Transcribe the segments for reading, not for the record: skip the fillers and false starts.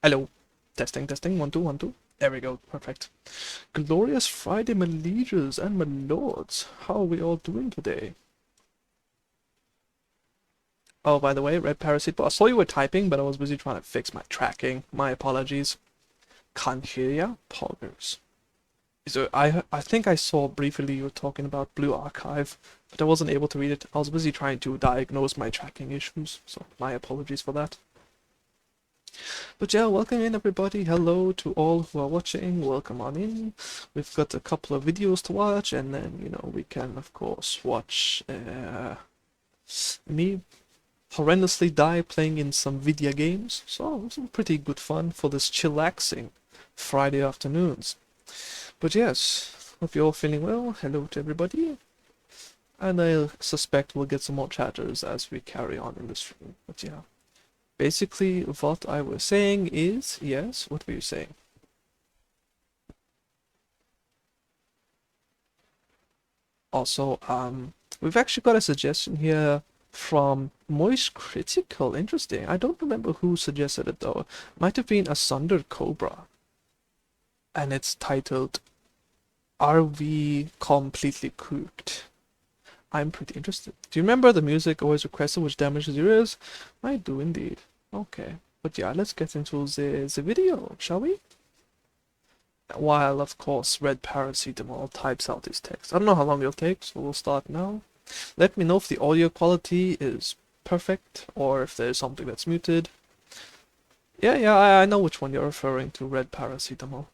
Hello. Testing, testing. 1, 2, 1, 2. There we go. Perfect. Glorious Friday, my lieges and my lords. How are we all doing today? Oh, by the way, Red Parasite. I saw you were typing, but I was busy trying to fix my tracking. My apologies. Can't hear ya, poggers. So I think I saw briefly you were talking about Blue Archive, but I wasn't able to read it. I was busy trying to diagnose my tracking issues, so my apologies for that. But yeah, welcome in everybody. Hello to all who are watching. Welcome on in. We've got a couple of videos to watch, and then, we can, of course, watch me horrendously die playing in some video games. So, some pretty good fun for this chillaxing Friday afternoons. But yes, hope you're all feeling well. Hello to everybody. And I suspect we'll get some more chatters as we carry on in the stream. But yeah. Basically, what I was saying is, yes, what were you saying? Also, we've actually got a suggestion here from Moist Critical. Interesting. I don't remember who suggested it though. Might have been Asunder Cobra. And it's titled, Are We Completely Cooked? I'm pretty interested. Do you remember the music always requested which damages your ears? I do indeed. Okay. But yeah, let's get into the video, shall we? While, of course, Red Paracetamol types out his text. I don't know how long it'll take, so we'll start now. Let me know if the audio quality is perfect, or if there's something that's muted. Yeah, I know which one you're referring to, Red Paracetamol.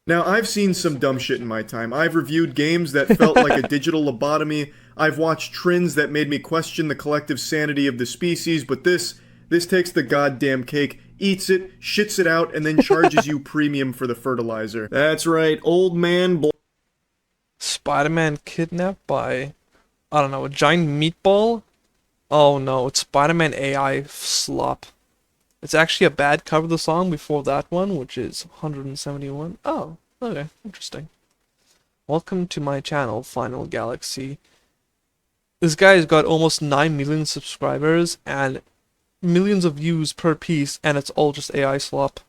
Now, I've seen some dumb shit in my time. I've reviewed games that felt like a digital lobotomy. I've watched trends that made me question the collective sanity of the species, but this takes the goddamn cake, eats it, shits it out, and then charges you premium for the fertilizer. That's right, old man Spider-Man kidnapped by, I don't know, a giant meatball? Oh no, it's Spider-Man AI slop. It's actually a bad cover of the song before that one, which is 171. Oh, okay, interesting. Welcome to my channel, Final Galaxy. This guy's got almost 9 million subscribers and millions of views per piece, and it's all just AI slop.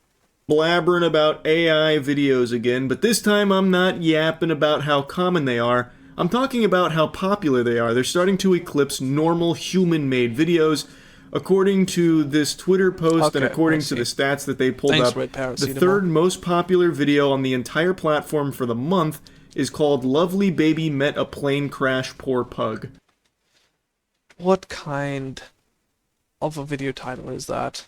blabbering about AI videos again, but this time I'm not yapping about how common they are. I'm talking about how popular they are. They're starting to eclipse normal human-made videos. According to this Twitter post and according to the stats that they pulled up, the third most popular video on the entire platform for the month is called Lovely Baby Met a Plane Crash Poor Pug. What kind of a video title is that?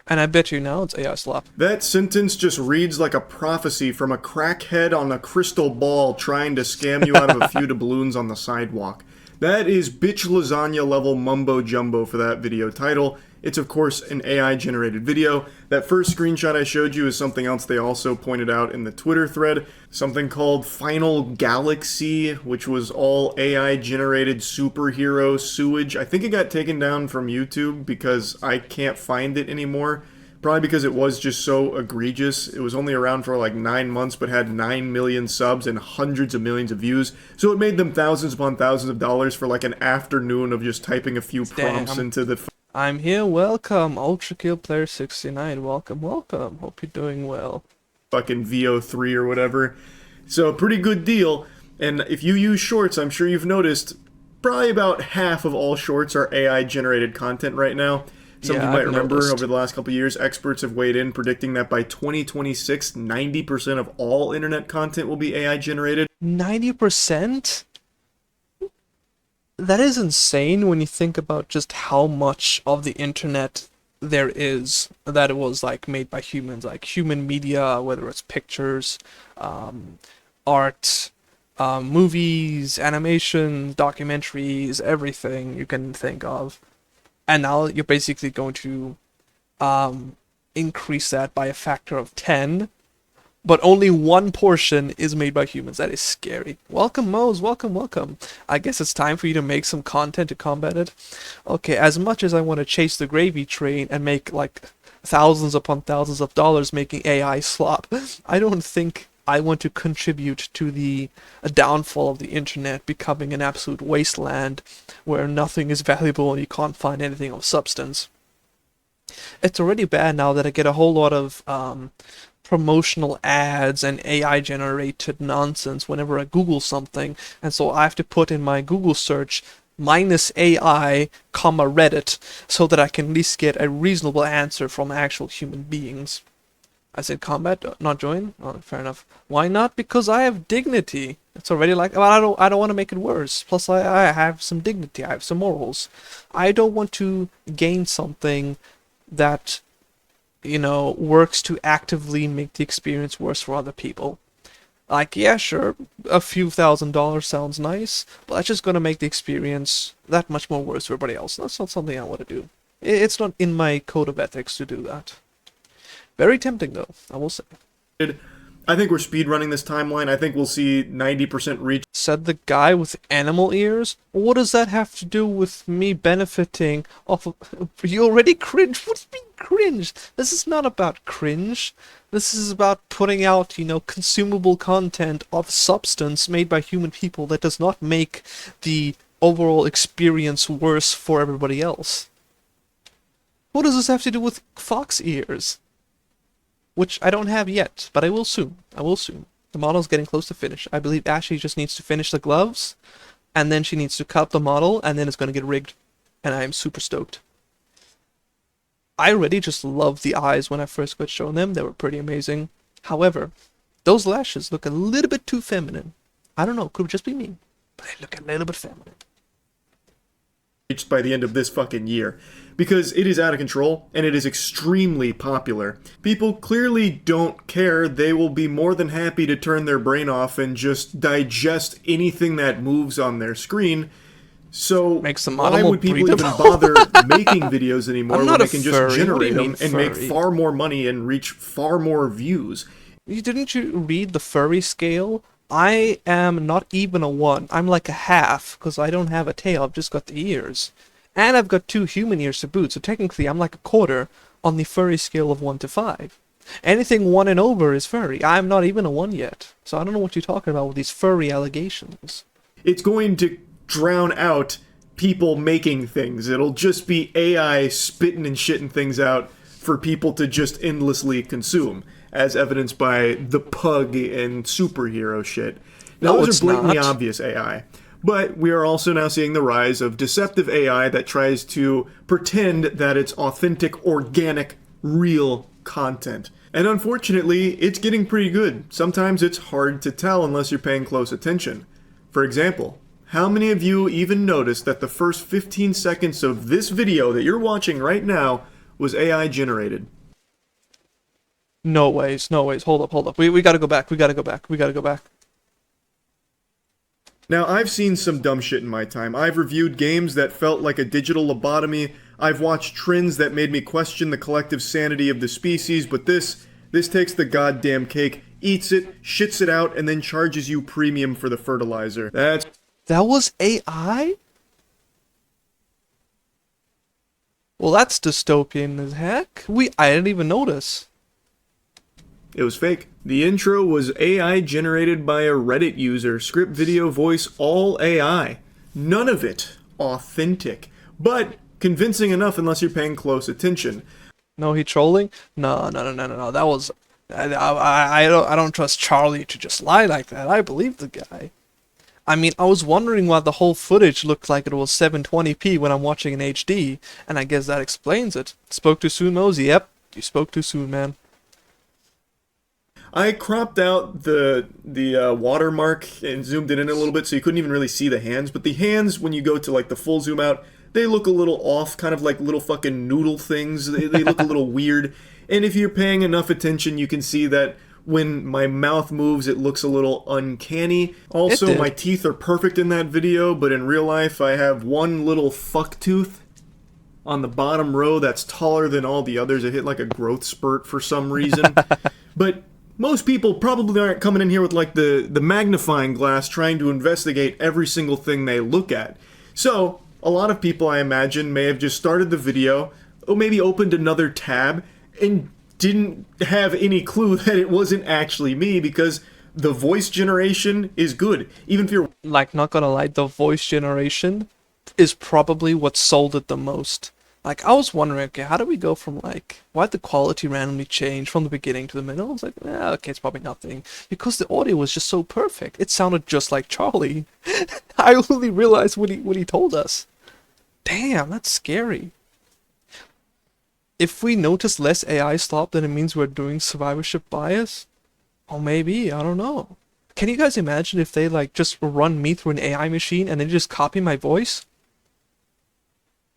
And I bet you now it's AI slop. That sentence just reads like a prophecy from a crackhead on a crystal ball trying to scam you out of a few doubloons on the sidewalk. That is bitch lasagna level mumbo jumbo for that video title. It's of course an AI generated video. That first screenshot I showed you is something else they also pointed out in the Twitter thread. Something called Final Galaxy, which was all AI generated superhero sewage. I think it got taken down from YouTube because I can't find it anymore. Probably because it was just so egregious. It was only around for like 9 months, but had 9 million subs and hundreds of millions of views. So it made them thousands upon thousands of dollars for like an afternoon of just typing a few prompts into the... I'm here, welcome, Ultra Kill Player 69, welcome. Hope you're doing well. Fucking VO3 or whatever. So pretty good deal. And if you use shorts, I'm sure you've noticed, probably about half of all shorts are AI generated content right now. Some of you might remember over the last couple of years, experts have weighed in predicting that by 2026, 90% of all internet content will be AI generated. 90%? That is insane when you think about just how much of the internet there is that it was like made by humans, like human media, whether it's pictures, art, movies, animation, documentaries, everything you can think of. And now you're basically going to increase that by a factor of 10, but only one portion is made by humans. That is scary. Welcome, Mose. Welcome. I guess it's time for you to make some content to combat it. Okay, as much as I want to chase the gravy train and make like thousands upon thousands of dollars making AI slop, I don't think I want to contribute to the downfall of the internet becoming an absolute wasteland where nothing is valuable and you can't find anything of substance. It's already bad now that I get a whole lot of promotional ads and AI generated nonsense whenever I Google something, and so I have to put in my Google search minus AI, comma Reddit, so that I can at least get a reasonable answer from actual human beings. I said combat, not join. Oh, fair enough. Why not? Because I have dignity. It's already like, well, I don't want to make it worse. Plus, I have some dignity. I have some morals. I don't want to gain something that, works to actively make the experience worse for other people. Like, yeah, sure, a few $1,000s sounds nice, but that's just gonna make the experience that much more worse for everybody else. That's not something I want to do. It's not in my code of ethics to do that. Very tempting, though, I will say. I think we're speedrunning this timeline. I think we'll see 90% reach. Said the guy with animal ears? What does that have to do with me benefiting off of... You already cringe? What do you mean cringe? This is not about cringe. This is about putting out, consumable content of substance made by human people that does not make the overall experience worse for everybody else. What does this have to do with fox ears? Which I don't have yet, but I will soon. I will soon. The model's getting close to finish. I believe Ashley just needs to finish the gloves, and then she needs to cut the model, and then it's going to get rigged. And I am super stoked. I already just loved the eyes when I first got shown them. They were pretty amazing. However, those lashes look a little bit too feminine. I don't know, could just be me, but they look a little bit feminine. Reached by the end of this fucking year, because it is out of control and it is extremely popular. People clearly don't care. They will be more than happy to turn their brain off and just digest anything that moves on their screen. So Makes the why model would people even breathable. bother making videos anymore I'm when not they a can furry. just What do you generate them mean and make furry? far more money and reach far more views? Didn't you read the furry scale? I am not even a 1. I'm like a half, because I don't have a tail, I've just got the ears. And I've got 2 human ears to boot, so technically I'm like a quarter on the furry scale of 1 to 5. Anything 1 and over is furry. I'm not even a 1 yet. So I don't know what you're talking about with these furry allegations. It's going to drown out people making things. It'll just be AI spitting and shitting things out for people to just endlessly consume, as evidenced by the pug and superhero shit. Now, No, those it's are blatantly not. obvious AI. But we are also now seeing the rise of deceptive AI that tries to pretend that it's authentic, organic, real content. And unfortunately, it's getting pretty good. Sometimes it's hard to tell unless you're paying close attention. For example, how many of you even noticed that the first 15 seconds of this video that you're watching right now was AI generated? No ways, no ways. Hold up. We gotta go back. We gotta go back. Now, I've seen some dumb shit in my time. I've reviewed games that felt like a digital lobotomy. I've watched trends that made me question the collective sanity of the species, but this takes the goddamn cake, eats it, shits it out, and then charges you premium for the fertilizer. That was AI? Well, that's dystopian as heck. I didn't even notice. It was fake. The intro was AI generated by a Reddit user, script, video, voice, all AI. None of it authentic, but convincing enough unless you're paying close attention. No, he trolling? No. That was... I don't trust Charlie to just lie like that. I believe the guy. I mean, I was wondering why the whole footage looked like it was 720p when I'm watching in HD, and I guess that explains it. Spoke too soon, Mosey. Yep, you spoke too soon, man. I cropped out the watermark and zoomed it in a little bit so you couldn't even really see the hands, but the hands, when you go to like the full zoom out, they look a little off, kind of like little fucking noodle things. They look a little weird. And if you're paying enough attention, you can see that when my mouth moves, it looks a little uncanny. Also, my teeth are perfect in that video, but in real life, I have one little fuck tooth on the bottom row that's taller than all the others. It hit like a growth spurt for some reason. But most people probably aren't coming in here with like the magnifying glass trying to investigate every single thing they look at. So, a lot of people, I imagine, may have just started the video, or maybe opened another tab, and didn't have any clue that it wasn't actually me, because the voice generation is good. Even if you're... Like, not gonna lie, the voice generation is probably what sold it the most. Like, I was wondering, okay, how do we go from, like, why'd the quality randomly change from the beginning to the middle? I was like, okay, it's probably nothing. Because the audio was just so perfect. It sounded just like Charlie. I only realized when he told us. Damn, that's scary. If we notice less AI stop, then it means we're doing survivorship bias? Or maybe, I don't know. Can you guys imagine if they, like, just run me through an AI machine and then just copy my voice?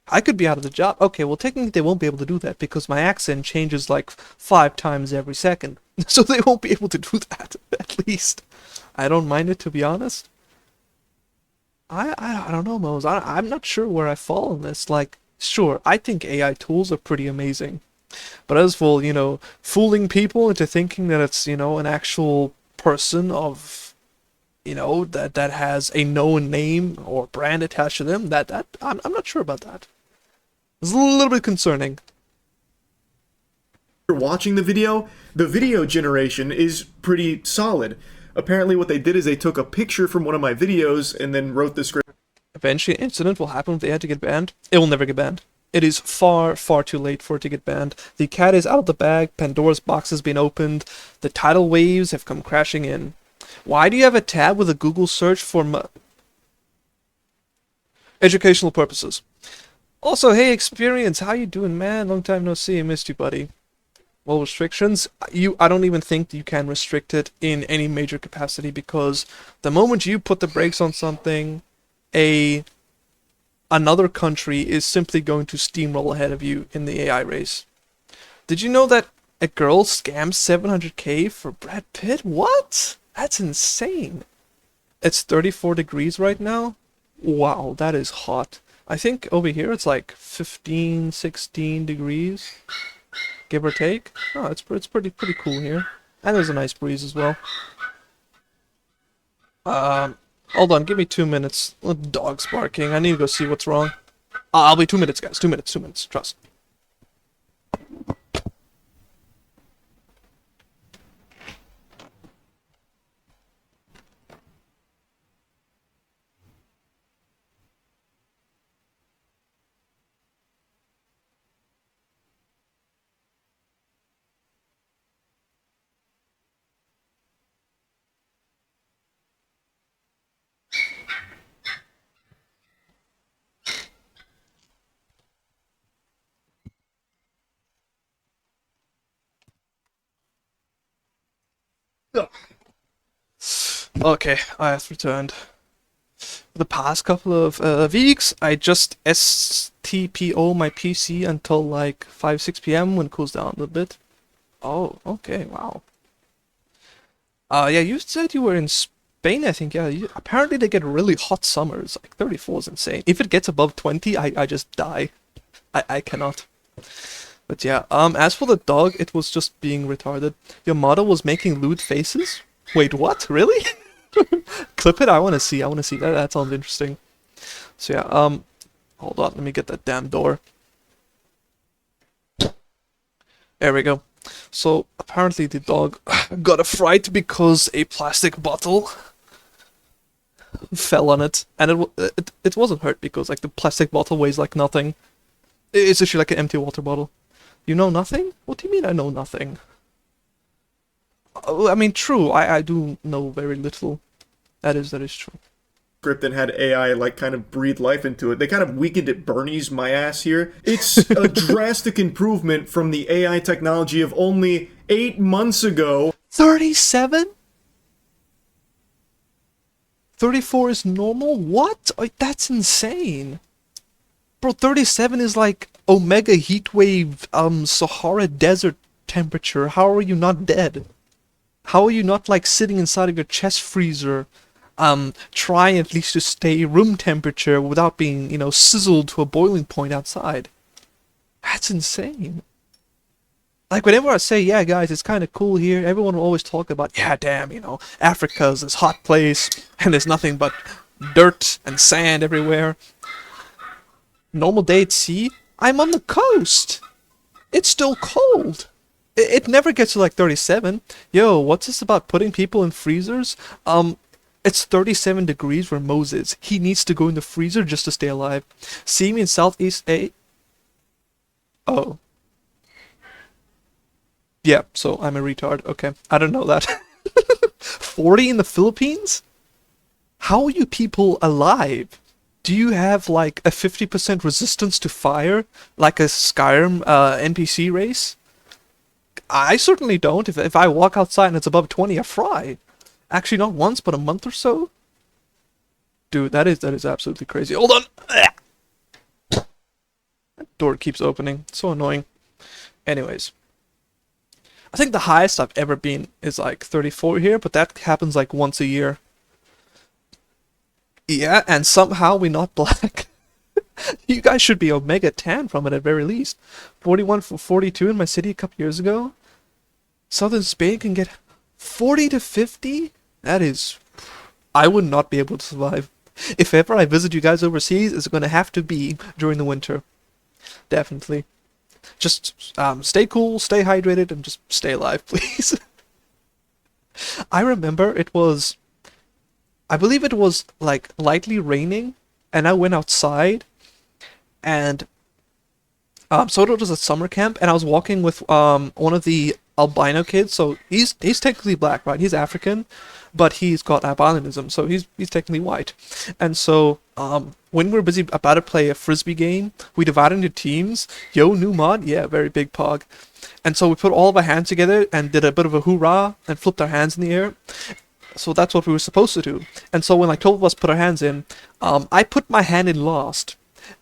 I could be out of the job. Okay, well, technically they won't be able to do that because my accent changes like 5 times every second. So they won't be able to do that, at least. I don't mind it, to be honest. I don't know, Mose. I'm not sure where I fall on this. Like, sure, I think AI tools are pretty amazing. But as for, fooling people into thinking that it's, an actual person of, that has a known name or brand attached to them, I'm not sure about that. It's a little bit concerning. You're watching the video generation is pretty solid. Apparently what they did is they took a picture from one of my videos and then wrote the script. Eventually, an incident will happen if they had to get banned. It will never get banned. It is far, far too late for it to get banned. The cat is out of the bag, Pandora's box has been opened, the tidal waves have come crashing in. Why do you have a tab with a Google search for educational purposes? Also, hey, Experience, how you doing, man? Long time no see, I missed you, buddy. Well, restrictions, I don't even think you can restrict it in any major capacity because the moment you put the brakes on something, another country is simply going to steamroll ahead of you in the AI race. Did you know that a girl scammed 700k for Brad Pitt? What? That's insane. It's 34 degrees right now. Wow, that is hot. I think over here it's like 15, 16 degrees, give or take. Oh, it's pretty cool here. And there's a nice breeze as well. Hold on, give me 2 minutes. The dog's barking. I need to go see what's wrong. I'll be 2 minutes, guys. 2 minutes, 2 minutes. Trust. Okay, I have returned. For the past couple of weeks, I just STPO my PC until like 5, 6 p.m. when it cools down a little bit. Oh, okay, wow. Yeah, you said you were in Spain, I think. Yeah, apparently they get really hot summers. Like 34 is insane. If it gets above 20, I just die. I cannot. But yeah, as for the dog, it was just being retarded. Your model was making lewd faces? Wait, what? Really? Clip it, I wanna see. That sounds interesting. So yeah, hold on, let me get that damn door. There we go. So apparently the dog got a fright because a plastic bottle fell on it, and it wasn't hurt because like the plastic bottle weighs like nothing. It's actually like an empty water bottle. You know nothing? What do you mean I know nothing? I mean, true, I do know very little. That is true. Script and had AI like kind of breathe life into it. They kind of weakened it Bernie's my ass here. It's a drastic improvement from the AI technology of only 8 months ago. 37? 34 is normal? What? That's insane. Bro, 37 is like Omega Heatwave, Sahara Desert temperature. How are you not dead? How are you not like sitting inside of your chest freezer, trying at least to stay room temperature without being, sizzled to a boiling point outside? That's insane. Like, whenever I say, yeah, guys, it's kind of cool here, everyone will always talk about, yeah, damn, Africa's this hot place, and there's nothing but dirt and sand everywhere. Normal day at sea, I'm on the coast. It's still cold. It never gets to like 37. Yo, what's this about putting people in freezers? It's 37 degrees where Moses. He needs to go in the freezer just to stay alive. See me in Southeast A. Oh. Yeah, so I'm a retard. Okay. I don't know that. 40 in the Philippines? How are you people alive? Do you have like a 50% resistance to fire, like a Skyrim NPC race? I certainly don't. If I walk outside and it's above 20, I fry. Actually, not once, but a month or so. Dude, that is absolutely crazy. Hold on. Door keeps opening. So annoying. Anyways, I think the highest I've ever been is like 34 here, but that happens like once a year. Yeah, and somehow we're not black. You guys should be Omega tan from it at very least. 41 for 42 in my city a couple years ago. Southern Spain can get 40 to 50? That is... I would not be able to survive. If ever I visit you guys overseas, it's going to have to be during the winter. Definitely. Just stay cool, stay hydrated, and just stay alive, please. I remember it was... I believe it was like lightly raining, and I went outside, and so it was a summer camp, and I was walking with one of the albino kids. So he's technically black, right? He's African, but he's got albinism, so he's technically white. And so when we were busy about to play a frisbee game, we divided into teams. Yo, new mod, yeah, very big pog. And so we put all of our hands together and did a bit of a hoorah and flipped our hands in the air. So that's what we were supposed to do. And so when like 12 of us put our hands in, I put my hand in last.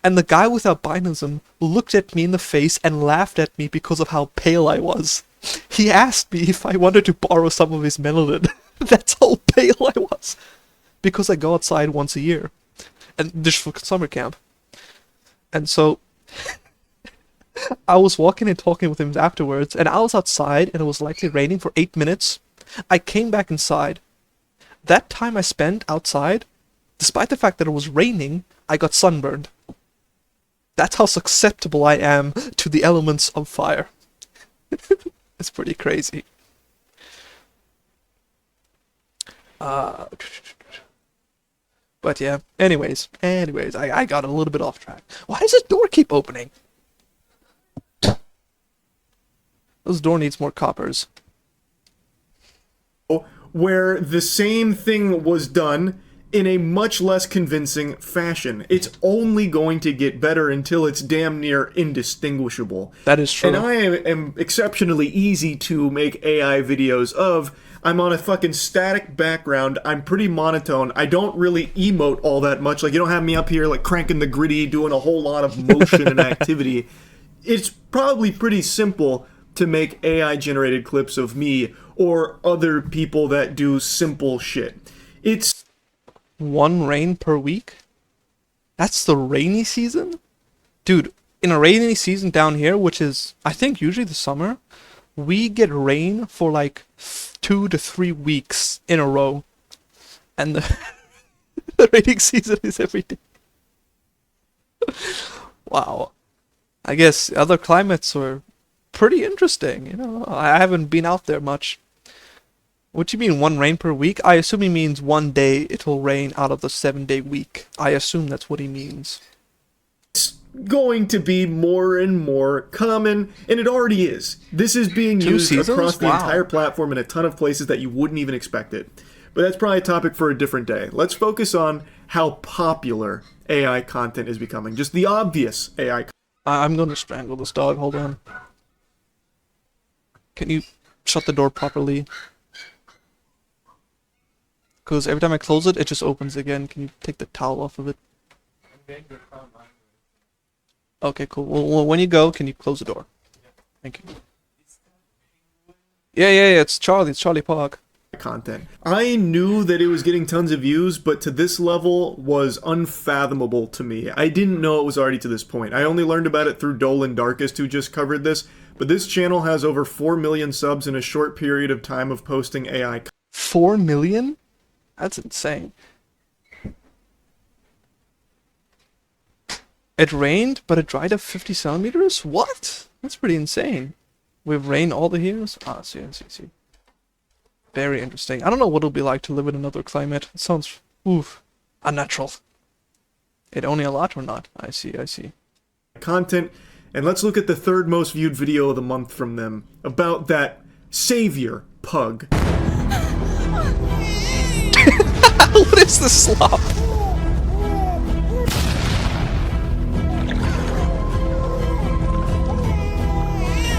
And the guy with albinism looked at me in the face and laughed at me because of how pale I was. He asked me if I wanted to borrow some of his melanin. That's how pale I was. Because I go outside once a year. And this for summer camp. And so I was walking and talking with him afterwards, and I was outside and it was likely raining for 8 minutes. I came back inside. That time I spent outside, despite the fact that it was raining, I got sunburned. That's how susceptible I am to the elements of fire. It's pretty crazy. But yeah, anyways, I got a little bit off track. Why does this door keep opening? This door needs more coppers. Where the same thing was done in a much less convincing fashion. It's only going to get better until it's damn near indistinguishable. That is true. And I am exceptionally easy to make AI videos of. I'm on a fucking static background. I'm pretty monotone. I don't really emote all that much. Like, you don't have me up here, like, cranking the gritty, doing a whole lot of motion and activity. It's probably pretty simple to make AI-generated clips of me or other people that do simple shit. It's... One rain per week? That's the rainy season? Dude, in a rainy season down here, which is, I think, usually the summer, we get rain for like 2 to 3 weeks in a row. And the, the raining season is every day. Wow. I guess other climates are pretty interesting, you know. I haven't been out there much. What do you mean, one rain per week? I assume he means one day it'll rain out of the 7-day week. I assume that's what he means. It's going to be more and more common, and it already is. This is being used across the entire platform in a ton of places that you wouldn't even expect it. But that's probably a topic for a different day. Let's focus on how popular AI content is becoming. Just the obvious AI content. I'm gonna strangle this dog, hold on. Can you shut the door properly? Because every time I close it, it just opens again. Can you take the towel off of it? Okay, cool. Well, when you go, can you close the door? Thank you. Yeah, it's Charlie. It's Charlie Pog. Content. I knew that it was getting tons of views, but to this level was unfathomable to me. I didn't know it was already to this point. I only learned about it through Dolan Darkest, who just covered this, but this channel has over 4 million subs in a short period of time of posting AI content. 4 million? That's insane. It rained, but it dried up 50 centimeters? What? That's pretty insane. We've rained all the years? Ah, see. Very interesting. I don't know what it'll be like to live in another climate. It sounds, unnatural. It only a lot or not? I see. Content, And let's look at the third most viewed video of the month from them, about that savior pug. What is this slop?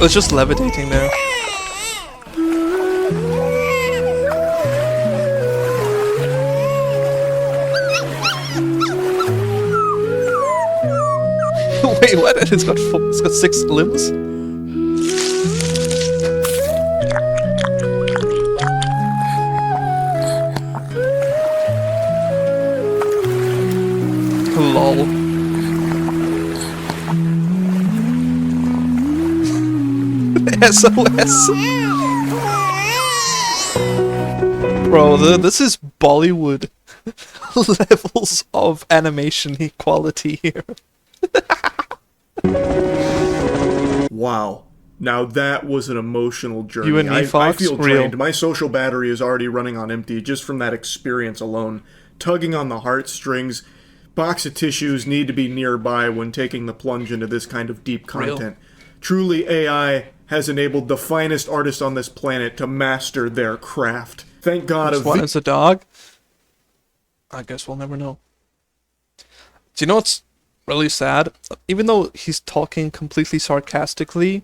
It's just levitating there. Wait, what? It's got 6 limbs? Lol. SOS. Bro, this is Bollywood levels of animation equality here. Wow. Now that was an emotional journey. You and me, I Fox? feel Real. drained. My social battery is already running on empty just from that experience alone. Tugging on the heartstrings. Box of tissues need to be nearby when taking the plunge into this kind of deep content. Truly, AI has enabled the finest artists on this planet to master their craft. Thank God Which one is a dog? I guess we'll never know. Do you know what's really sad? Even though he's talking completely sarcastically,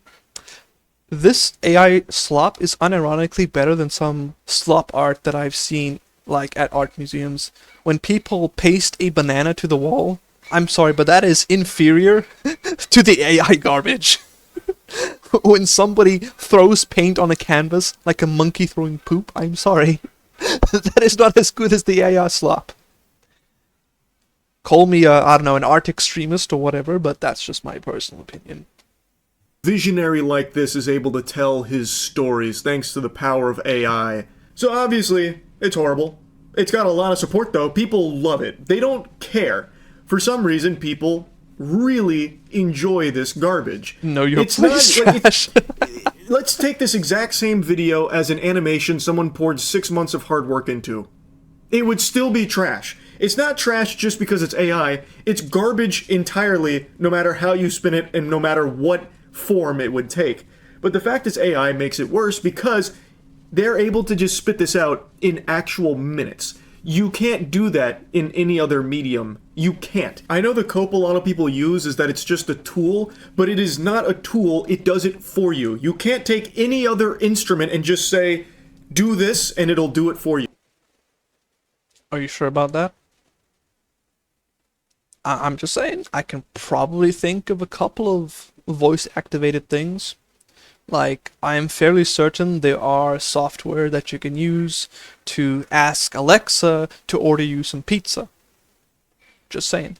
this AI slop is unironically better than some slop art that I've seen, like at art museums. When people paste a banana to the wall, I'm sorry, but that is inferior to the AI garbage. When somebody throws paint on a canvas like a monkey throwing poop, I'm sorry. That is not as good as the AI slop. Call me, I don't know, an art extremist or whatever, but that's just my personal opinion. Visionary like this is able to tell his stories thanks to the power of AI. So obviously, it's horrible. It's got a lot of support though. People love it. They don't care. For some reason, people really enjoy this garbage. No, you're it's not like trash. let's take this exact same video as an animation someone poured 6 months of hard work into. It would still be trash. It's not trash just because it's AI. It's garbage entirely, no matter how you spin it and no matter what form it would take. But the fact it's AI makes it worse because they're able to just spit this out in actual minutes. You can't do that in any other medium. You can't. I know the cope a lot of people use is that it's just a tool, but it is not a tool, it does it for you. You can't take any other instrument and just say, do this, and it'll do it for you. Are you sure about that? I'm just saying, I can probably think of a couple of voice-activated things. Like, I am fairly certain there are software that you can use to ask Alexa to order you some pizza. Just saying.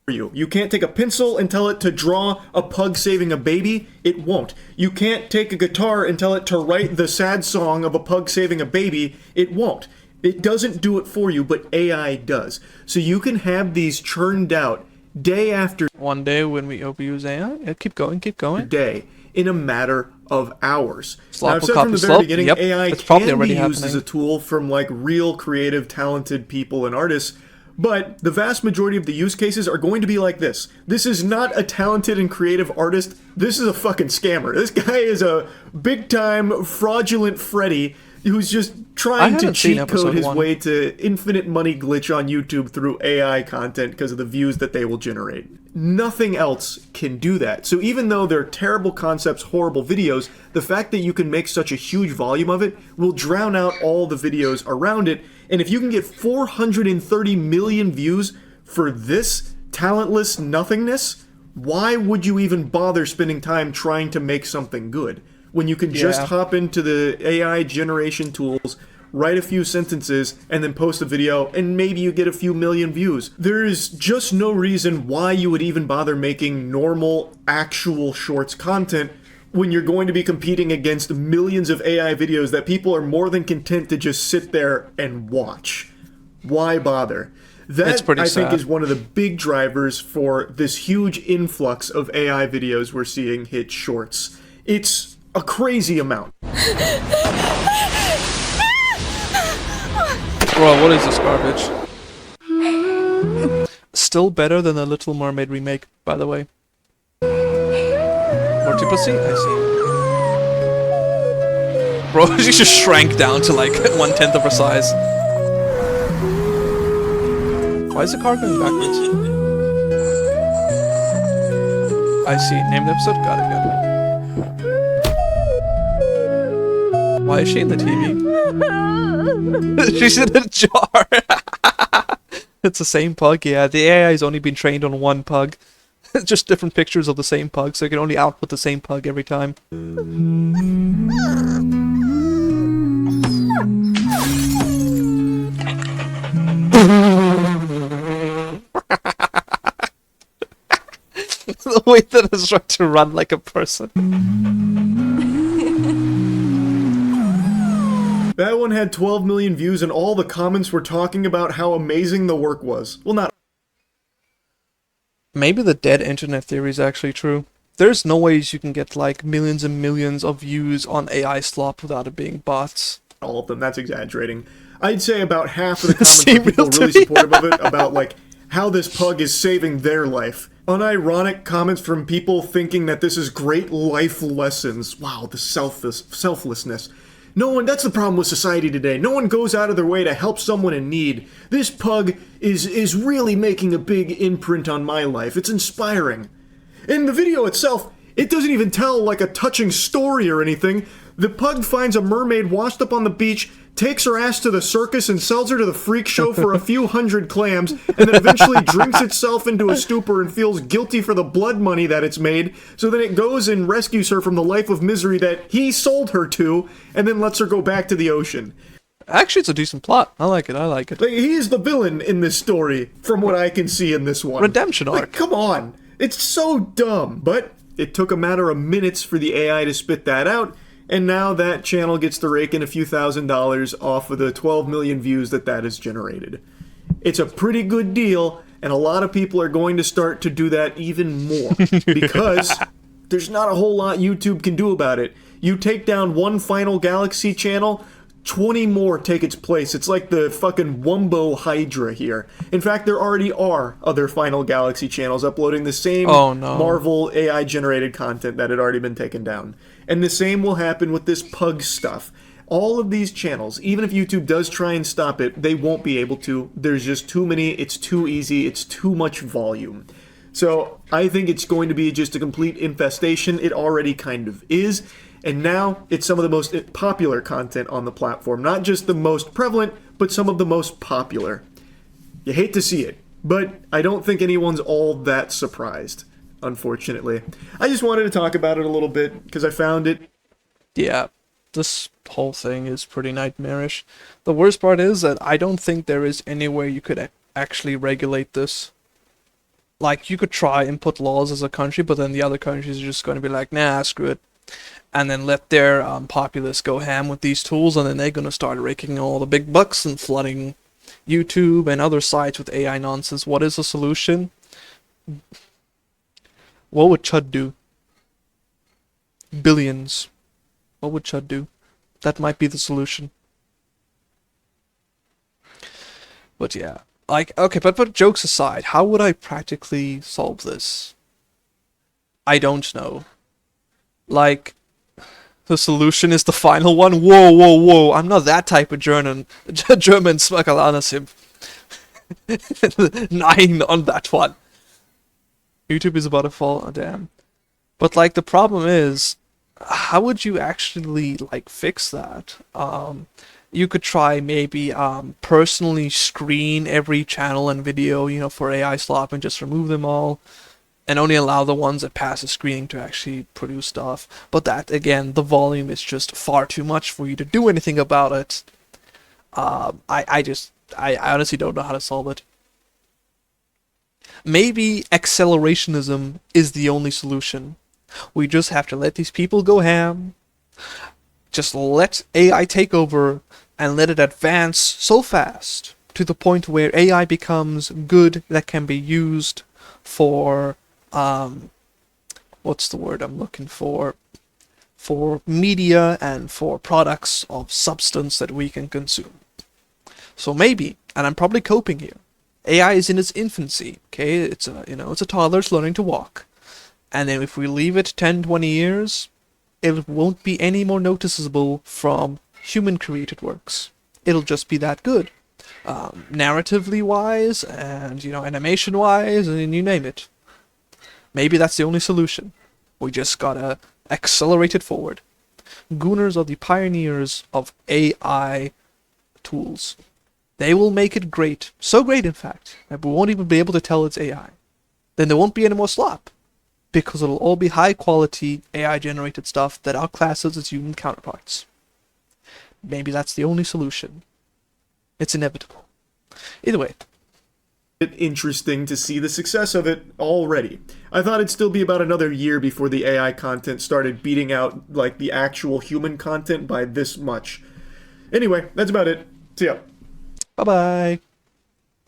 You can't take a pencil and tell it to draw a pug saving a baby. It won't. You can't take a guitar and tell it to write the sad song of a pug saving a baby. It won't. It doesn't do it for you, but AI does. So you can have these churned out day after One day when we overuse AI, keep going. day in a matter of hours. Slop Now, I've will said from copy the very slop. beginning, Yep, AI it's probably can be already used as happening. a tool from like real creative, talented people and artists, but the vast majority of the use cases are going to be like this. This is not a talented and creative artist. This is a fucking scammer. This guy is a big-time fraudulent Freddy who's just trying to haven't seen cheat episode code his 1. way to infinite money glitch on YouTube through AI content because of the views that they will generate. Nothing else can do that. So even though they're terrible concepts, horrible videos, the fact that you can make such a huge volume of it will drown out all the videos around it. And if you can get 430 million views for this talentless nothingness, why would you even bother spending time trying to make something good? When you can just hop into the AI generation tools, write a few sentences, and then post a video, and maybe you get a few million views. There is just no reason why you would even bother making normal, actual shorts content when you're going to be competing against millions of AI videos that people are more than content to just sit there and watch. Why bother? That, I think, is one of the big drivers for this huge influx of AI videos we're seeing hit shorts. It's a crazy amount. Bro, what is this garbage? Still better than the Little Mermaid remake, by the way. Multipacy? I see. Bro, she just shrank down to like 1/10 of her size. Why is the car going backwards? I see. Named episode? Got it. Why is she in the TV? She's in a jar. It's the same pug, yeah. The AI has only been trained on one pug. Just different pictures of the same pug, so you can only output the same pug every time. The way that it's trying to run like a person. That one had 12 million views and all the comments were talking about how amazing the work was. Well, not... Maybe the dead internet theory is actually true. There's no ways you can get like millions and millions of views on AI slop without it being bots. all of them, that's exaggerating. I'd say about half of the comments Seem were people real to really me. supportive of it, about like how this pug is saving their life. Unironic comments from people thinking that this is great life lessons. Wow, the selflessness. No one, that's the problem with society today. No one goes out of their way to help someone in need. This pug is really making a big imprint on my life. It's inspiring. In the video itself, it doesn't even tell like a touching story or anything. The pug finds a mermaid washed up on the beach, takes her ass to the circus and sells her to the freak show for a few hundred clams, and then eventually drinks itself into a stupor and feels guilty for the blood money that it's made, so then it goes and rescues her from the life of misery that he sold her to, and then lets her go back to the ocean. Actually, it's a decent plot. I like it. I like it. Like, he is the villain in this story, from what I can see in this one. Redemption arc. Like, come on. It's so dumb. But it took a matter of minutes for the AI to spit that out, and now that channel gets to rake in a few $1,000s off of the 12 million views that has generated. It's a pretty good deal, and a lot of people are going to start to do that even more, because there's not a whole lot YouTube can do about it. You take down one Final Galaxy channel, 20 more take its place. It's like the fucking Wumbo Hydra here. In fact, there already are other Final Galaxy channels uploading the same Marvel AI-generated content that had already been taken down. And the same will happen with this pug stuff. All of these channels, even if YouTube does try and stop it, they won't be able to. There's just too many, it's too easy, it's too much volume. So I think it's going to be just a complete infestation. It already kind of is. And now it's some of the most popular content on the platform. Not just the most prevalent, but some of the most popular. You hate to see it, but I don't think anyone's all that surprised, unfortunately. I just wanted to talk about it a little bit because I found it. Yeah, this whole thing is pretty nightmarish. The worst part is that I don't think there is any way you could actually regulate this. Like, you could try and put laws as a country, but then the other countries are just going to be like, nah, screw it. And then let their populace go ham with these tools, and then they're going to start raking all the big bucks and flooding YouTube and other sites with AI nonsense. What is the solution? What would Chud do? Billions. What would Chud do? That might be the solution. But yeah. Like, okay, but jokes aside, how would I practically solve this? I don't know. Like, the solution is the final one? Whoa, whoa, whoa, I'm not that type of German Smakalanasib. 9 on that one. YouTube is about to fall, oh, damn. But like, the problem is, how would you actually like fix that? You could try maybe personally screen every channel and video, you know, for AI slop and just remove them all. And only allow the ones that pass the screening to actually produce stuff. But that, again, the volume is just far too much for you to do anything about it. I honestly don't know how to solve it. Maybe accelerationism is the only solution. We just have to let these people go ham. Just let AI take over and let it advance so fast to the point where AI becomes good that can be used for what's the word I'm looking for media and for products of substance that we can consume. So maybe, and I'm probably coping here, AI is in its infancy, okay? It's a, you know, it's a toddler, it's learning to walk. And then if we leave it 10, 20 years, it won't be any more noticeable from human-created works. It'll just be that good. Narratively wise, and, animation wise, and you name it. Maybe that's the only solution. We just gotta accelerate it forward. Gooners are the pioneers of AI tools. They will make it great. So great, in fact, that we won't even be able to tell it's AI. Then there won't be any more slop. Because it'll all be high-quality AI-generated stuff that outclasses its human counterparts. Maybe that's the only solution. It's inevitable. Either way. Interesting to see the success of it already. I thought it'd still be about another year before the AI content started beating out, like, the actual human content by this much. Anyway, that's about it. See ya. Bye-bye.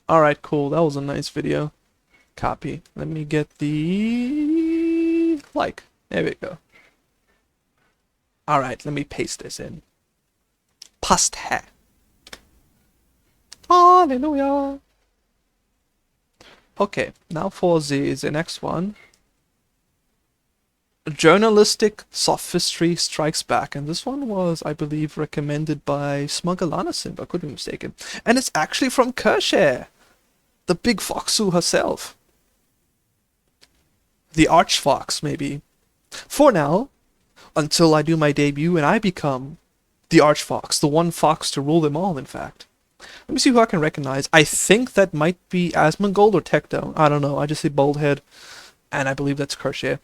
Alright, cool. That was a nice video. Copy. Let me get the... like. There we go. Alright, let me paste this in. Paste. Hallelujah. Okay, now for the next one. Journalistic sophistry strikes back, and this one was, I believe, recommended by Smugglanasim, I could be mistaken. And it's actually from Kershare, the big foxu herself. The Archfox, maybe. For now, until I do my debut and I become the Archfox, the one fox to rule them all, in fact. Let me see who I can recognize. I think that might be Asmongold or Tecto. I don't know. I just say Boldhead, and I believe that's Kershare.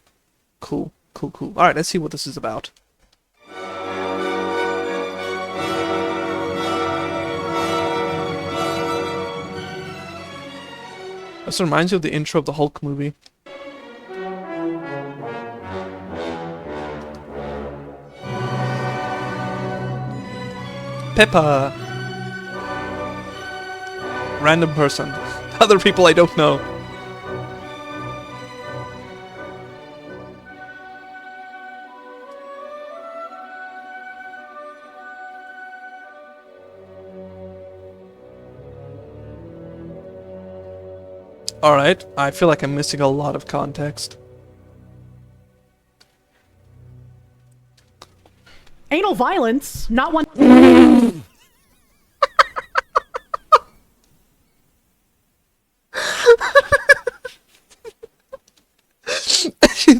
Cool, cool, cool. Alright, let's see what this is about. This reminds you of the intro of the Hulk movie. Peppa. Random person. Other people I don't know. Alright, I feel like I'm missing a lot of context. Anal violence, not one.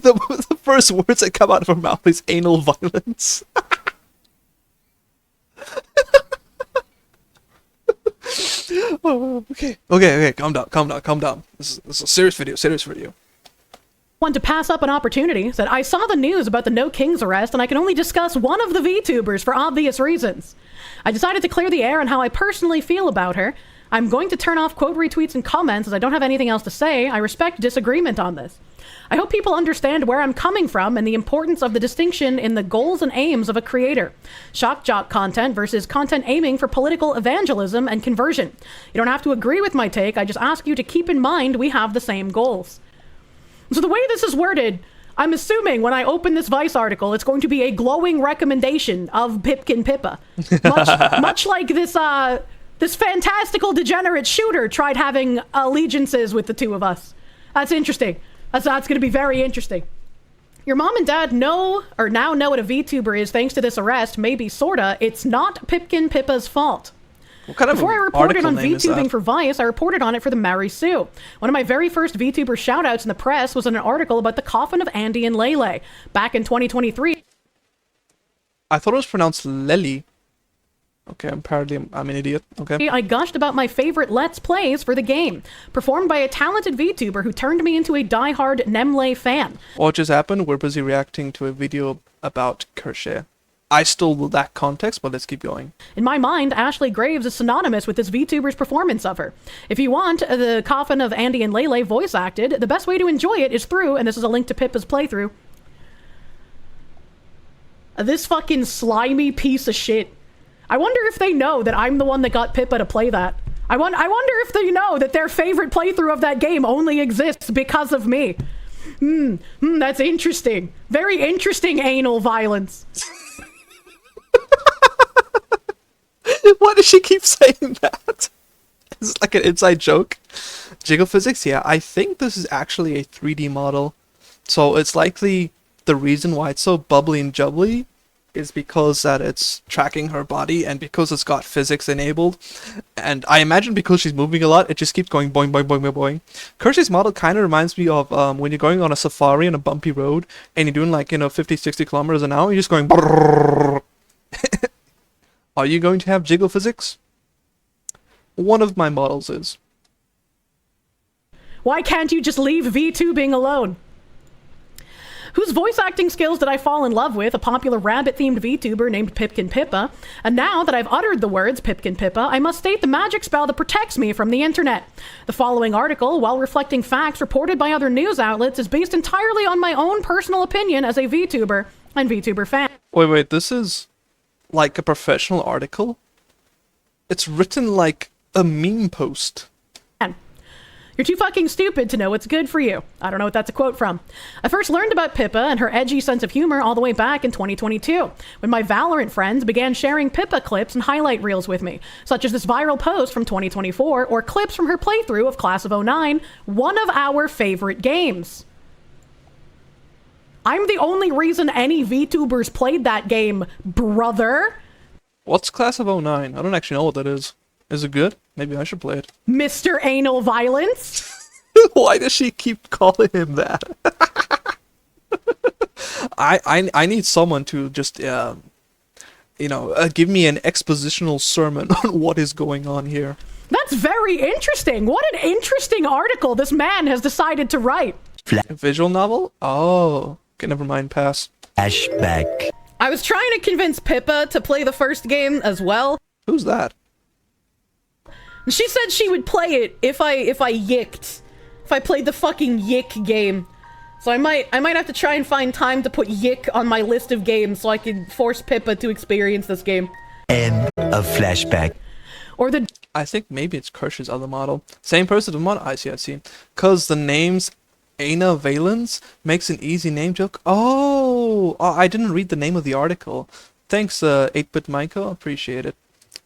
the first words that come out of her mouth is anal violence. Oh, okay, calm down. This is a serious video. Want to pass up an opportunity, said, I saw the news about the No King's arrest and I can only discuss one of the VTubers for obvious reasons. I decided to clear the air on how I personally feel about her. I'm going to turn off quote retweets and comments as I don't have anything else to say. I respect disagreement on this. I hope people understand where I'm coming from and the importance of the distinction in the goals and aims of a creator. Shock jock content versus content aiming for political evangelism and conversion. You don't have to agree with my take, I just ask you to keep in mind we have the same goals. So the way this is worded, I'm assuming when I open this Vice article, it's going to be a glowing recommendation of Pipkin Pippa. Much like this fantastical degenerate shooter tried having allegiances with the two of us. That's interesting. That's going to be very interesting. Your mom and dad now know what a VTuber is thanks to this arrest. Maybe, sorta. It's not Pipkin Pippa's fault. What kind of Before I reported on VTubing for Vice, I reported on it for the Mary Sue. One of my very first VTuber shoutouts in the press was in an article about the coffin of Andy and Lele. Back in 2023. I thought it was pronounced Lely. Okay, apparently I'm an idiot. Okay. I gushed about my favorite Let's Plays for the game, performed by a talented VTuber who turned me into a die-hard Nemle fan. What just happened? We're busy reacting to a video about Kershare. I still lack context, but let's keep going. In my mind, Ashley Graves is synonymous with this VTuber's performance of her. If you want the coffin of Andy and Lele voice acted, the best way to enjoy it is through, and this is a link to Pippa's playthrough, this fucking slimy piece of shit. I wonder if they know that I'm the one that got Pippa to play that. I wonder if they know that their favorite playthrough of that game only exists because of me. That's interesting. Very interesting anal violence. Why does she keep saying that? Is it like an inside joke? Jiggle physics? Yeah, I think this is actually a 3D model. So it's likely the reason why it's so bubbly and jubbly is because that it's tracking her body and because it's got physics enabled. And I imagine because she's moving a lot, it just keeps going boing, boing, boing, boing, boing. Kershey's model kind of reminds me of when you're going on a safari on a bumpy road and you're doing like, 50, 60 kilometers an hour, you're just going brrrr. Are you going to have jiggle physics? One of my models is. Why can't you just leave VTubing alone? Whose voice acting skills did I fall in love with? A popular rabbit-themed VTuber named Pipkin Pippa. And now that I've uttered the words Pipkin Pippa, I must state the magic spell that protects me from the internet. The following article, while reflecting facts reported by other news outlets, is based entirely on my own personal opinion as a VTuber and VTuber fan. Wait, this is like a professional article? It's written like a meme post. You're too fucking stupid to know what's good for you. I don't know what that's a quote from. I first learned about Pippa and her edgy sense of humor all the way back in 2022, when my Valorant friends began sharing Pippa clips and highlight reels with me, such as this viral post from 2024 or clips from her playthrough of Class of '09, one of our favorite games. I'm the only reason any VTubers played that game, brother. What's Class of '09? I don't actually know what that is. Is it good? Maybe I should play it. Mr. Anal Violence? Why does she keep calling him that? I need someone to just, give me an expositional sermon on what is going on here. That's very interesting. What an interesting article this man has decided to write. A visual novel? Oh. Okay, never mind, pass. Flashback. I was trying to convince Pippa to play the first game as well. Who's that? She said she would play it if I yicked. If I played the fucking yick game. So I might have to try and find time to put yick on my list of games so I can force Pippa to experience this game. End of flashback. Or the... I think maybe it's Kersh's other model. Same person, the model. I see. Cause the name's Ana Valens makes an easy name joke. Oh, I didn't read the name of the article. Thanks, 8-Bit Michael. Appreciate it.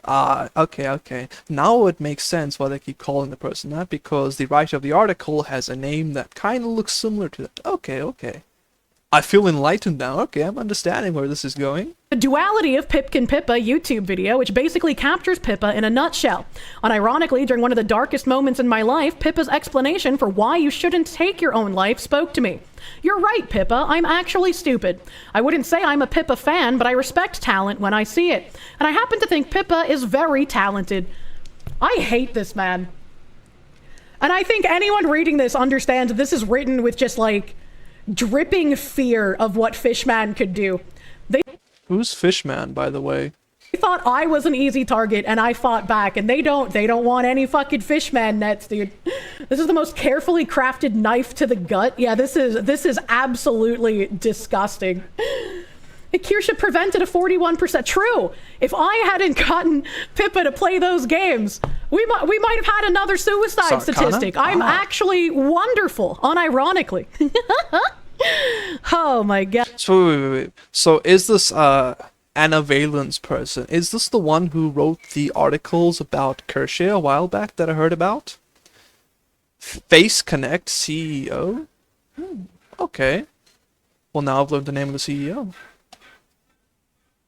Okay. Now it makes sense why they keep calling the person that, because the writer of the article has a name that kind of looks similar to that. Okay. I feel enlightened now. Okay, I'm understanding where this is going. The duality of Pipkin Pippa YouTube video, which basically captures Pippa in a nutshell. Unironically, during one of the darkest moments in my life, Pippa's explanation for why you shouldn't take your own life spoke to me. You're right, Pippa, I'm actually stupid. I wouldn't say I'm a Pippa fan, but I respect talent when I see it. And I happen to think Pippa is very talented. I hate this man. And I think anyone reading this understands this is written with just like dripping fear of what Fishman could do. Who's Fishman, by the way? They thought I was an easy target and I fought back, and they don't want any fucking Fishman nets, dude. This is the most carefully crafted knife to the gut. Yeah, this is absolutely disgusting. Kirsha prevented a 41%. True. If I hadn't gotten Pippa to play those games, we might have had another suicide statistic. I'm actually wonderful, unironically. Oh my god. So wait. So is this Ana Valens person? Is this the one who wrote the articles about Kershey a while back that I heard about? Face Connect CEO? Okay. Well, now I've learned the name of the CEO.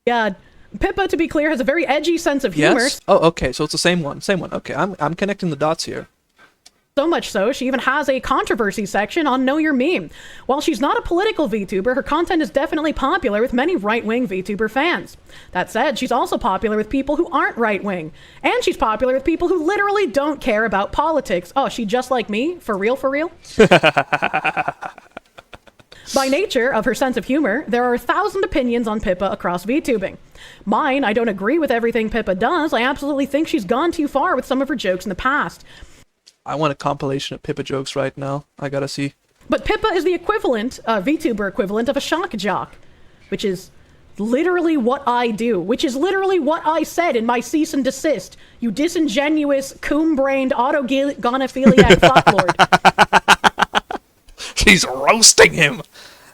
God. Pippa, to be clear, has a very edgy sense of humor. Yes? Oh, okay, so it's the same one. Okay, I'm connecting the dots here. So much so, she even has a controversy section on Know Your Meme. While she's not a political VTuber, her content is definitely popular with many right-wing VTuber fans. That said, she's also popular with people who aren't right-wing. And she's popular with people who literally don't care about politics. Oh, she just like me? For real, for real? By nature of her sense of humor, there are 1,000 opinions on Pippa across VTubing. Mine, I don't agree with everything Pippa does. I absolutely think she's gone too far with some of her jokes in the past. I want a compilation of Pippa jokes right now. I gotta see. But Pippa is the equivalent, VTuber equivalent of a shock jock, which is literally what I do, which is literally what I said in my cease and desist, you disingenuous, coon-brained, autogonophiliac fucklord. She's roasting him!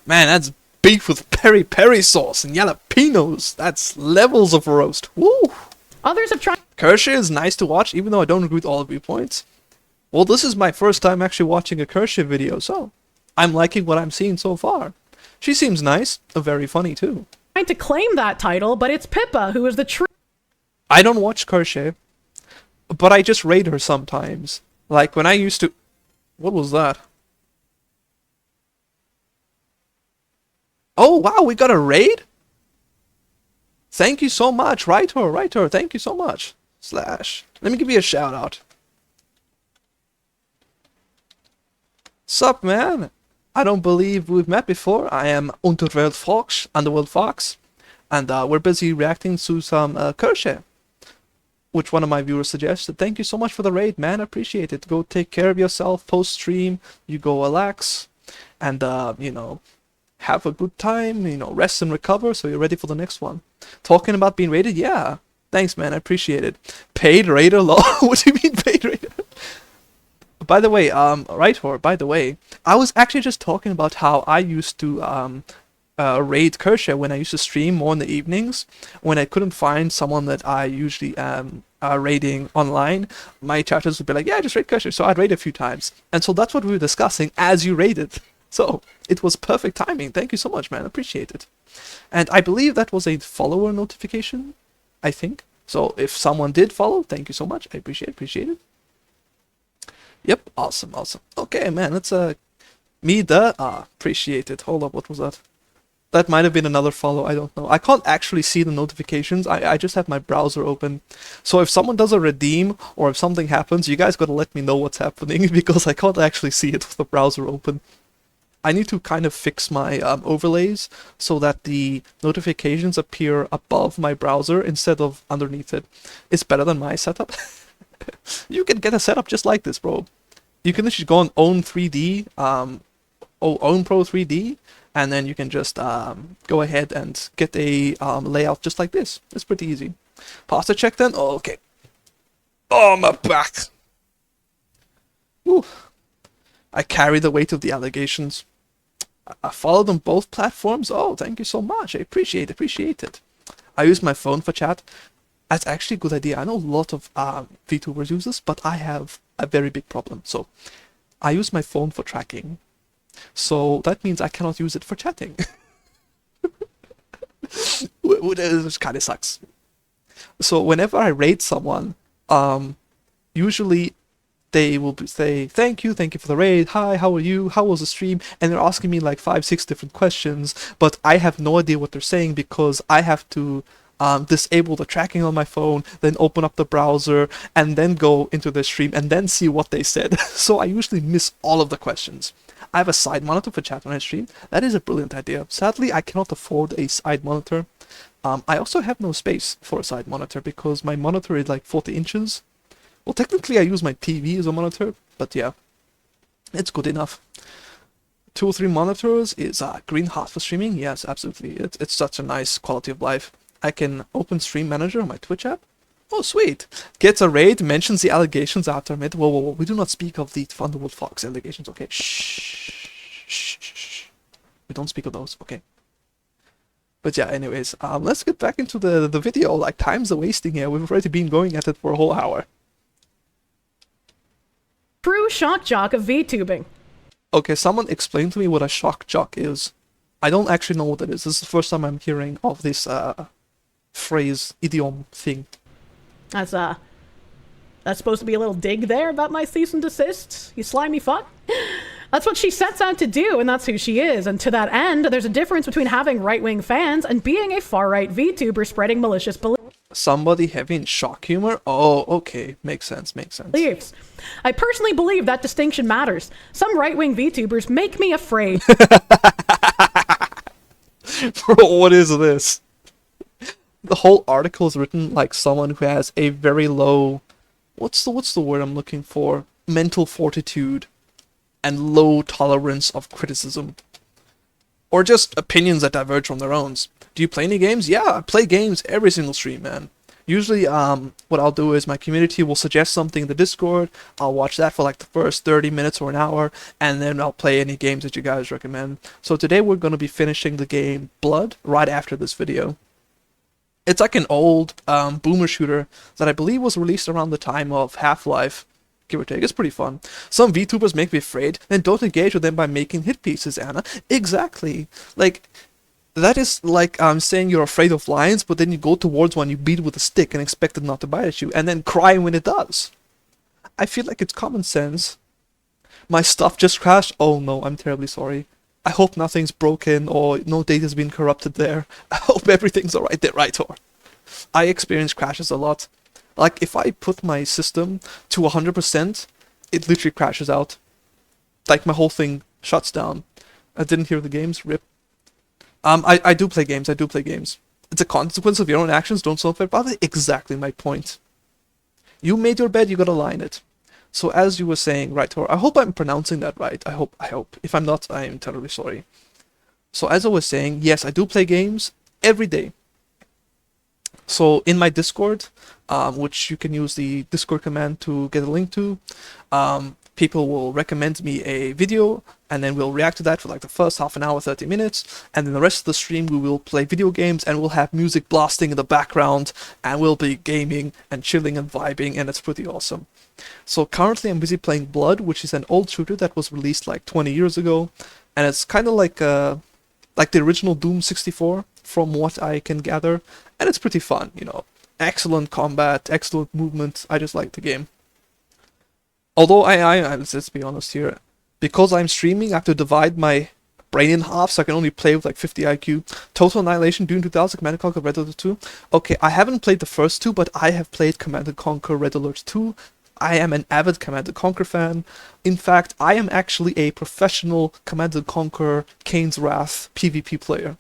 Man, that's beef with peri-peri sauce and jalapenos. That's levels of roast. Woo! Others have tried... Kershey is nice to watch, even though I don't agree with all the viewpoints. Well, this is my first time actually watching a Kershey video, so I'm liking what I'm seeing so far. She seems nice, very funny too. Trying to claim that title, but it's Pippa who is the true. I don't watch Kershaw, but I just raid her sometimes. Like when I used to... What was that? Oh wow, we got a raid? Thank you so much, writer, thank you so much. Slash. Let me give you a shout out. Sup, man? I don't believe we've met before. I am Underworld Fox, and we're busy reacting to some Kershaw, which one of my viewers suggested. Thank you so much for the raid, man. Appreciate it. Go take care of yourself post-stream. You go relax, and, you know, have a good time. You know, rest and recover so you're ready for the next one. Talking about being raided? Yeah. Thanks, man. I appreciate it. Paid raider law? What do you mean paid raider? By the way, by the way, I was actually just talking about how I used to raid Kershaw when I used to stream more in the evenings. When I couldn't find someone that I usually raiding online, my chatters would be like, yeah, just raid Kershaw. So I'd raid a few times. And so that's what we were discussing as you raided. So it was perfect timing. Thank you so much, man. Appreciate it. And I believe that was a follower notification, I think. So if someone did follow, thank you so much. I appreciate it. Yep, awesome. Okay, man, let's appreciate it. Hold up, what was that? That might have been another follow, I don't know. I can't actually see the notifications. I just have my browser open. So if someone does a redeem or if something happens, you guys gotta let me know what's happening because I can't actually see it with the browser open. I need to kind of fix my overlays so that the notifications appear above my browser instead of underneath it. It's better than my setup. You can get a setup just like this, bro. You can literally go on Own 3D, Own Pro 3D, and then you can just go ahead and get a layout just like this. It's pretty easy. Pasta check then? Oh, okay. Oh, my back. Woo. I carry the weight of the allegations. I follow them both platforms. Oh, thank you so much. I appreciate it. I use my phone for chat. That's actually a good idea. I know a lot of VTubers use this, but I have a very big problem. So I use my phone for tracking. So that means I cannot use it for chatting. Which kind of sucks. So whenever I raid someone, usually they will say, thank you for the raid, hi, how are you, how was the stream, and they're asking me like 5-6 different questions, but I have no idea what they're saying because I have to disable the tracking on my phone, then open up the browser, and then go into the stream, and then see what they said. So I usually miss all of the questions. I have a side monitor for chat when I stream. That is a brilliant idea. Sadly, I cannot afford a side monitor. I also have no space for a side monitor because my monitor is like 40 inches. Well, technically I use my TV as a monitor, but yeah, it's good enough. 2 or 3 monitors is green hot for streaming. Yes, absolutely. It's such a nice quality of life. I can open Stream Manager on my Twitch app. Oh, sweet. Gets a raid, mentions the allegations after a minute. Whoa. We do not speak of the Underworld Fox allegations, okay? Shh. We don't speak of those, okay? But yeah, anyways, let's get back into the video. Like, time's a wasting here. We've already been going at it for a whole hour. True shock jock of VTubing. Okay, someone explain to me what a shock jock is. I don't actually know what that is. This is the first time I'm hearing of this phrase, idiom thing. That's supposed to be a little dig there about my cease and desist, you slimy fuck. That's what she sets out to do, and that's who she is. And to that end, there's a difference between having right-wing fans and being a far-right VTuber spreading malicious Somebody having shock humor? Oh, okay. Makes sense. beliefs. I personally believe that distinction matters. Some right-wing VTubers make me afraid. Bro, what is this? The whole article is written like someone who has a very low... What's the word I'm looking for? Mental fortitude and low tolerance of criticism. Or just opinions that diverge from their own. Do you play any games? Yeah, I play games every single stream, man. Usually, what I'll do is my community will suggest something in the Discord, I'll watch that for like the first 30 minutes or an hour, and then I'll play any games that you guys recommend. So today we're going to be finishing the game Blood right after this video. It's like an old boomer shooter that I believe was released around the time of Half-Life. give or take. It's pretty fun. Some VTubers make me afraid, then don't engage with them by making hit pieces, Anna. Exactly. Like, that is like saying you're afraid of lions, but then you go towards one, you beat it with a stick and expect it not to bite at you, and then cry when it does. I feel like it's common sense. My stuff just crashed. Oh no, I'm terribly sorry. I hope nothing's broken or no data's been corrupted there. I hope everything's alright there, right, Tor? I experience crashes a lot. Like, if I put my system to 100%, it literally crashes out. Like, my whole thing shuts down. I didn't hear the games, rip. I do play games, It's a consequence of your own actions, don't solve it. But exactly my point. You made your bed, you gotta lie in it. So as you were saying, right, Tor, I hope I'm pronouncing that right. I hope. If I'm not, I'm terribly sorry. So as I was saying, yes, I do play games every day. So in my Discord, which you can use the Discord command to get a link to, people will recommend me a video, and then we'll react to that for like the first half an hour, 30 minutes, and then the rest of the stream we will play video games, and we'll have music blasting in the background, and we'll be gaming and chilling and vibing, and it's pretty awesome. So currently I'm busy playing Blood, which is an old shooter that was released like 20 years ago, and it's kind of like the original Doom 64, from what I can gather, and it's pretty fun, you know. Excellent combat, excellent movement, I just like the game. Although let's be honest here, because I'm streaming, I have to divide my brain in half, so I can only play with like 50 IQ. Total Annihilation, Doom 2000, Command & Conquer Red Alert 2. Okay, I haven't played the first two, but I have played Command & Conquer Red Alert 2. I am an avid Command & Conquer fan. In fact, I am actually a professional Command & Conquer Kane's Wrath PvP player.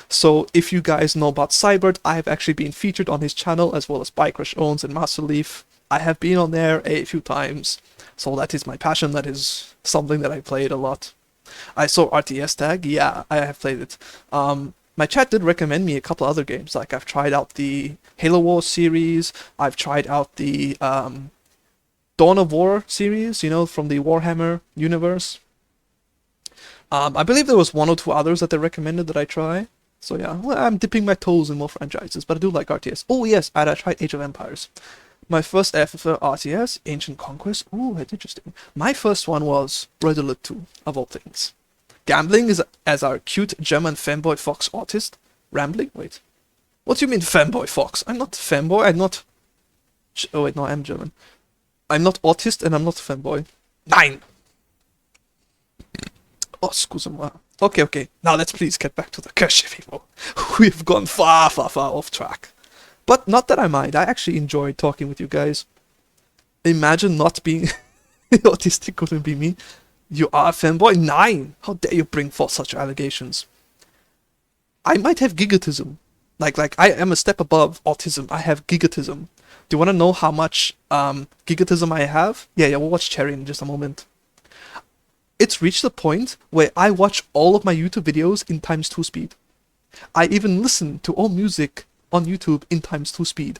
So if you guys know about Cybert, I have actually been featured on his channel, as well as Bike Rush Owns and Master Leaf. I have been on there a few times, so that is my passion, that is something that I played a lot. I saw RTS Tag, yeah, I have played it. My chat did recommend me a couple other games, like I've tried out the Halo Wars series, I've tried out the Dawn of War series, you know, from the Warhammer universe. I believe there was one or two others that they recommended that I try. So yeah, well, I'm dipping my toes in more franchises, but I do like RTS. Oh yes, I tried Age of Empires. My first ever RTS, Ancient Conquest. Ooh, that's interesting. My first one was Red Alert 2, of all things. Gambling is as our cute German femboy fox autist. Rambling? Wait. What do you mean femboy fox? I'm not femboy, I'm not... Oh wait, no, I'm German. I'm not autist and I'm not femboy. Nine! Oh, excuse-moi. Okay. Now let's please get back to the Kirche, people. We've gone far off track. But not that I mind. I actually enjoyed talking with you guys. Imagine not being autistic couldn't be me. You are a fanboy? 9! How dare you bring forth such allegations? I might have gigatism. Like I am a step above autism. I have gigatism. Do you want to know how much gigatism I have? Yeah, we'll watch Cherry in just a moment. It's reached the point where I watch all of my YouTube videos in ×2 speed. I even listen to all music on YouTube in ×2 speed,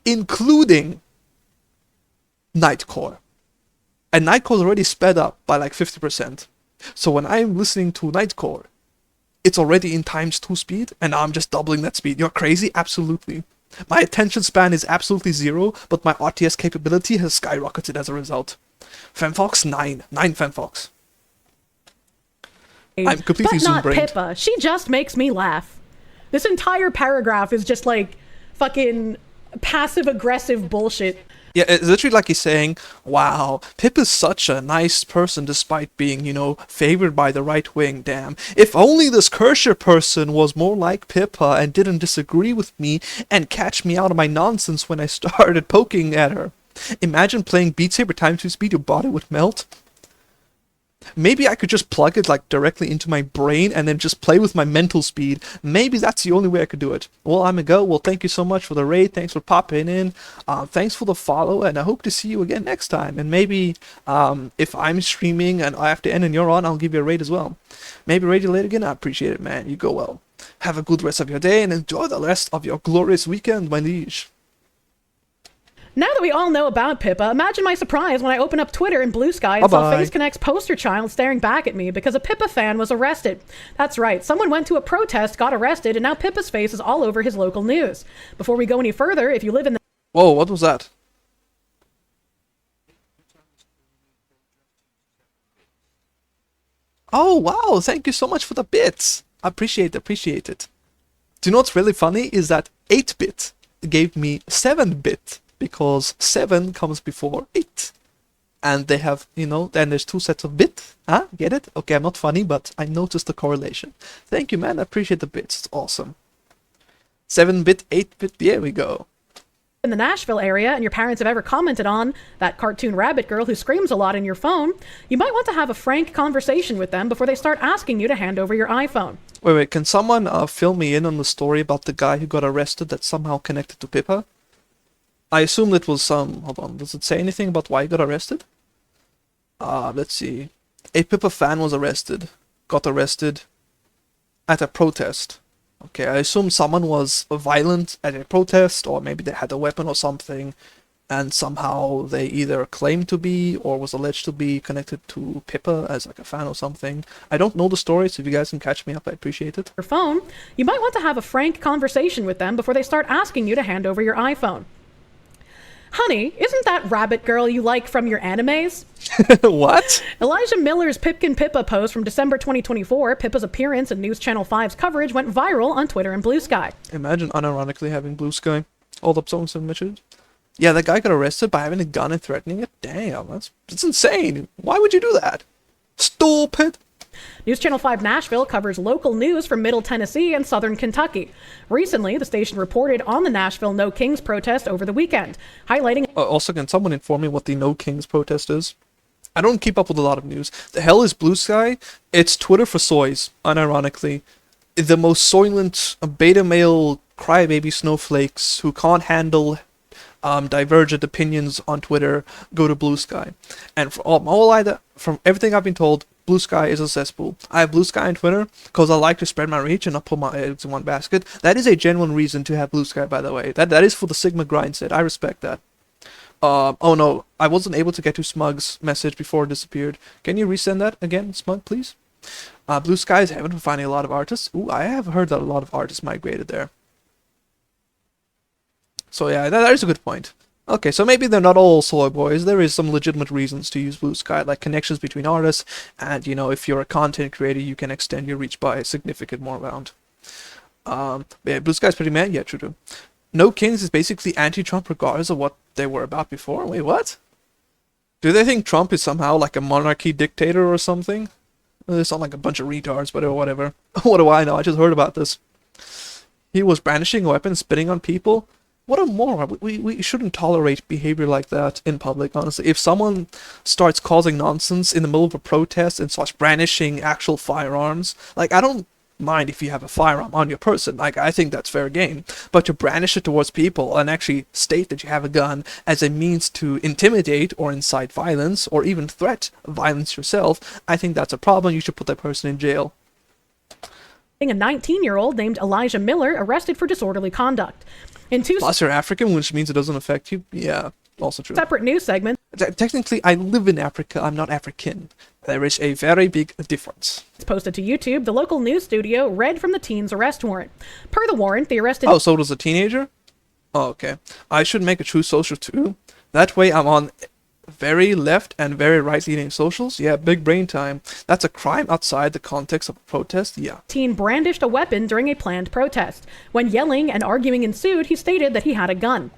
including Nightcore. And Nightcore is already sped up by like 50%. So when I'm listening to Nightcore, it's already in ×2 speed, and now I'm just doubling that speed. You're crazy? Absolutely. My attention span is absolutely 0, but my RTS capability has skyrocketed as a result. Femfox 9. 9 Femfox. I'm completely but not zoom-brained. Pippa. She just makes me laugh. This entire paragraph is just like fucking passive-aggressive bullshit. Yeah, it's literally like he's saying, wow, Pip is such a nice person despite being, you know, favored by the right wing, damn. If only this Kershaw person was more like Pippa and didn't disagree with me and catch me out of my nonsense when I started poking at her. Imagine playing Beat Saber ×2 speed, your body would melt. Maybe I could just plug it like directly into my brain and then just play with my mental speed. Maybe that's the only way I could do it. Well, I'm gonna go. Well, thank you so much for the raid. Thanks for popping in. Thanks for the follow, and I hope to see you again next time. And maybe if I'm streaming and I have to end and you're on, I'll give you a raid as well. Maybe raid you later again. I appreciate it, man. You go well. Have a good rest of your day and enjoy the rest of your glorious weekend, my liege. Now that we all know about Pippa, imagine my surprise when I open up Twitter in Blue Sky and saw Bye-bye. FaceConnect's poster child staring back at me because a Pippa fan was arrested. That's right, someone went to a protest, got arrested, and now Pippa's face is all over his local news. Before we go any further, if you live in the... Whoa, what was that? Oh, wow, thank you so much for the bits. Appreciate it. Do you know what's really funny is that 8-bit gave me 7-bit because 7 comes before 8. And they have, then there's 2 sets of bit. Huh? Get it? Okay, I'm not funny, but I noticed the correlation. Thank you, man. I appreciate the bits. It's awesome. 7-bit, 8-bit, there we go. In the Nashville area and your parents have ever commented on that cartoon rabbit girl who screams a lot in your phone, you might want to have a frank conversation with them before they start asking you to hand over your iPhone. Wait, can someone fill me in on the story about the guy who got arrested that's somehow connected to Pippa? I assume it was some... Hold on, does it say anything about why he got arrested? Let's see. A Pippa fan was got arrested at a protest. Okay, I assume someone was violent at a protest, or maybe they had a weapon or something, and somehow they either claimed to be, or was alleged to be connected to Pippa as like a fan or something. I don't know the story, so if you guys can catch me up, I appreciate it. Your phone, you might want to have a frank conversation with them before they start asking you to hand over your iPhone. Honey, isn't that rabbit girl you like from your animes? What? Elijah Miller's Pipkin Pippa post from December 2024, Pippa's appearance in News Channel 5's coverage, went viral on Twitter and Blue Sky. Imagine unironically having Blue Sky. Hold up, someone submitted. Yeah, that guy got arrested by having a gun and threatening it? Damn, that's insane. Why would you do that? Stupid. News Channel 5 Nashville covers local news from Middle Tennessee and Southern Kentucky. Recently, the station reported on the Nashville No Kings protest over the weekend, highlighting... Also, can someone inform me what the No Kings protest is? I don't keep up with a lot of news. The hell is Blue Sky? It's Twitter for soys, unironically. The most soylent beta male crybaby snowflakes who can't handle divergent opinions on Twitter go to Blue Sky. And from everything I've been told, Blue Sky is a cesspool. I have Blue Sky on Twitter because I like to spread my reach and not put my eggs in one basket. That is a genuine reason to have Blue Sky, by the way. That is for the Sigma grind set. I respect that. Oh no, I wasn't able to get to Smug's message before it disappeared. Can you resend that again, Smug, please? Blue Sky is heaven for finding a lot of artists. Ooh, I have heard that a lot of artists migrated there. So yeah, that is a good point. Okay, so maybe they're not all soy boys. There is some legitimate reasons to use Blue Sky, like connections between artists, and if you're a content creator, you can extend your reach by a significant more amount. Yeah, Blue Sky's pretty mad. Yeah, true. No Kings is basically anti-Trump regardless of what they were about before. Wait, what? Do they think Trump is somehow like a monarchy dictator or something? They sound like a bunch of retards, but whatever. What do I know? I just heard about this. He was brandishing a weapon, spitting on people. What a moron. We shouldn't tolerate behavior like that in public, honestly. If someone starts causing nonsense in the middle of a protest and starts brandishing actual firearms, like, I don't mind if you have a firearm on your person. Like, I think that's fair game. But to brandish it towards people and actually state that you have a gun as a means to intimidate or incite violence or even threat violence yourself, I think that's a problem. You should put that person in jail. A 19-year-old named Elijah Miller arrested for disorderly conduct. Plus you're African, which means it doesn't affect you. Yeah, also true. Separate news segments. Technically, I live in Africa. I'm not African. There is a very big difference. It's posted to YouTube. The local news studio read from the teen's arrest warrant. Per the warrant, the arrested... Oh, so it was a teenager? Oh, okay. I should make a true social too. That way I'm on very left and very right-leaning socials. Yeah, big brain time. That's a crime outside the context of a protest. Yeah. Teen brandished a weapon during a planned protest. When yelling and arguing ensued, he stated that he had a gun.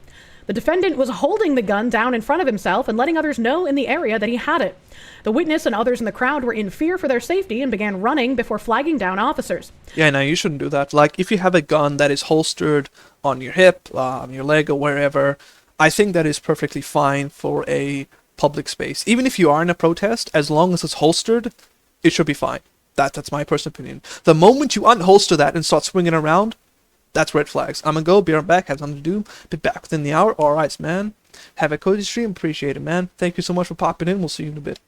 The defendant was holding the gun down in front of himself and letting others know in the area that he had it. The witness and others in the crowd were in fear for their safety and began running before flagging down officers. Yeah, no, you shouldn't do that. Like, if you have a gun that is holstered on your hip, on your leg, or wherever, I think that is perfectly fine for a public space. Even if you are in a protest, as long as it's holstered, it should be fine. That's my personal opinion. The moment you unholster that and start swinging around, that's red flags. I'm gonna go, be right back, have something to do, be back within the hour. Alright, man. Have a cozy stream, appreciate it, man. Thank you so much for popping in, we'll see you in a bit.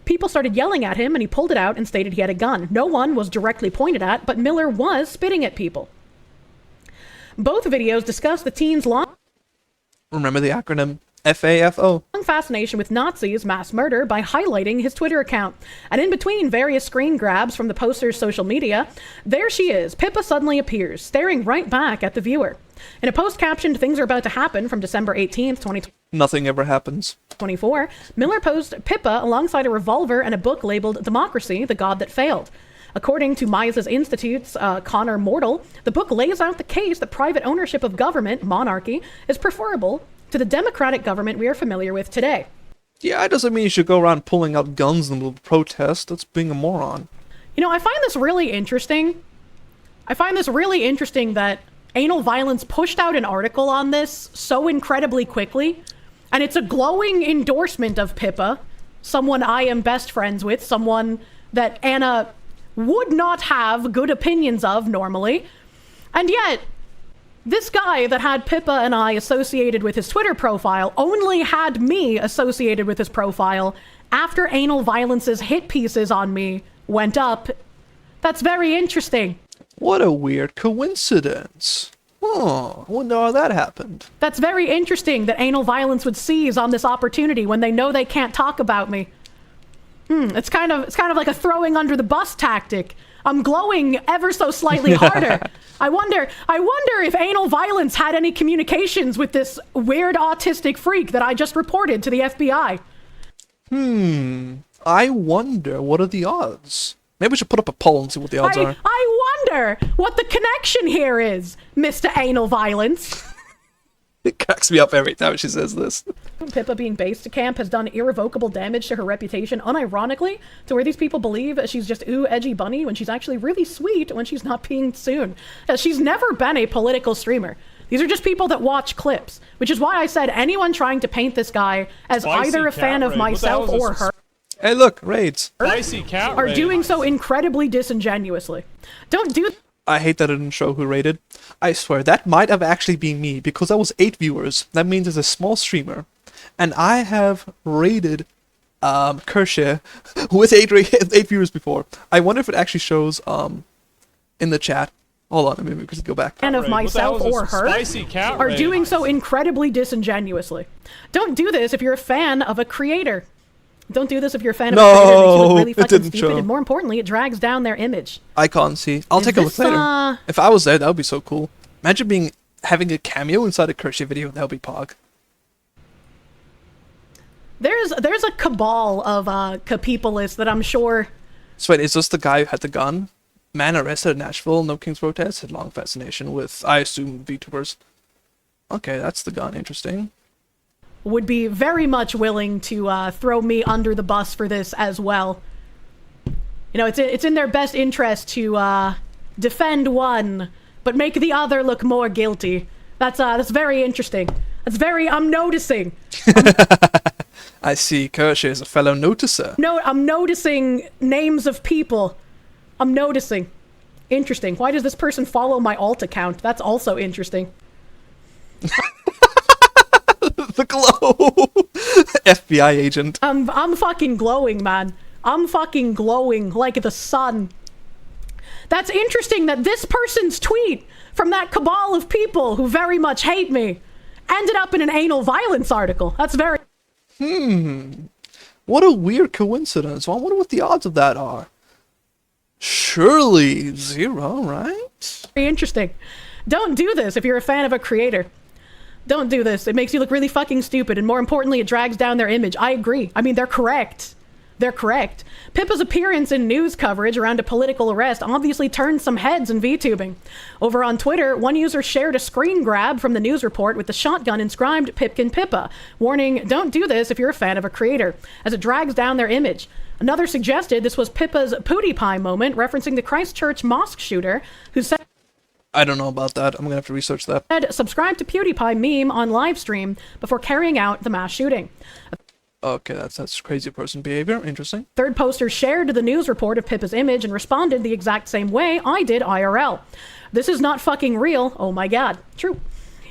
People started yelling at him and he pulled it out and stated he had a gun. No one was directly pointed at, but Miller was spitting at people. Both videos discuss the teen's law. Remember the acronym FAFO. fascination with Nazis mass murder by highlighting his Twitter account. And in between various screen grabs from the poster's social media, there she is. Pippa suddenly appears, staring right back at the viewer. In a post captioned "Things are about to happen" from December 18th, 2020. Nothing ever happens. 24, Miller posed Pippa alongside a revolver and a book labeled Democracy, the God That Failed. According to Mises Institute's Connor Mortal, the book lays out the case that private ownership of government, monarchy, is preferable to the democratic government we are familiar with today. Yeah, it doesn't mean you should go around pulling out guns in the middle of a protest. That's being a moron. You know, I find this really interesting. I find this really interesting that Anal Violence pushed out an article on this so incredibly quickly, and it's a glowing endorsement of Pippa, someone I am best friends with, someone that Anna would not have good opinions of normally, and yet this guy that had Pippa and I associated with his Twitter profile only had me associated with his profile after Anal Violence's hit pieces on me went up. That's very interesting. What a weird coincidence. Oh, I wonder how that happened. That's very interesting that Anal Violence would seize on this opportunity when they know they can't talk about me. It's kind of like a throwing under the bus tactic. I'm glowing ever so slightly harder. I wonder if Anal Violence had any communications with this weird autistic freak that I just reported to the FBI. I wonder what are the odds. Maybe we should put up a poll and see what the odds are. I wonder what the connection here is, Mr. Anal Violence. It cracks me up every time she says this. Pippa being based to camp has done irrevocable damage to her reputation, unironically, to where these people believe she's just edgy bunny when she's actually really sweet when she's not being soon. She's never been a political streamer. These are just people that watch clips, which is why I said anyone trying to paint this guy as either a fan of myself or her Hey, look, raids. Spicy cat are raid. doing so incredibly disingenuously. Don't do I hate that it didn't show who rated. I swear, that might have actually been me, because that was 8 viewers. That means it's a small streamer. And I have rated Kershare with 8 viewers before. I wonder if it actually shows in the chat. Hold on, maybe we could go back. fan of What the hell myself is this? or her Spicy cat are raid. doing so incredibly disingenuously. Don't do this if you're a fan of a creator. Don't do this if you're a fan of a creator. It makes you look really it fucking didn't stupid, show. and more importantly, it drags down their image. I can't see. I'll Is take a look this, later. If I was there, that would be so cool. Imagine having a cameo inside a Kershare video. That would be Pog. There's a cabal of capeopleists that I'm sure. So wait, is this the guy who had the gun? Man arrested in Nashville, no King's protest, had long fascination with, I assume, VTubers. Okay, that's the gun. Interesting. Would be very much willing to throw me under the bus for this as well. You know, it's in their best interest to defend one, but make the other look more guilty. That's very interesting. I'm noticing. I see. Kershare is a fellow noticer. No, I'm noticing names of people. I'm noticing. Interesting. Why does this person follow my alt account? That's also interesting. The glow. FBI agent. I'm fucking glowing, man. I'm fucking glowing like the sun. That's interesting that this person's tweet from that cabal of people who very much hate me ended up in an Anal Violence article. That's very What a weird coincidence. I wonder what the odds of that are. Surely 0, right? interesting. Don't do this if you're a fan of a creator. Don't do this. It makes you look really fucking stupid, and more importantly, it drags down their image. I agree. I mean, they're correct. They're correct. Pippa's appearance in news coverage around a political arrest obviously turned some heads in VTubing. Over on Twitter, one user shared a screen grab from the news report with the shotgun inscribed Pipkin Pippa, warning, don't do this if you're a fan of a creator, as it drags down their image. Another suggested this was Pippa's PewDiePie moment, referencing the Christchurch mosque shooter, who said, I don't know about that. I'm gonna have to research that. subscribe to PewDiePie meme on livestream before carrying out the mass shooting. Okay, that's crazy person behavior. Interesting. Third poster shared the news report of Pippa's image and responded the exact same way I did IRL. This is not fucking real. Oh my god. True.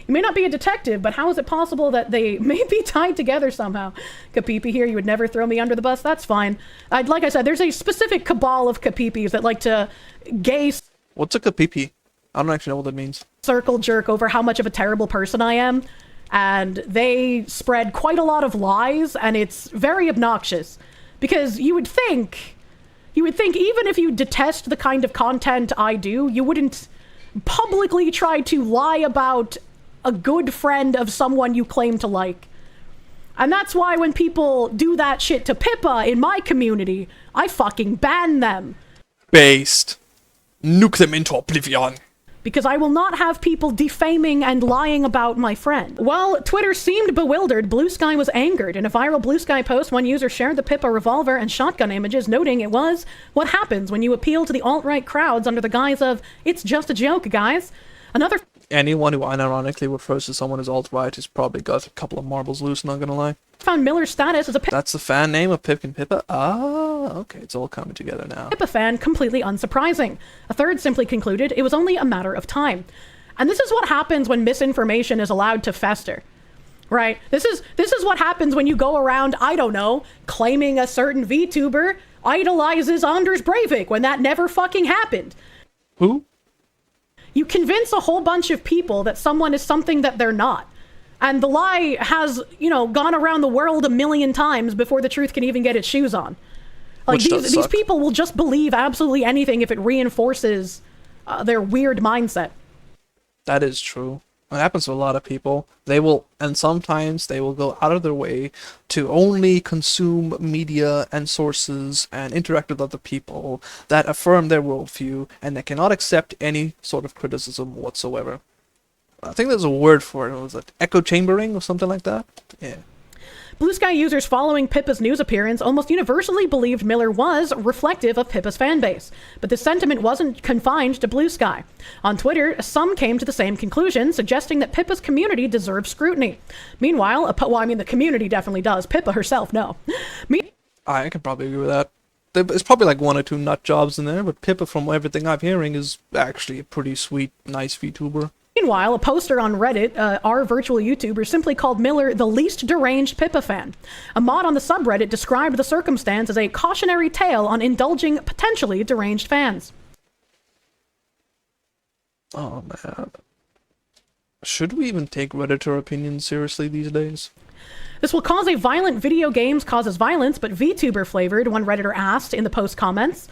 You may not be a detective, but how is it possible that they may be tied together somehow? Kapipi here, you would never throw me under the bus? That's fine. Like I said, there's a specific cabal of Kapipis that like to gay What's a kapipi? I don't actually know what that means. circle jerk over how much of a terrible person I am. and they spread quite a lot of lies, and it's very obnoxious. Because you would think even if you detest the kind of content I do, you wouldn't publicly try to lie about a good friend of someone you claim to like. And that's why when people do that shit to Pippa in my community, I fucking ban them. Based. Nuke them into oblivion. Because I will not have people defaming and lying about my friend. While Twitter seemed bewildered, Blue Sky was angered. In a viral Blue Sky post, one user shared the Pippa revolver and shotgun images, noting it was what happens when you appeal to the alt-right crowds under the guise of, it's just a joke, guys. Another... Anyone who unironically refers to someone as alt-right has probably got a couple of marbles loose, not gonna lie. found Miller's status as a That's the fan name of Pip and Pippa? Ah, okay, it's all coming together now. Pippa fan completely unsurprising. A third simply concluded it was only a matter of time. And this is what happens when misinformation is allowed to fester. Right? This is what happens when you go around, I don't know, claiming a certain VTuber idolizes Anders Breivik when that never fucking happened. Who? You convince a whole bunch of people that someone is something that they're not. And the lie has, gone around the world a million times before the truth can even get its shoes on. Like, these people will just believe absolutely anything if it reinforces their weird mindset. That is true. It happens to a lot of people. Sometimes they will go out of their way to only consume media and sources and interact with other people that affirm their worldview, and they cannot accept any sort of criticism whatsoever. I think there's a word for it. Was it echo chambering or something like that? Yeah. Blue Sky users following Pippa's news appearance almost universally believed Miller was reflective of Pippa's fanbase, but the sentiment wasn't confined to Blue Sky. On Twitter, some came to the same conclusion, suggesting that Pippa's community deserves scrutiny. Meanwhile, the community definitely does. Pippa herself, no. I can probably agree with that. There's probably like one or two nut jobs in there, but Pippa, from everything I'm hearing, is actually a pretty sweet, nice VTuber. Meanwhile, a poster on Reddit, our virtual YouTuber, simply called Miller the least deranged Pippa fan. A mod on the subreddit described the circumstance as a cautionary tale on indulging potentially deranged fans. Oh man. Should we even take Redditor opinions seriously these days? This will cause a violent video games causes violence, but VTuber flavored, one Redditor asked in the post comments.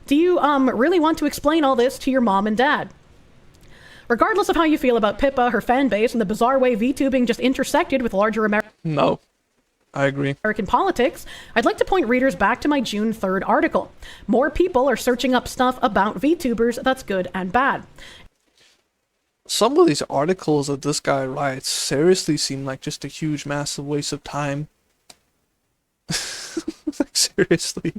Do you really want to explain all this to your mom and dad? Regardless of how you feel about Pippa, her fan base, and the bizarre way VTubing just intersected with larger No, I agree. American politics, I'd like to point readers back to my June 3rd article. More people are searching up stuff about VTubers that's good and bad. Some of these articles that this guy writes seriously seem like just a huge, massive waste of time. Like, seriously.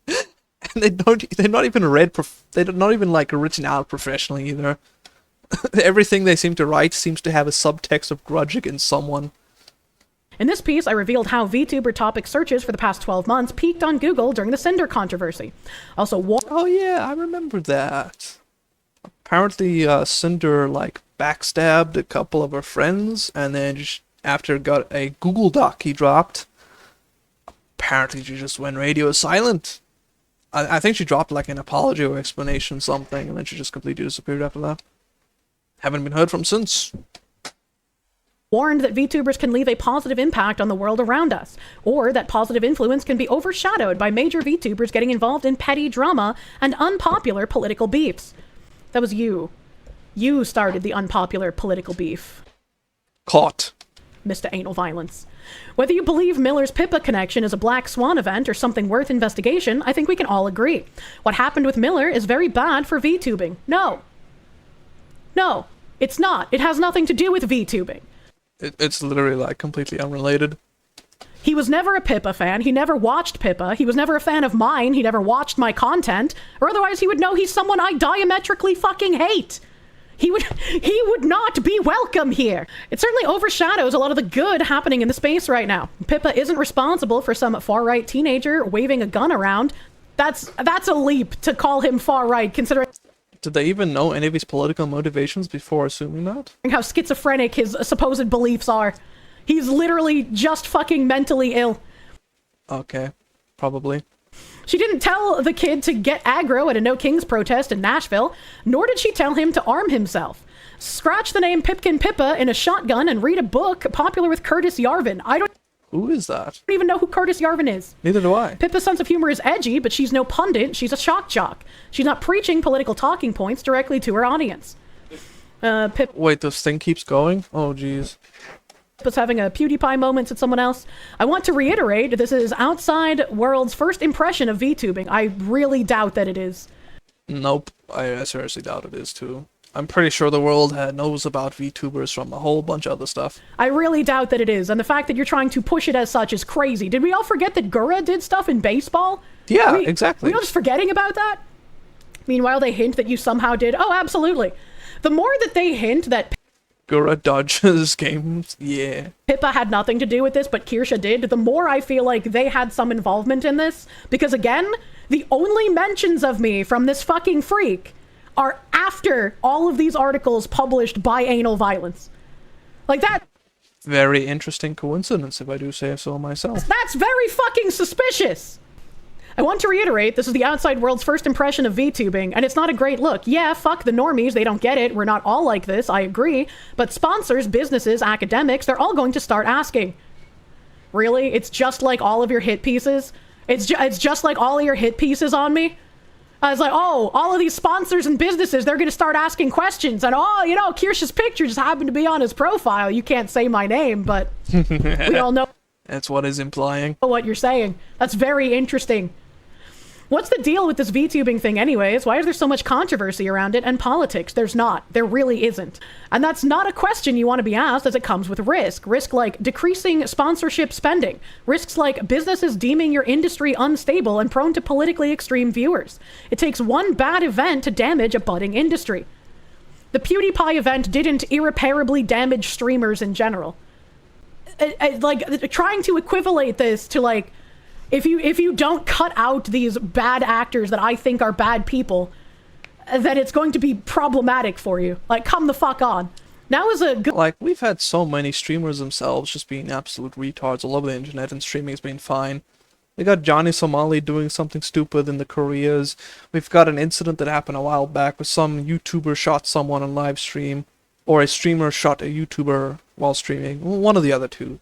And they're not even written out professionally either. Everything they seem to write seems to have a subtext of grudge against someone. In this piece, I revealed how VTuber topic searches for the past 12 months peaked on Google during the Cinder controversy. Also, oh yeah, I remember that. Apparently, Cinder, backstabbed a couple of her friends, and then just after got a Google Doc he dropped, apparently she just went radio silent. I think she dropped, an apology or explanation, something, and then she just completely disappeared after that. Haven't been heard from since. Warned that VTubers can leave a positive impact on the world around us, or that positive influence can be overshadowed by major VTubers getting involved in petty drama and unpopular political beefs. That was you. You started the unpopular political beef. Caught. Mr. Anal Violence. Whether you believe Miller's Pippa connection is a black swan event or something worth investigation, I think we can all agree. What happened with Miller is very bad for VTubing. No, it's not. It has nothing to do with VTubing. It's literally, completely unrelated. He was never a Pippa fan. He never watched Pippa. He was never a fan of mine. He never watched my content. Or otherwise he would know he's someone I diametrically fucking hate. He would not be welcome here. It certainly overshadows a lot of the good happening in the space right now. Pippa isn't responsible for some far-right teenager waving a gun around. That's a leap to call him far-right, considering... Did they even know any of his political motivations before assuming that? How schizophrenic his supposed beliefs are. He's literally just fucking mentally ill. Okay, probably. She didn't tell the kid to get aggro at a No Kings protest in Nashville, nor did she tell him to arm himself. Scratch the name Pipkin Pippa in a shotgun and read a book popular with Curtis Yarvin. I don't Who is that? even know who Curtis Yarvin is. Neither do I. Pippa's sense of humor is edgy, but she's no pundit. She's a shock jock. She's not preaching political talking points directly to her audience. Wait, this thing keeps going? Oh, jeez. Pippa's having a PewDiePie moment at someone else. I want to reiterate, this is Outside World's first impression of VTubing. I really doubt that it is. Nope. I seriously doubt it is, too. I'm pretty sure the world knows about VTubers from a whole bunch of other stuff. I really doubt that it is, and the fact that you're trying to push it as such is crazy. Did we all forget that Gura did stuff in baseball? Yeah, exactly. We're all just forgetting about that? Meanwhile, they hint that you somehow did. Oh, absolutely. The more that they hint that Gura dodges games, yeah. Pippa had nothing to do with this, but Kirsha did, the more I feel like they had some involvement in this. Because again, the only mentions of me from this fucking freak are after all of these articles published by Anal Violence. Like that. Very interesting coincidence, if I do say so myself. That's very fucking suspicious. I want to reiterate, this is the outside world's first impression of VTubing, and it's not a great look. Yeah, fuck the normies, they don't get it, we're not all like this, I agree. But sponsors, businesses, academics, they're all going to start asking. Really? It's just like all of your hit pieces? It's just like all of your hit pieces on me? I was like, oh, all of these sponsors and businesses, they're going to start asking questions. And, oh, you know, Kirsha's picture just happened to be on his profile. You can't say my name, but we all know That's what is implying. what you're saying. That's very interesting. What's the deal with this VTubing thing anyways? Why is there so much controversy around it and politics? There's not. There really isn't. And that's not a question you want to be asked, as it comes with risk. Risk like decreasing sponsorship spending. Risks like businesses deeming your industry unstable and prone to politically extreme viewers. It takes one bad event to damage a budding industry. The PewDiePie event didn't irreparably damage streamers in general. Like, trying to equivalate this to, like, if you don't cut out these bad actors that I think are bad people, then it's going to be problematic for you. Like, come the fuck on. Now is a good... Like, we've had so many streamers themselves just being absolute retards all over the internet, and streaming's been fine. We got Johnny Somali doing something stupid in the Koreas. We've got an incident that happened a while back where some YouTuber shot someone on live stream, or a streamer shot a YouTuber while streaming. One of the other two.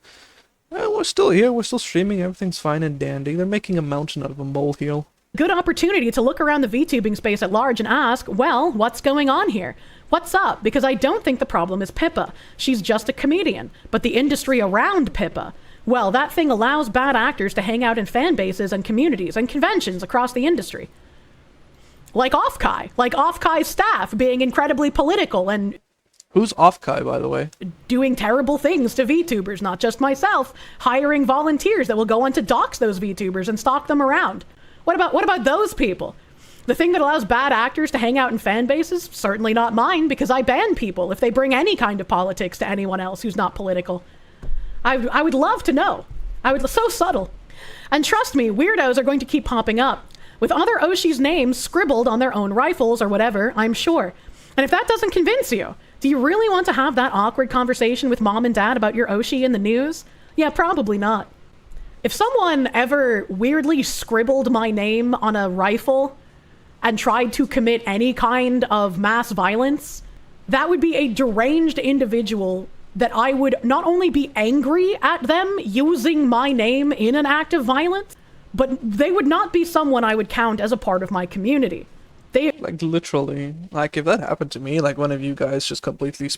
We're still here, we're still streaming, everything's fine and dandy. They're making a mountain out of a molehill. Good opportunity to look around the VTubing space at large and ask, well, what's going on here? What's up? Because I don't think the problem is Pippa. She's just a comedian. But the industry around Pippa, well, that thing allows bad actors to hang out in fan bases and communities and conventions across the industry. Like Offkai staff being incredibly political and Who's Offkai, by the way? doing terrible things to VTubers, not just myself, hiring volunteers that will go on to dox those VTubers and stalk them around. What about those people? The thing that allows bad actors to hang out in fan bases? Certainly not mine, because I ban people if they bring any kind of politics to anyone else who's not political. I would love to know. So subtle. And trust me, weirdos are going to keep popping up, with other Oshi's names scribbled on their own rifles or whatever, I'm sure. And if that doesn't convince you, do you really want to have that awkward conversation with mom and dad about your Oshi in the news? Yeah, probably not. If someone ever weirdly scribbled my name on a rifle and tried to commit any kind of mass violence, that would be a deranged individual that I would not only be angry at them using my name in an act of violence, but they would not be someone I would count as a part of my community. Like, literally. Like, if that happened to me, like, one of you guys just completely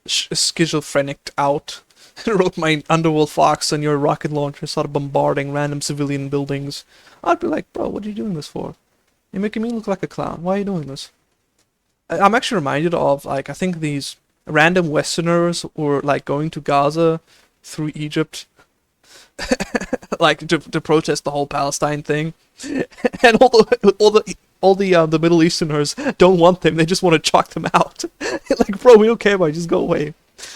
schizophrenicked out and wrote my Underworld Fox and your rocket launcher started bombarding random civilian buildings, I'd be like, bro, what are you doing this for? You're making me look like a clown. Why are you doing this? I'm actually reminded of, like, I think these random Westerners were, like, going to Gaza through Egypt, like, to protest the whole Palestine thing. And all the Middle Easterners don't want them. They just want to chalk them out. Like, bro, we don't care about you. Just go away.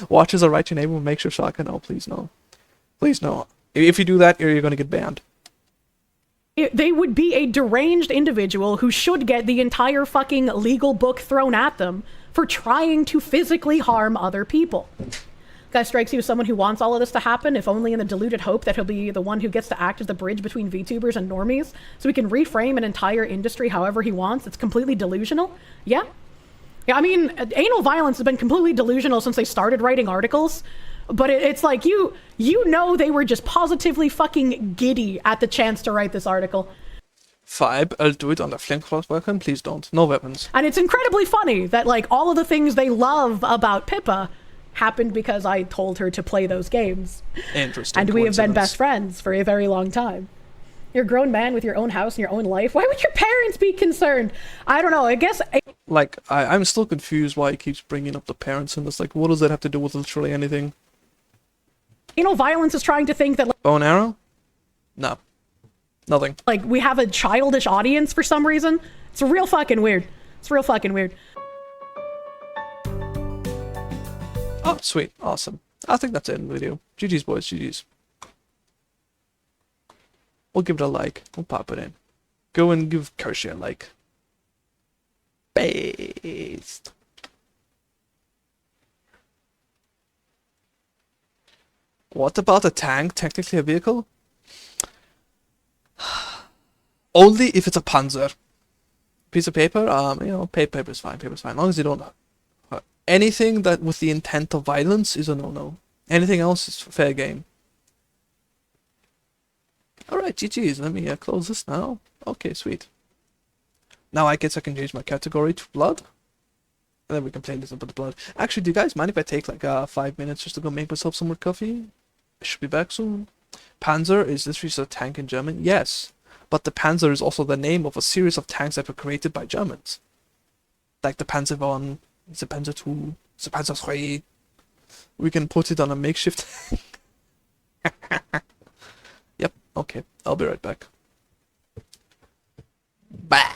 Watch as I write your name and make sure Shaka. No, please no. Please no. If you do that, you're going to get banned. They would be a deranged individual who should get the entire fucking legal book thrown at them for trying to physically harm other people. Guy strikes you as someone who wants all of this to happen, if only in the deluded hope that he'll be the one who gets to act as the bridge between VTubers and normies, so he can reframe an entire industry however he wants. It's completely delusional. Yeah. Yeah, I mean, anal violence has been completely delusional since they started writing articles. But it's like you know they were just positively fucking giddy at the chance to write this article. Vibe, I'll do it on the flamethrower weapon. Please don't. No weapons. And it's incredibly funny that like all of the things they love about Pippa happened because I told her to play those games. Interesting. And we have been coincidence. best friends for a very long time. You're a grown man with your own house and your own life. Why would your parents be concerned? I don't know. I guess Like, I'm still confused why he keeps bringing up the parents and it's like, what does that have to do with literally anything? anal violence is trying to think that Bow and arrow? No. Nothing. like we have a childish audience for some reason. It's real fucking weird. It's real fucking weird. Oh, sweet. Awesome. I think that's it in the video. GG's, boys. GG's. We'll give it a like. We'll pop it in. Go and give Kershey a like. Based. What about a tank? Technically a vehicle? Only if it's a panzer. Piece of paper? You know, paper is fine. Paper's fine. As long as you don't hurt. Anything that with the intent of violence is a no-no. Anything else is fair game. Alright, GG's. Let me close this now. Okay, sweet. Now I guess I can change my category to blood. And then we can play this about the blood. Actually, do you guys mind if I take like 5 minutes just to go make myself some more coffee? I should be back soon. Panzer is literally just a tank in German? Yes. But the Panzer is also the name of a series of tanks that were created by Germans. Like the Panzer I, the Panzer II, the Panzer III. We can put it on a makeshift. Yep, okay. I'll be right back. Bye.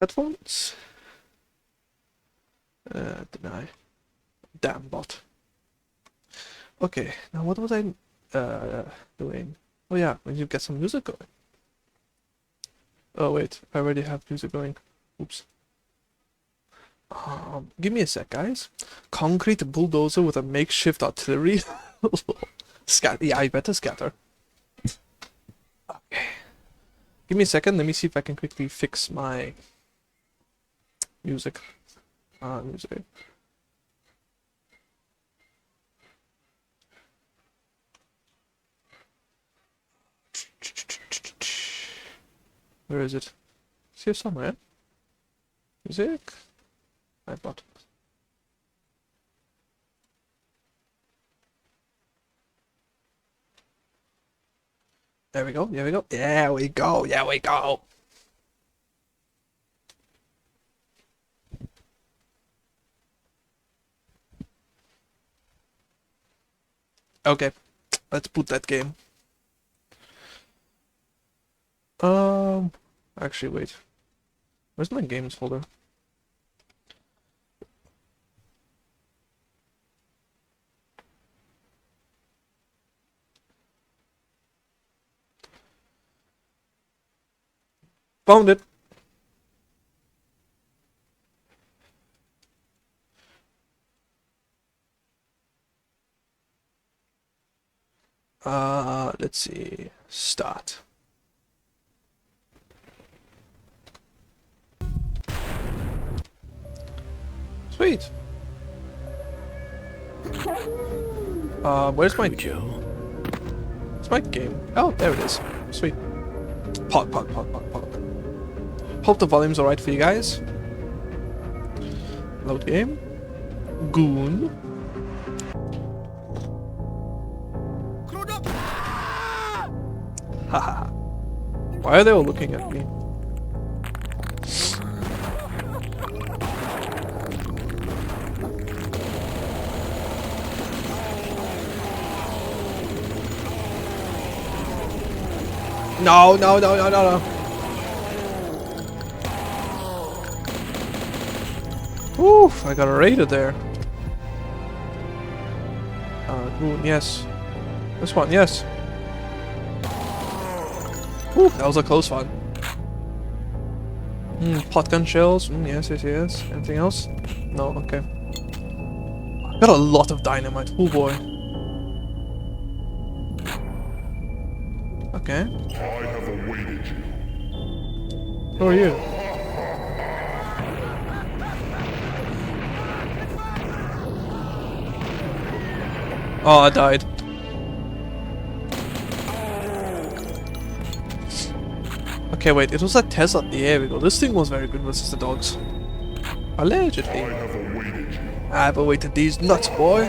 headphones. Deny. Damn bot. Okay, now what was I doing? Oh yeah, we need to get some music going. Oh wait, I already have music going. Oops. Give me a sec, guys. Concrete bulldozer with a makeshift artillery. Yeah, I better scatter. Okay. Give me a second. Let me see if I can quickly fix my music. Music. Where is it? It's here somewhere. Music. iPod. There we go. There we go. There we go. There we go. Okay, let's boot that game. Actually, wait. Where's my games folder? Found it. Let's see. Start. Sweet. Where's my Joe? Where's my game? Oh, there it is. Sweet. Pog, pog, pog, pog, pog. Hope the volume's alright for you guys. Load game. Goon. Haha. Why are they all looking at me? No, no, no, no, no, no. Oof, I got raided there. Goon, yes. This one, yes. Ooh, that was a close one. Potgun shells. Yes, yes, yes. Anything else? No, okay. Got a lot of dynamite. Oh boy. Okay. I have awaited you. Who are you? Oh, I died. Okay, wait, it was a Tesla. There we go. This thing was very good versus the dogs. Allegedly. I have awaited you. I've awaited these nuts, boy.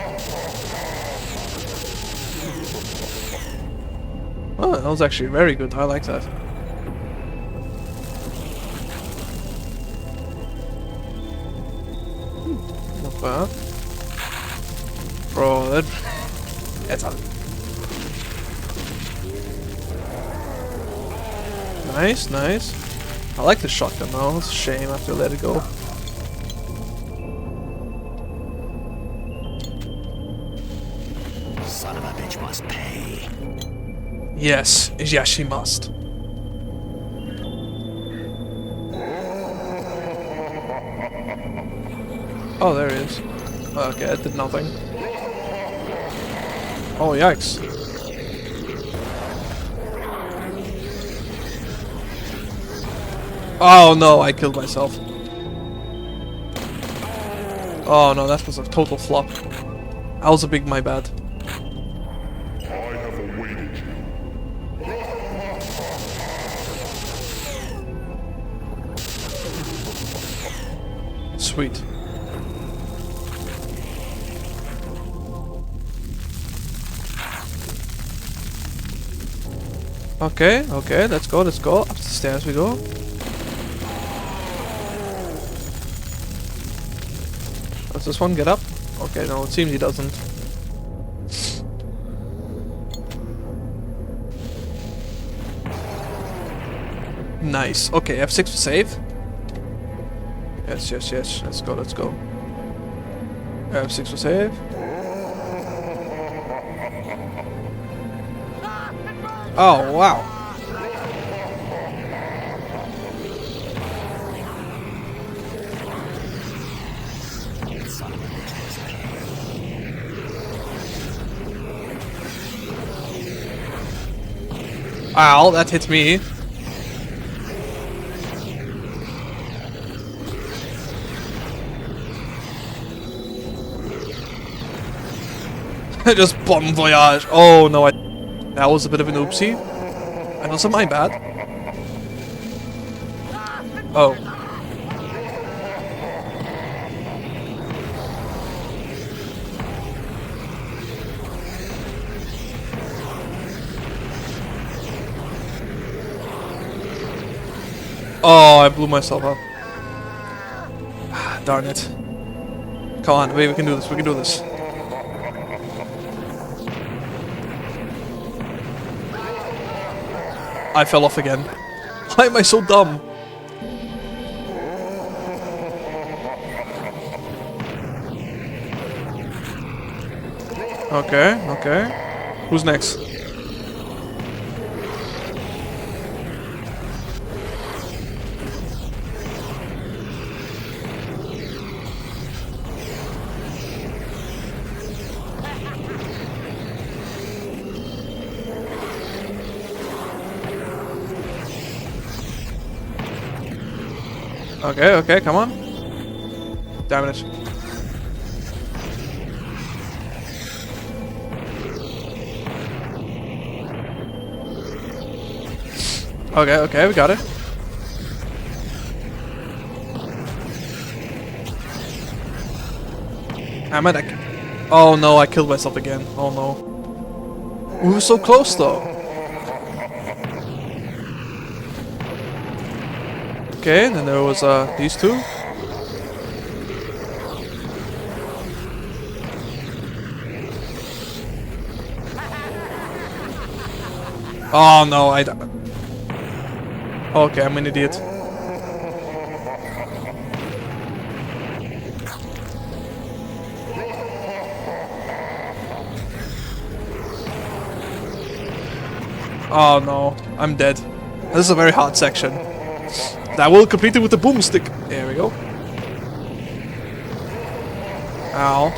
Oh, that was actually very good. I like that. Not bad. Bro, that's a... Nice, nice. I like the shotgun though. It's a shame I have to let it go. Son of a bitch must pay. Yes, yes, she must. Oh, there he is. Okay, that did nothing. Oh, yikes. Oh no, I killed myself. Oh no, that was a total flop. That was a big my bad. I have awaited you. Sweet. Okay, okay, let's go, let's go. Up the stairs we go. Does this one get up? Okay, no, it seems he doesn't. Nice. Okay, F6 for save. Yes, yes, yes. Let's go, let's go. F6 for save. Oh, wow. Ow, that hit me. Just bon voyage. Oh no, that was a bit of an oopsie. And also my bad. Oh. Oh, I blew myself up. Darn it. Come on, wait, we can do this, we can do this. I fell off again. Why am I so dumb? Okay, okay. Who's next? Okay, okay, come on. Damn it. Okay, okay, we got it. Am I like... Oh no, I killed myself again. Oh no. We were so close though. Okay, then there was these two. Oh no, okay, I'm an idiot. Oh no, I'm dead. This is a very hard section. That will complete it with the boomstick. There we go. Ow.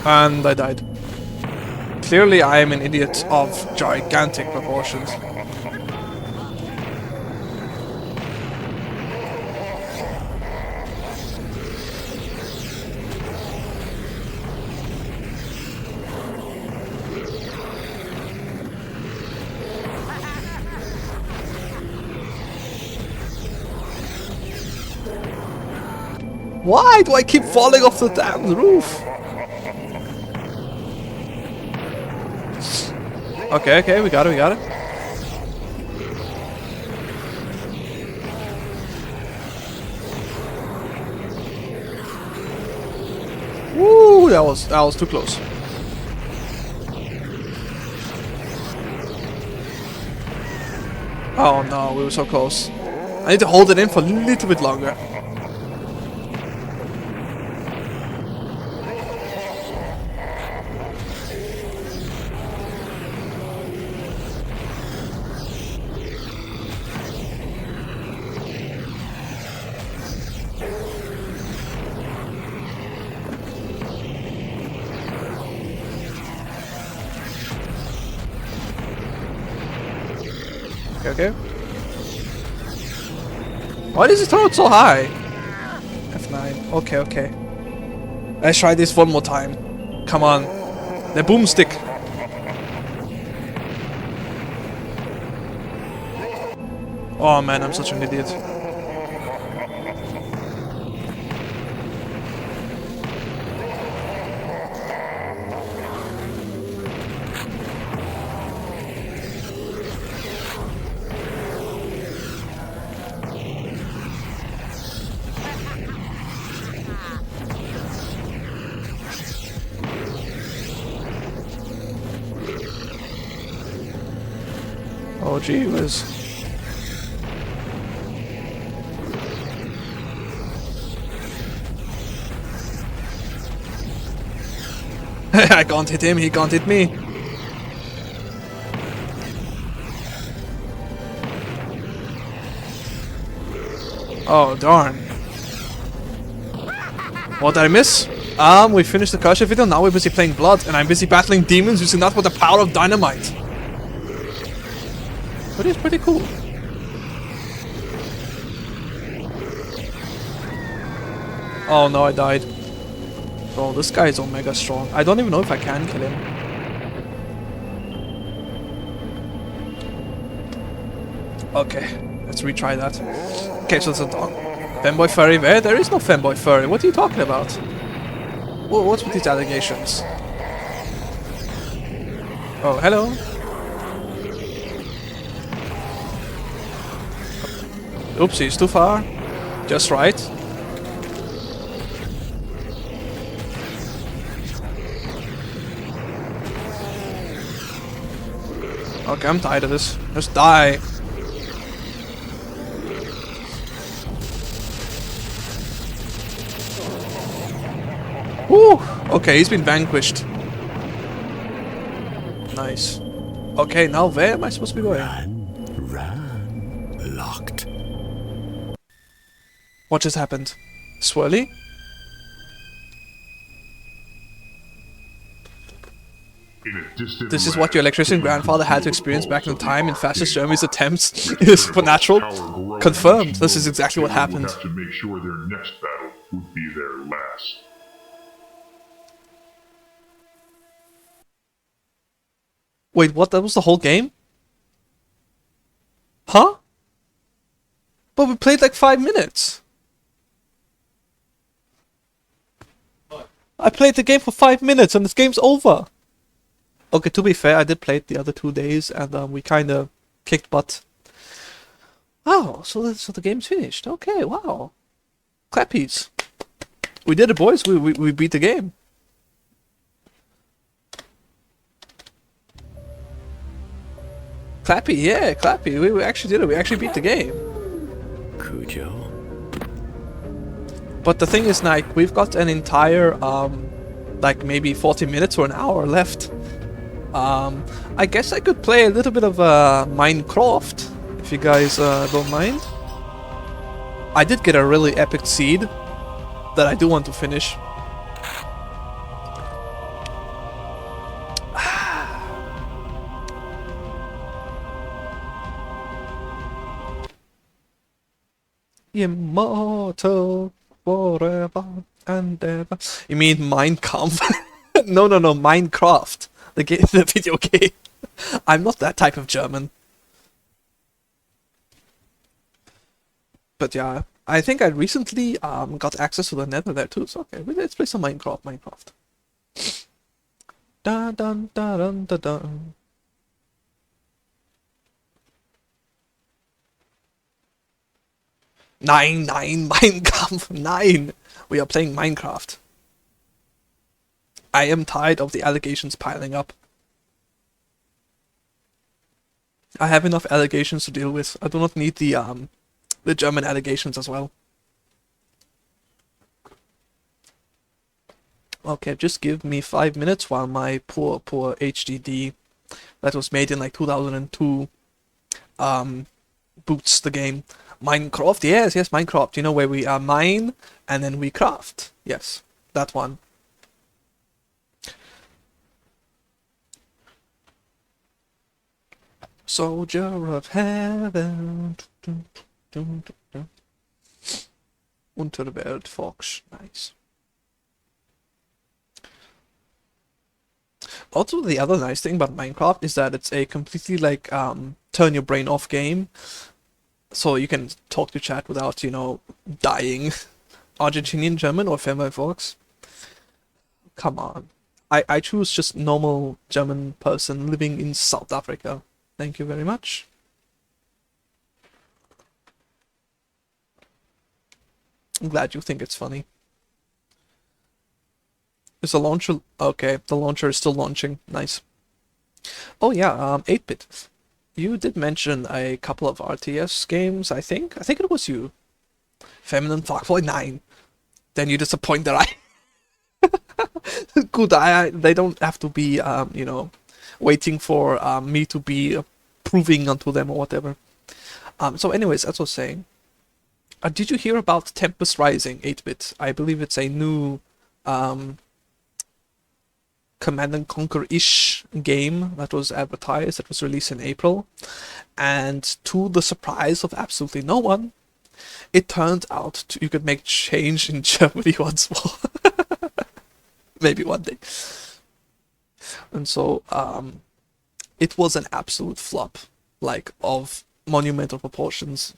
And I died. Clearly I am an idiot of gigantic proportions. Why do I keep falling off the damn roof? Okay, okay, we got it, we got it. Woo, that was too close. Oh no, we were so close. I need to hold it in for a little bit longer. Okay. Why does it throw it so high? F9. Okay, okay. Let's try this one more time. Come on. The boomstick. Oh man, I'm such an idiot. Oh gee whiz. I can't hit him, he can't hit me. Oh darn. What did I miss? We finished the Kershaw video, now we're busy playing Blood, and I'm busy battling demons using that with the power of dynamite. But it's pretty cool. Oh no, I died. Bro, this guy is omega strong. I don't even know if I can kill him. Okay, let's retry that. Okay, so it's a dog. Femboy furry where? There is no femboy furry. What are you talking about? What's with these allegations? Oh, hello. Oopsies, too far. Just right. Okay, I'm tired of this. Just die. Woo! Okay, he's been vanquished. Nice. Okay, now where am I supposed to be going? Run. Locked. What just happened? Swirly? In a distant This is land, what your electrician grandfather had to experience back in the time in fascist Germany's attempts is supernatural. Confirmed, this is exactly what happened. Have to make sure their next battle would be their last. Wait, what? That was the whole game? Huh? But we played like 5 minutes. I played the game for 5 minutes and this game's over. Okay, to be fair, I did play it the other 2 days and we kinda kicked butt. Oh, so the game's finished. Okay, wow. Clappies. We did it, boys. We beat the game. Clappy, yeah, Clappy. We actually did it. We actually beat the game. Cujo. But the thing is, like, we've got an entire, like maybe 40 minutes or an hour left. I guess I could play a little bit of Minecraft, if you guys don't mind. I did get a really epic seed that I do want to finish. Immortal forever and ever. You mean Minecraft? No, Minecraft. The video game. I'm not that type of German. But yeah, I think I recently got access to the Nether there too. So okay, let's play some Minecraft. Dun dun dun dun dun dun. Nine, Minecraft, 9! We are playing Minecraft. I am tired of the allegations piling up. I have enough allegations to deal with. I do not need the German allegations as well. Okay, just give me 5 minutes while my poor HDD that was made in like 2002 boots the game. Minecraft, yes, Minecraft. You know where we mine and then we craft. Yes, that one. Soldier of heaven. Unterwelt Fox. Nice. Also, the other nice thing about Minecraft is that it's a completely like turn your brain off game. So you can talk to chat without, you know, dying. Argentinian German or Femboy Fox? Come on. I choose just normal German person living in South Africa. Thank you very much. I'm glad you think it's funny. Is the launcher... Okay, the launcher is still launching. Nice. Oh yeah, 8-bit. you did mention a couple of RTS games, I think. I think it was you. Feminine Fuckboy 9. Then you disappoint that I... Good, they don't have to be, you know, waiting for me to be proving onto them or whatever. So anyways, as I was saying, did you hear about Tempest Rising 8-bit? I believe it's a new Command and Conquer-ish game that was advertised, that was released in April. And to the surprise of absolutely no one, it turned out you could make change in Germany once more. Maybe one day. And so, it was an absolute flop, like, of monumental proportions.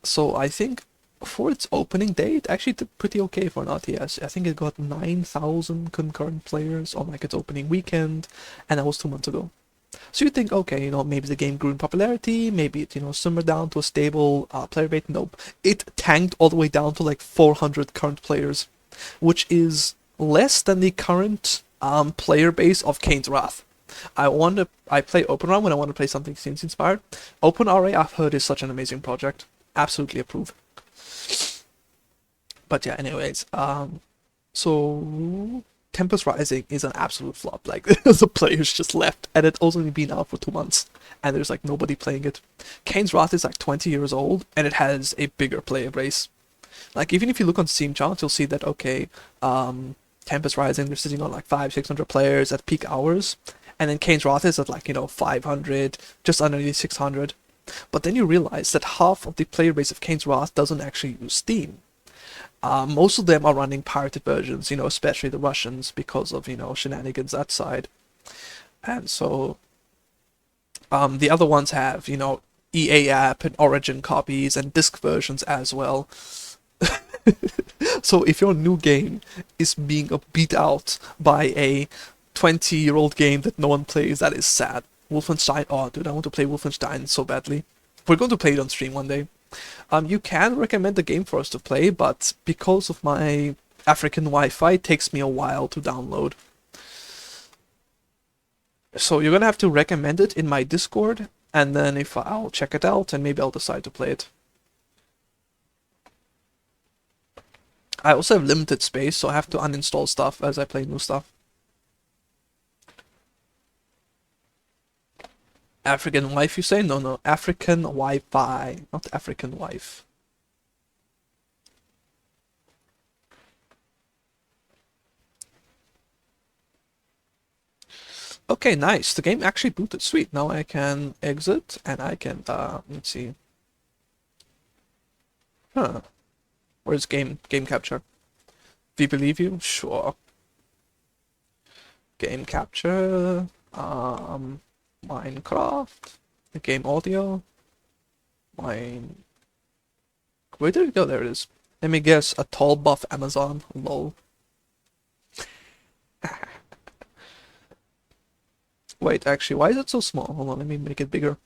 So I think for its opening day, it actually did pretty okay for an RTS. I think it got 9,000 concurrent players on like its opening weekend, and that was 2 months ago. So you think, okay, you know, maybe the game grew in popularity, maybe it, you know, simmered down to a stable player rate. Nope. It tanked all the way down to like 400 current players, which is less than the current player base of Kane's Wrath. I play Open Run when I want to play something scenes inspired. Open RA I've heard is such an amazing project. Absolutely approve. But yeah, anyways, so Tempest Rising is an absolute flop. Like, the players just left, and it's only been out for 2 months, and there's like nobody playing it. Kane's Wrath is like 20 years old, and it has a bigger player base. Like, even if you look on Steam charts, you'll see that, okay, Tempest Rising, they're sitting on like 500-600 players at peak hours, and then Kane's Wrath is at like, you know, 500, just underneath 600. But then you realize that half of the player base of Kane's Wrath doesn't actually use Steam. Most of them are running pirated versions, you know, especially the Russians, because of, you know, shenanigans that side. And so, the other ones have, you know, EA app and Origin copies and disc versions as well. So if your new game is being beat out by a 20-year-old game that no one plays, that is sad. Wolfenstein, oh dude, I want to play Wolfenstein so badly. We're going to play it on stream one day. You can recommend the game for us to play, but because of my African Wi-Fi, it takes me a while to download. So you're gonna have to recommend it in my Discord, and then if I'll check it out, and maybe I'll decide to play it. I also have limited space, so I have to uninstall stuff as I play new stuff. African wife, you say? No, African Wi-Fi, not African wife. Okay, nice. The game actually booted. Sweet. Now I can exit, and I can, let's see. Huh. Where's game capture? We believe you? Sure. Game capture, Minecraft, the game audio, where did it go? There it is. Let me guess, a tall buff Amazon, lol. Wait, actually, why is it so small? Hold on, let me make it bigger.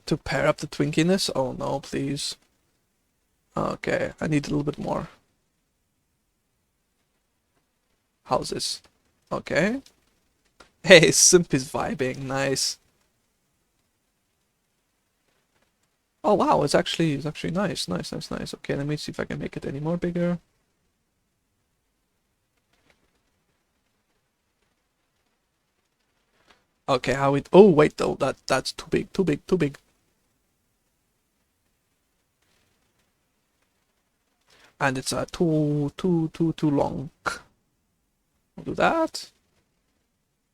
To pair up the twinkiness? Oh no, please. Okay, I need a little bit more. How's this? Okay. Hey, Simp is vibing, nice. Oh wow, it's actually nice. Okay, let me see if I can make it any more bigger. Okay, how it? Oh wait, though, that's too big. And it's too long. We'll do that.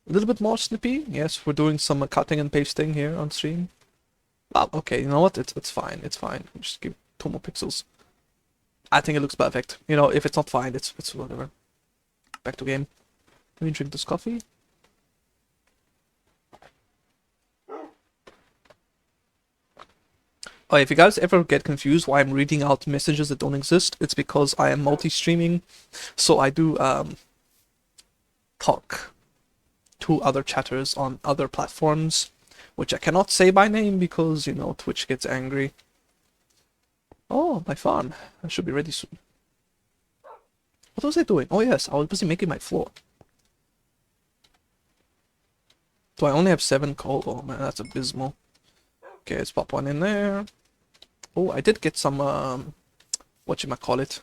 A little bit more snippy. Yes, we're doing some cutting and pasting here on stream. Well, okay, you know what? It's fine. Just give 2 more pixels. I think it looks perfect. You know, if it's not fine, it's whatever. Back to game. Let me drink this coffee. Oh, if you guys ever get confused why I'm reading out messages that don't exist, it's because I am multi-streaming, so I do talk to other chatters on other platforms, which I cannot say by name because, you know, Twitch gets angry. Oh, my farm. I should be ready soon. What was I doing? Oh yes, I was busy making my floor. Do I only have 7 coal? Oh man, that's abysmal. Okay, let's pop one in there. Oh, I did get some, whatchamacallit.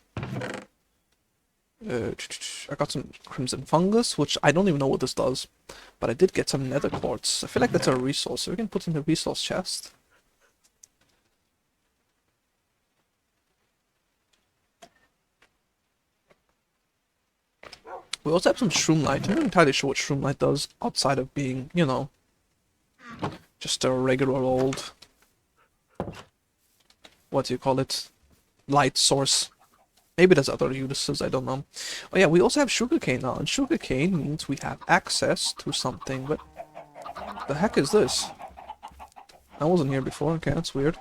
I got some crimson fungus, which I don't even know what this does. But I did get some nether quartz. I feel like that's a resource, so we can put in the resource chest. We also have some shroomlight. I'm not entirely sure what shroomlight does, outside of being, you know, just a regular old... what do you call it? Light source. Maybe there's other uses, I don't know. Oh yeah, we also have sugarcane now, and sugarcane means we have access to something, but... the heck is this? I wasn't here before, okay, that's weird.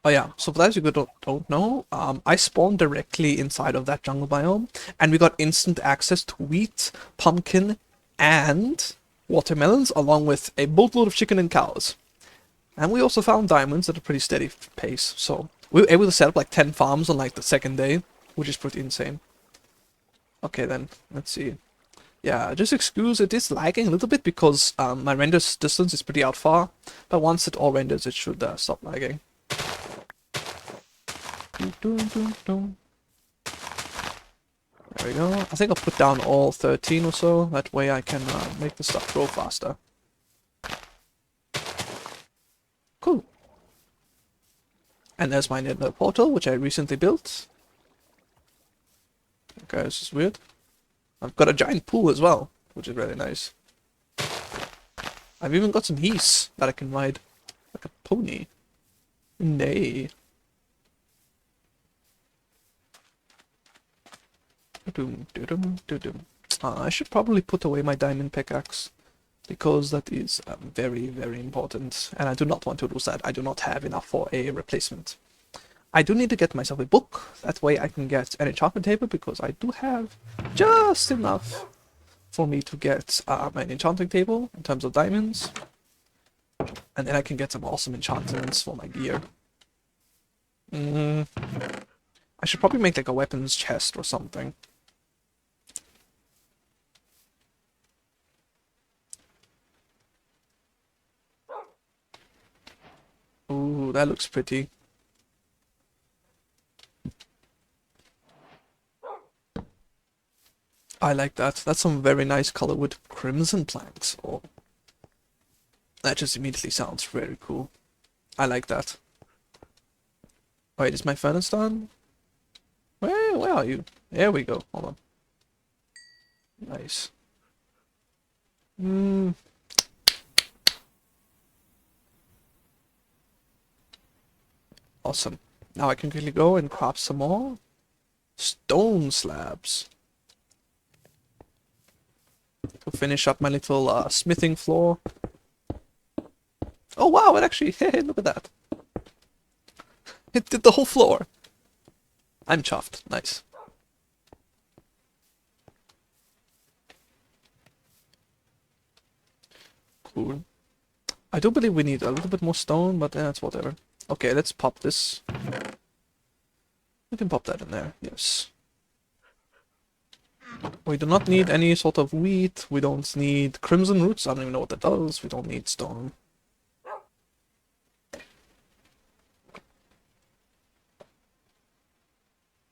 Oh yeah, so for those who don't know, I spawned directly inside of that jungle biome, and we got instant access to wheat, pumpkin, and watermelons, along with a boatload of chicken and cows. And we also found diamonds at a pretty steady pace, so we were able to set up like 10 farms on like the second day, which is pretty insane. Okay then, let's see. Yeah, just excuse it is lagging a little bit because my render distance is pretty out far, but once it all renders it should stop lagging. There we go. I think I'll put down all 13 or so, that way I can make the stuff grow faster. Cool. And there's my nether portal, which I recently built. Okay, this is weird. I've got a giant pool as well, which is really nice. I've even got some geese that I can ride like a pony. Nay. I should probably put away my diamond pickaxe, because that is very, very important, and I do not want to lose that. I do not have enough for a replacement. I do need to get myself a book, that way I can get an enchantment table, because I do have just enough for me to get an enchanting table in terms of diamonds, and then I can get some awesome enchantments for my gear. I should probably make like a weapons chest or something. Ooh, that looks pretty. I like that. That's some very nice color with crimson planks. Oh, that just immediately sounds very cool. I like that. Wait, is my furnace done? Where are you? There we go. Hold on. Nice. Awesome. Now I can quickly go and craft some more stone slabs to finish up my little smithing floor. Oh wow, it actually, hey, look at that. It did the whole floor. I'm chuffed. Nice. Cool. I do believe we need a little bit more stone, but that's whatever. Okay, let's pop this. We can pop that in there, yes. We do not need any sort of wheat. We don't need crimson roots. I don't even know what that does. We don't need stone.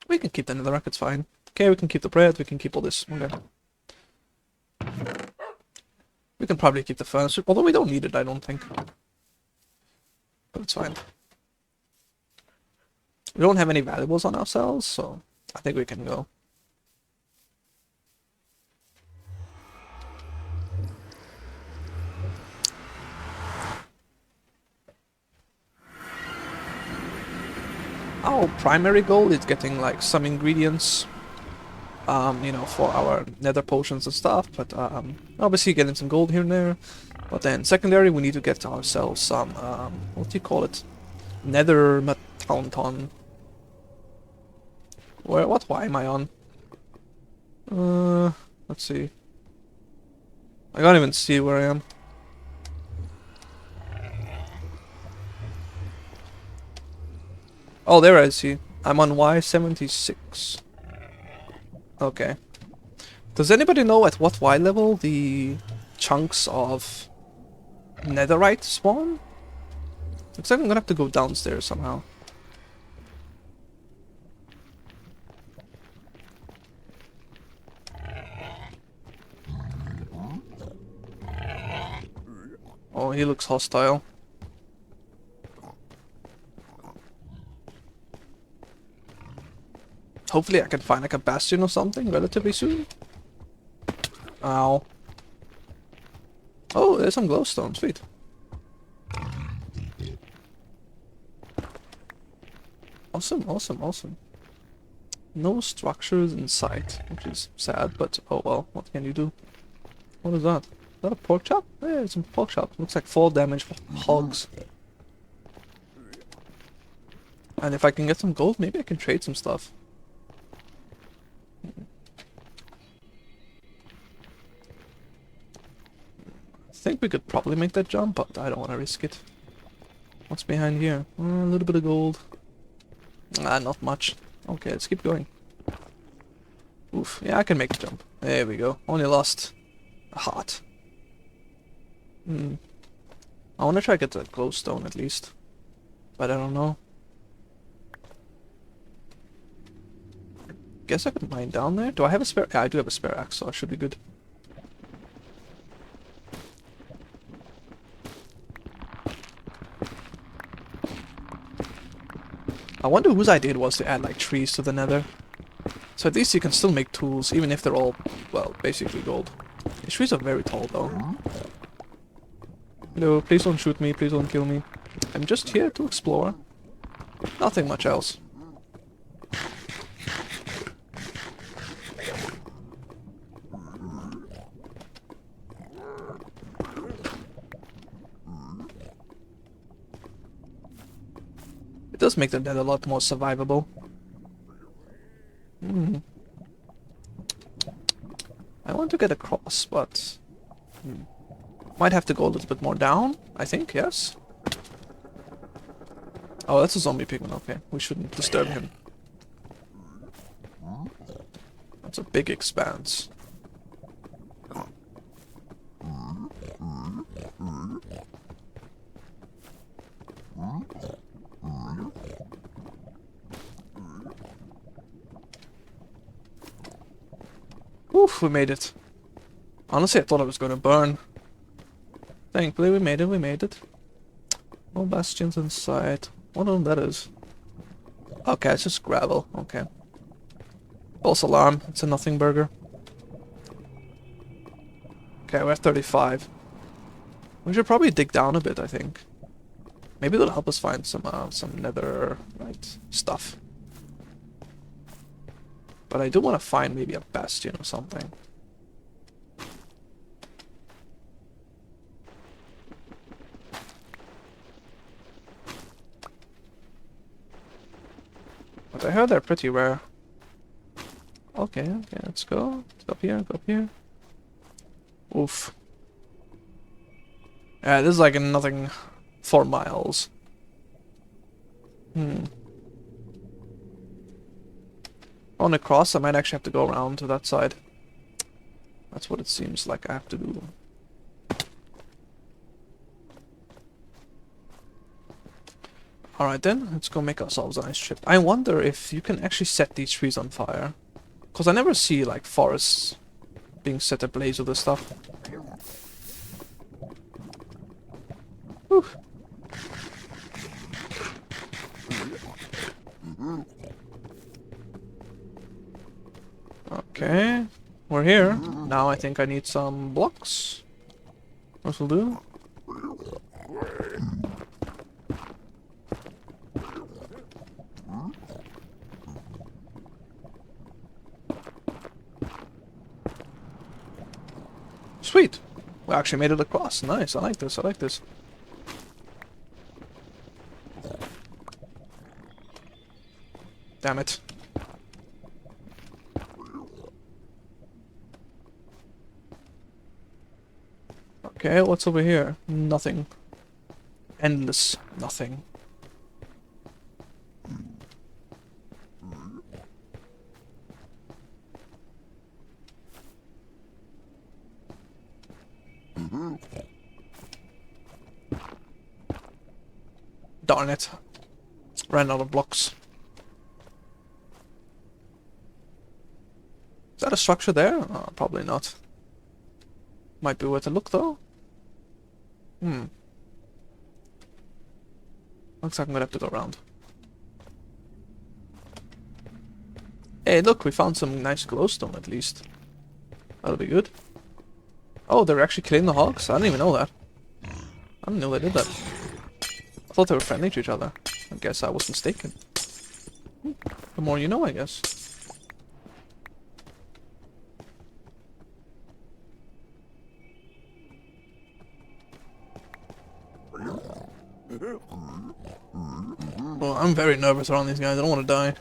We can keep the netherrack, it's fine. Okay, we can keep the bread, we can keep all this. Okay. We can probably keep the furnace, although we don't need it, I don't think. But it's fine. We don't have any valuables on ourselves, so I think we can go. Our primary goal is getting like some ingredients, you know, for our nether potions and stuff, but obviously getting some gold here and there. But then secondary, we need to get ourselves some, what do you call it? Nether tauntaun. What Y am I on? Let's see. I can't even see where I am. Oh, there I see. I'm on Y76. Okay. Does anybody know at what Y level the chunks of netherite spawn? Looks like I'm gonna have to go downstairs somehow. Oh, he looks hostile. Hopefully I can find like a bastion or something relatively soon. Ow. Oh, there's some glowstone. Sweet. Awesome, awesome, awesome. No structures in sight, which is sad, but oh well, what can you do? What is that? Is that a pork chop? Yeah, it's a pork chop. Looks like fall damage for hogs. And if I can get some gold, maybe I can trade some stuff. I think we could probably make that jump, but I don't want to risk it. What's behind here? A little bit of gold. Ah, not much. Okay, let's keep going. Oof, yeah, I can make the jump. There we go. Only lost a heart. I want to try to get the glowstone at least. But I don't know. Guess I could mine down there. Do I have a spare? Yeah, I do have a spare axe, so I should be good. I wonder whose idea it was to add like trees to the nether. So at least you can still make tools, even if they're all, well, basically gold. These trees are very tall though. No, please don't shoot me, please don't kill me. I'm just here to explore. Nothing much else. It does make the nether a lot more survivable. I want to get across, but might have to go a little bit more down, I think, yes? Oh, that's a zombie pigman, okay. We shouldn't disturb him. That's a big expanse. Oof, we made it. Honestly, I thought I was going to burn. Thankfully, we made it, No bastions in sight. What on that is? Okay, it's just gravel. Okay. False alarm. It's a nothing burger. Okay, we're at 35. We should probably dig down a bit, I think. Maybe it'll help us find some netherite stuff. But I do want to find maybe a bastion or something. But I heard they're pretty rare. Okay, okay, let's go. Let's go up here, go up here. Oof. Yeah, this is like nothing 4 miles. On a cross, I might actually have to go around to that side. That's what it seems like I have to do. Alright then, let's go make ourselves a nice trip. I wonder if you can actually set these trees on fire. Because I never see, like, forests being set ablaze with this stuff. Whew. Okay, we're here. Now I think I need some blocks. What will do? Sweet! We actually made it across. Nice, I like this, I like this. Damn it. Okay, what's over here? Nothing. Endless nothing. Darn it. Ran out of blocks. Is that a structure there? Probably not. Might be worth a look though. Looks like I'm gonna have to go around. Hey, look, we found some nice glowstone at least. That'll be good. Oh, they're actually killing the hogs? I didn't even know that. I didn't know they did that. I thought they were friendly to each other. I guess I was mistaken. The more you know, I guess. Well, I'm very nervous around these guys. I don't want to die.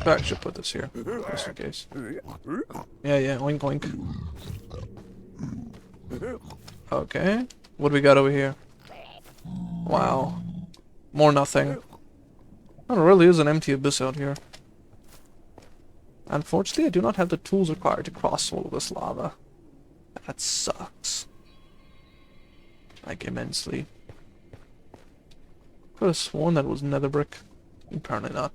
I should put this here, just in case. Yeah, oink oink. Okay, what do we got over here? Wow, more nothing. That really is an empty abyss out here. Unfortunately, I do not have the tools required to cross all of this lava. That sucks. Like, immensely. Could have sworn that was nether brick. Apparently not.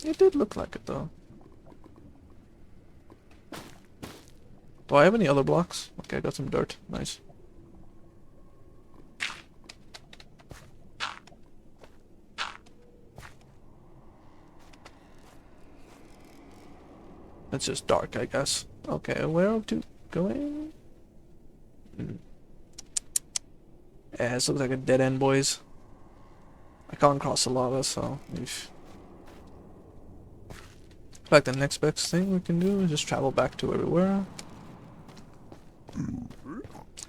It did look like it, though. Do I have any other blocks? Okay, I got some dirt. Nice. It's just dark, I guess. Okay, where are we going? Yeah, this looks like a dead end, boys. I can't cross the lava, so... Like the next best thing we can do is just travel back to where we were.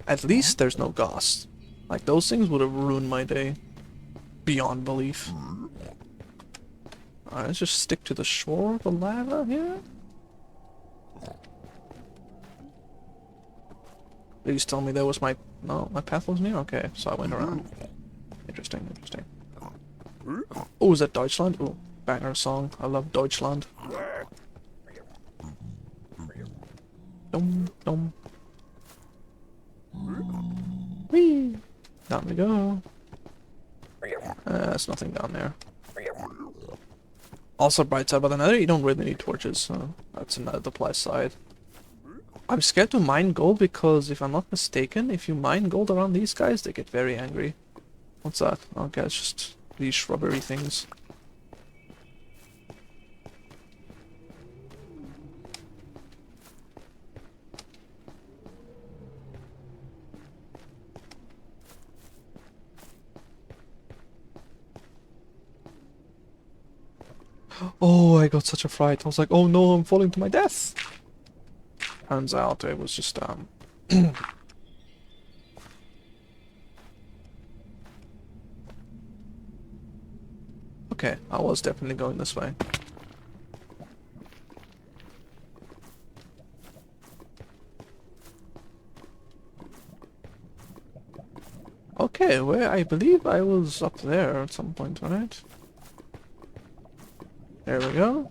At least there's no ghosts. Like, those things would have ruined my day. Beyond belief. Alright, let's just stick to the shore of the lava here. Please tell me there was my... No, my path was near? Okay, so I went around. Interesting, interesting. Oh, is that Deutschland? Oh, banger song. I love Deutschland. Dum, dum. Whee! Down we go. There's nothing down there. Also, bright side about the nether, you don't really need torches, so that's another plus side. I'm scared to mine gold because, if I'm not mistaken, if you mine gold around these guys, they get very angry. What's that? Okay, it's just these shrubbery things. Oh, I got such a fright. I was like, oh no, I'm falling to my death. Turns out it was just, Okay, I was definitely going this way. Okay, where I believe I was up there at some point, right? There we go.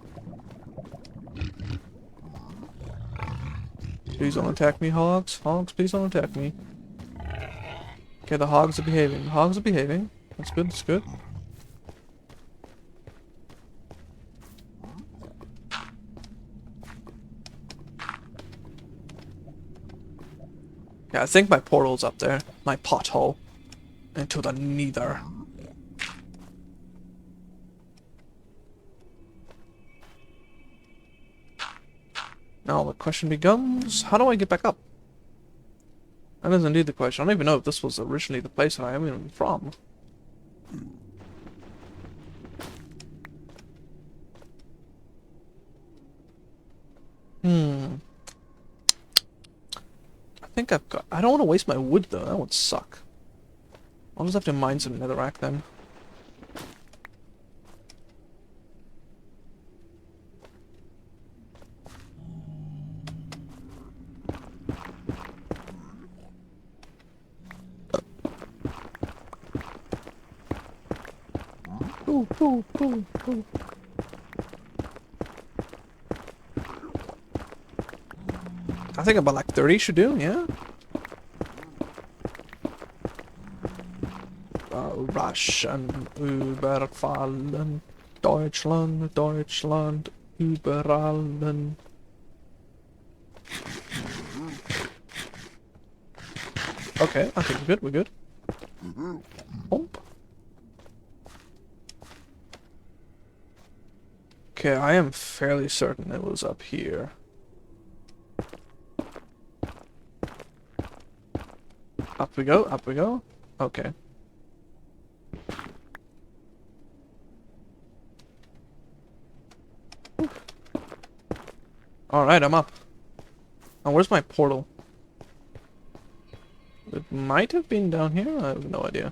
Please don't attack me, hogs. Hogs, please don't attack me. Okay, the hogs are behaving. The hogs are behaving. That's good, that's good. Yeah, I think my portal's up there. My pothole. Into the nether. Now the question becomes, how do I get back up? That is indeed the question. I don't even know if this was originally the place that I am even from. I think I've got... I don't want to waste my wood though, that would suck. I'll just have to mine some netherrack then. Boo, boo, boo, boo. I think about like 30 should do, yeah? Russian, überfallen, Deutschland, Deutschland, überallen. Okay, I think we're good, Bump. Okay, I am fairly certain it was up here. Up we go, up we go. Okay. Alright, I'm up. Oh, where's my portal? It might have been down here, I have no idea.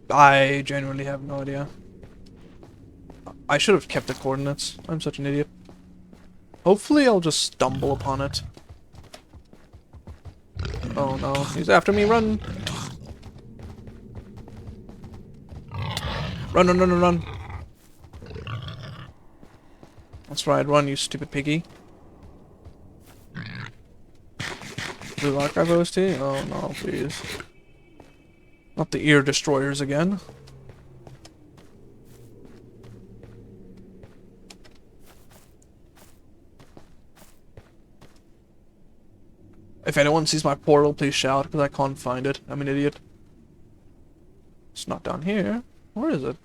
I genuinely have no idea. I should have kept the coordinates. I'm such an idiot. Hopefully I'll just stumble upon it. Oh no, he's after me, run! Run, run, run, run, run! That's right, run, you stupid piggy. Blue Archive OST? Oh no, please. Not the ear destroyers again. If anyone sees my portal, please shout, because I can't find it. I'm an idiot. It's not down here. Where is it?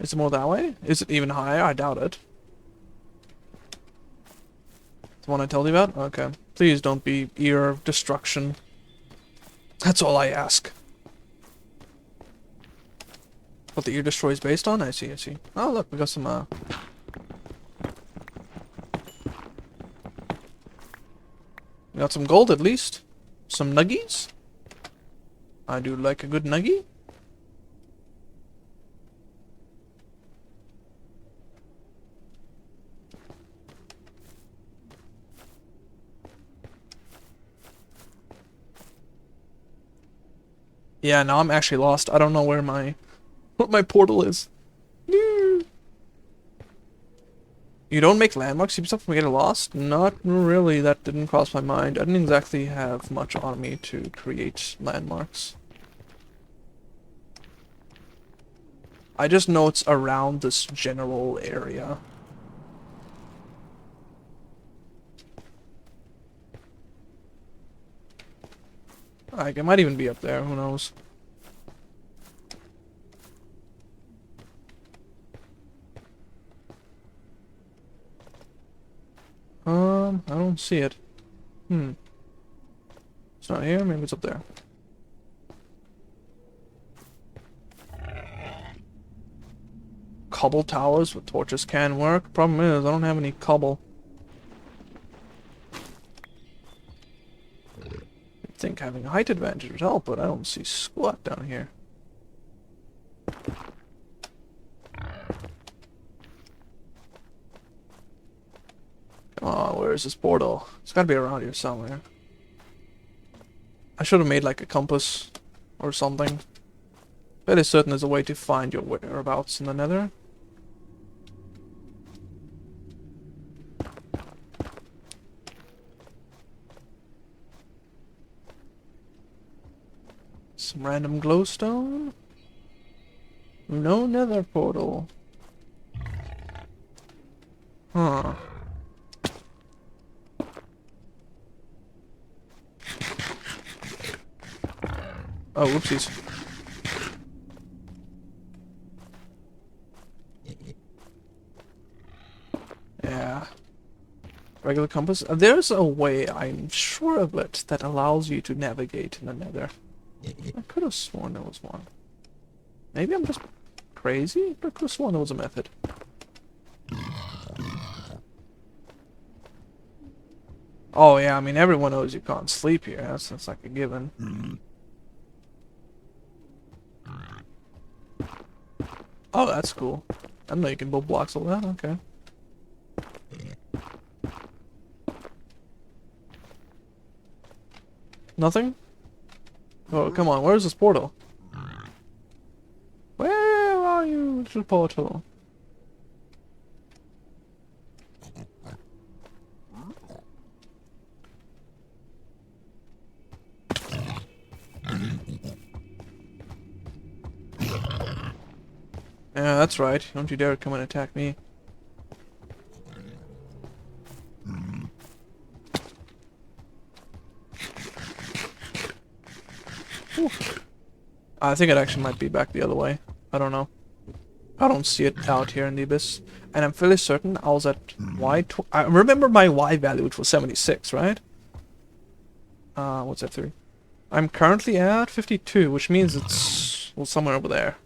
Is it more that way? Is it even higher? I doubt it. The one I told you about? Okay. Please don't be ear of destruction. That's all I ask. What the ear destroy is based on? I see, I see. Oh look, we got some we got some gold at least. Some nuggies. I do like a good nuggie. Yeah, now I'm actually lost. I don't know where what my portal is. No. You don't make landmarks, keep yourself from getting lost? Not really, that didn't cross my mind. I didn't exactly have much on me to create landmarks. I just know it's around this general area. Like, it might even be up there, who knows. I don't see it. It's not here, maybe it's up there. Cobble towers with torches can work. Problem is, I don't have any cobble. You'd think having a height advantage would help, but I don't see squat down here. Come on, where is this portal? It's gotta be around here somewhere. I should have made like a compass or something. Fairly certain there's a way to find your whereabouts in the nether. Some random glowstone. No nether portal. Huh. Oh, whoopsies. Yeah. Regular compass. There's a way, I'm sure of it, that allows you to navigate in the nether. I could have sworn there was one. Maybe I'm just crazy, but I could have sworn there was a method. Oh yeah, I mean everyone knows you can't sleep here. That's like a given. Oh, that's cool. I didn't know you can build blocks like that. Okay. Nothing? Oh, come on, where's this portal? Where are you, little portal? Yeah, that's right. Don't you dare come and attack me. Ooh. I think it actually might be back the other way. I don't know. I don't see it out here in the abyss. And I'm fairly certain I was at Y... I remember my Y value, which was 76, right? What's F3? I'm currently at 52, which means it's... well, somewhere over there.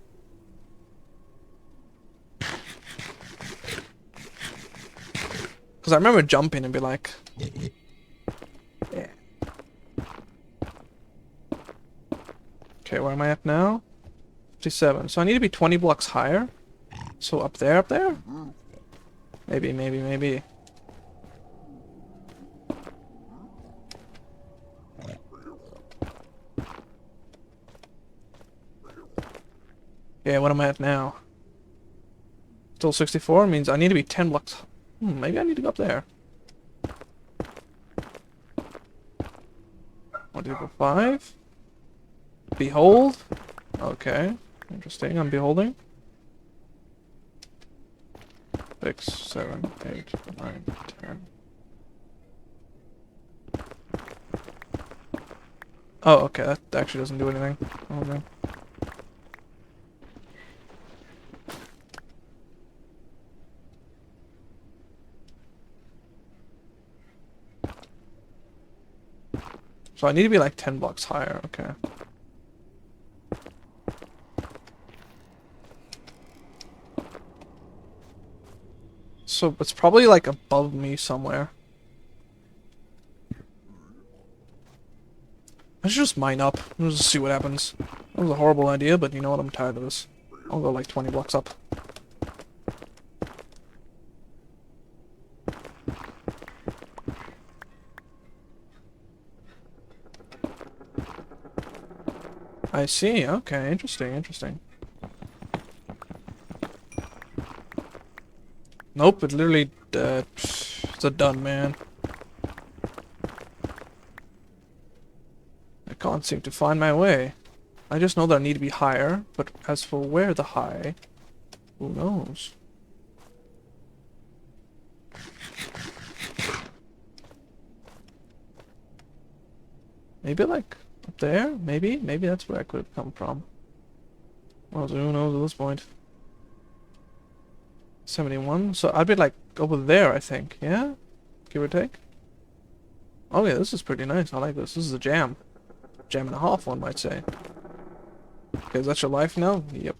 Because I remember jumping and be like... yeah. Okay, where am I at now? 57. So I need to be 20 blocks higher. So up there, up there? Maybe, maybe, maybe. Yeah, what am I at now? Still 64 means I need to be 10 blocks. Maybe I need to go up there. 1, 2, 3, 4, 5. Behold. Okay. Interesting. I'm beholding. 6, 7, 8, 9, 10. Oh, okay. That actually doesn't do anything. Okay. So I need to be like 10 blocks higher. Okay. So it's probably like above me somewhere. I should just mine up. Let's just see what happens. That was a horrible idea, but you know what? I'm tired of this. I'll go like 20 blocks up. I see. Okay, interesting, interesting. Nope, it literally... it's a done, man. I can't seem to find my way. I just know that I need to be higher, but as for where the high... who knows? Maybe like up there? Maybe? Maybe that's where I could have come from. Well, who knows at this point. 71, so I'd be like over there, I think, yeah? Give or take? Oh yeah, this is pretty nice, I like this. This is a jam. Jam and a half, one might say. Okay, is that your life now? Yep.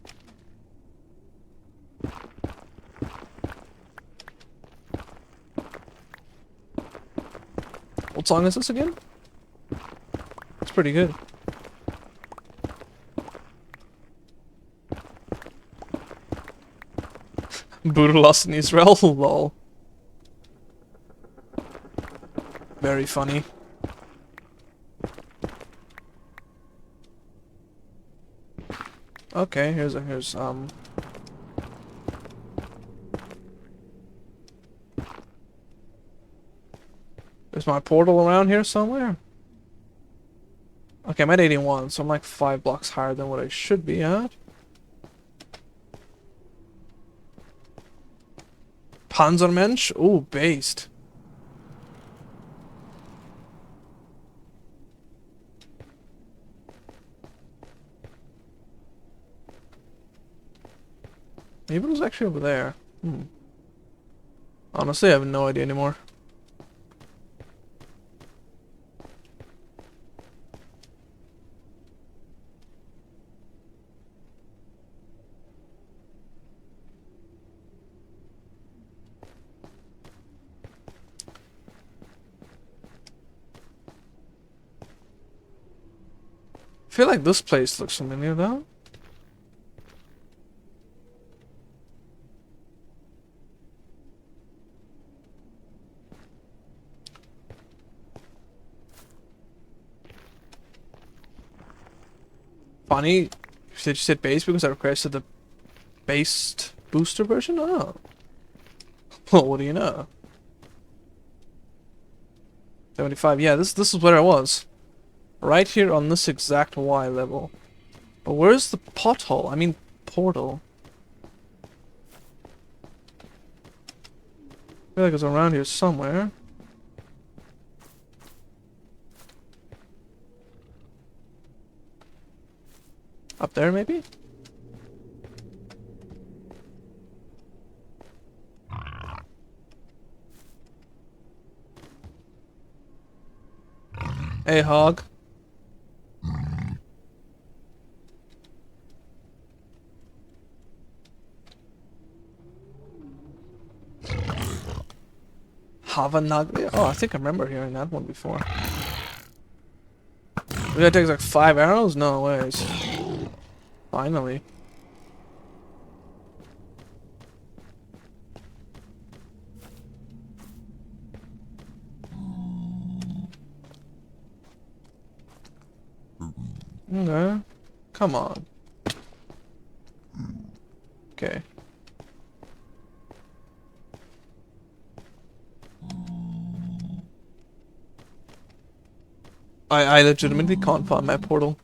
What song is this again? It's pretty good. Buddha lost in Israel? Lol. Very funny. Okay, here's there's my portal around here somewhere. Okay, I'm at 81, so I'm like 5 blocks higher than what I should be at. Panzermensch? Ooh, based. Maybe it was actually over there. Honestly, I have no idea anymore. I feel like this place looks familiar though. Funny, did you say base because I requested the based booster version? Oh. Well, what do you know? 75. Yeah, this is where I was. Right here on this exact Y level. But where's the pothole? I mean, portal. I feel like it's around here somewhere. Up there, maybe? Hey, hog. Havanaglia? Oh, I think I remember hearing that one before. That takes like 5 arrows? No ways. Finally. Okay. Come on. Okay. I legitimately can't find my portal.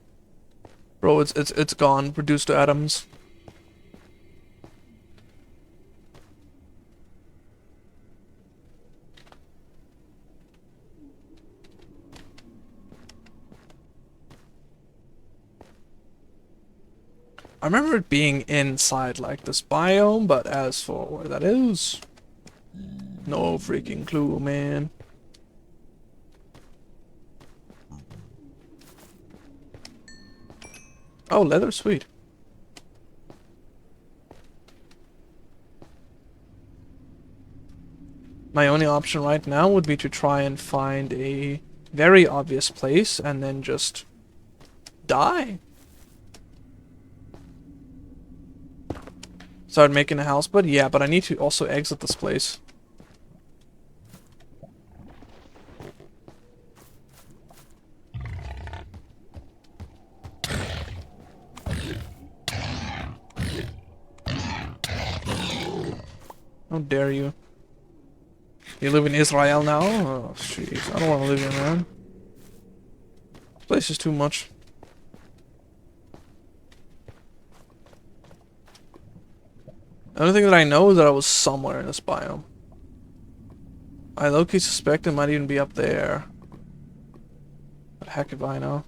Bro, it's gone, reduced to atoms. I remember it being inside like this biome, but as for where that is, no freaking clue, man. Oh, leather, sweet. My only option right now would be to try and find a very obvious place and then just die. Start making a house, but yeah, but I need to also exit this place. How dare you? You live in Israel now? Oh, jeez. I don't want to live here, man. This place is too much. The only thing that I know is that I was somewhere in this biome. I low-key suspect it might even be up there. But heck if I know.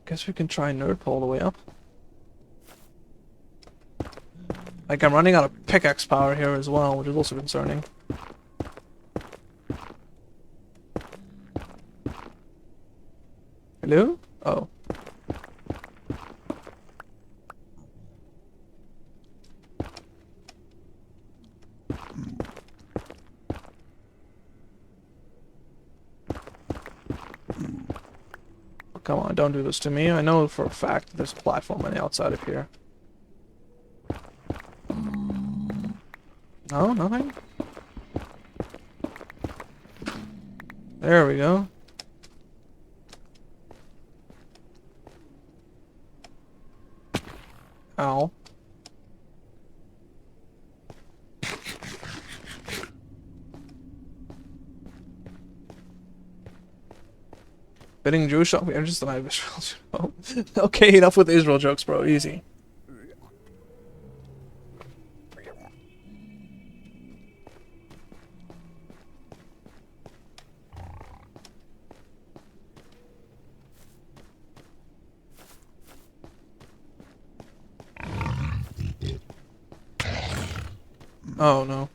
Guess we can try nerd pull all the way up. Like, I'm running out of pickaxe power here as well, which is also concerning. Hello? Oh. Come on, don't do this to me. I know for a fact that there's a platform on the outside of here. No, nothing? There we go. Ow. Betting Jewish shop, we are just alive Israel. Okay, enough with Israel jokes, bro. Easy. Oh no.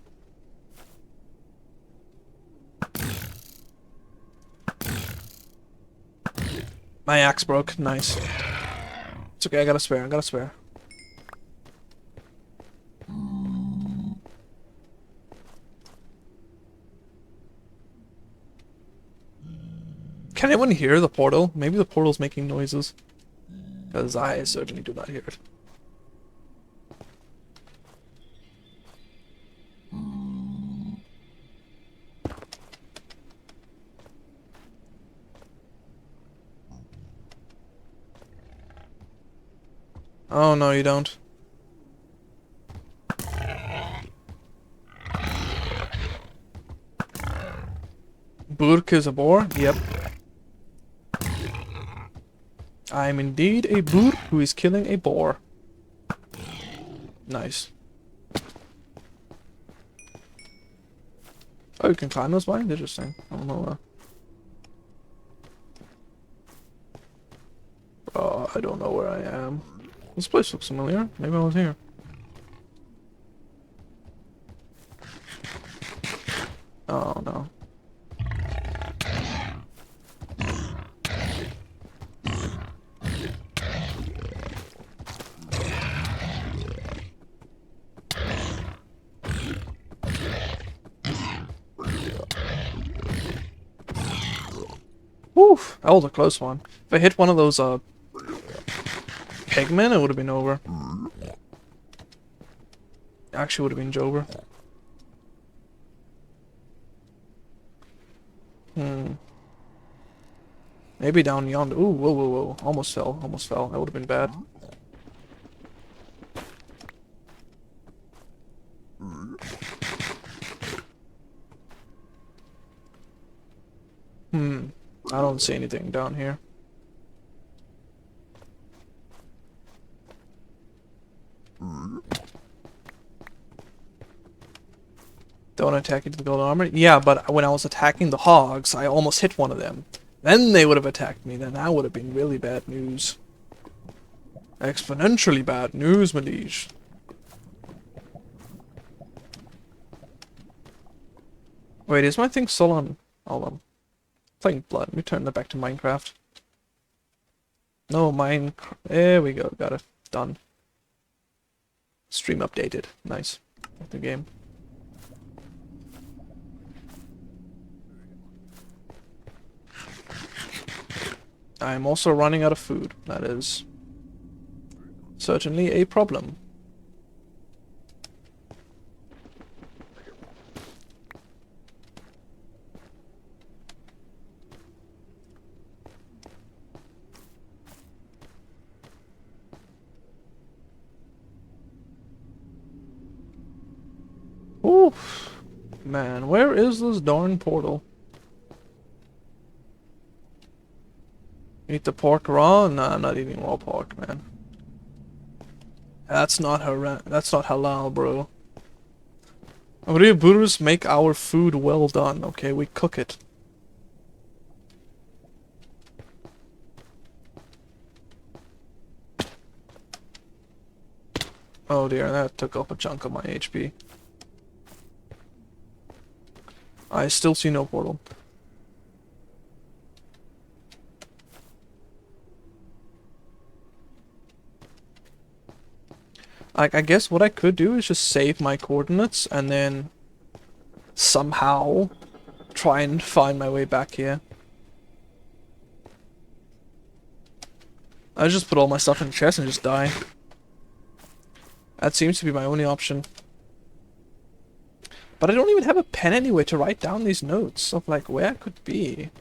My axe broke. Nice. It's okay, I got a spare. I got a spare. Can anyone hear the portal? Maybe the portal's making noises. Because I certainly do not hear it. Oh, no, you don't. Burk is a boar? Yep. I am indeed a Burk who is killing a boar. Nice. Oh, you can climb those vines? Interesting. I don't know. I don't know where I am. This place looks familiar. Maybe I was here. Oh, no. Woof! That was a close one. If I hit one of those, pigmen, it would have been over. Actually, would have been Jover. Maybe down yonder. Ooh, whoa, whoa, whoa. Almost fell, almost fell. That would have been bad. I don't see anything down here. Don't attack into the gold armor? Yeah, but when I was attacking the hogs, I almost hit one of them. Then they would have attacked me, then that would have been really bad news. Exponentially bad news, my liege. Wait, is my thing still on? Hold on. Playing blood. Let me turn that back to Minecraft. No, Minecraft. There we go. Got it. Done. Stream updated. Nice. The game. I'm also running out of food. That is certainly a problem. Oof. Man, where is this darn portal? Eat the pork raw? Nah, I'm not eating raw pork, man. That's not halal, bro. We Buddhists make our food well done, okay? We cook it. Oh dear, that took up a chunk of my HP. I still see no portal. Like, I guess what I could do is just save my coordinates and then somehow try and find my way back here. I just put all my stuff in the chest and just die. That seems to be my only option. But I don't even have a pen anyway to write down these notes of like where I could be.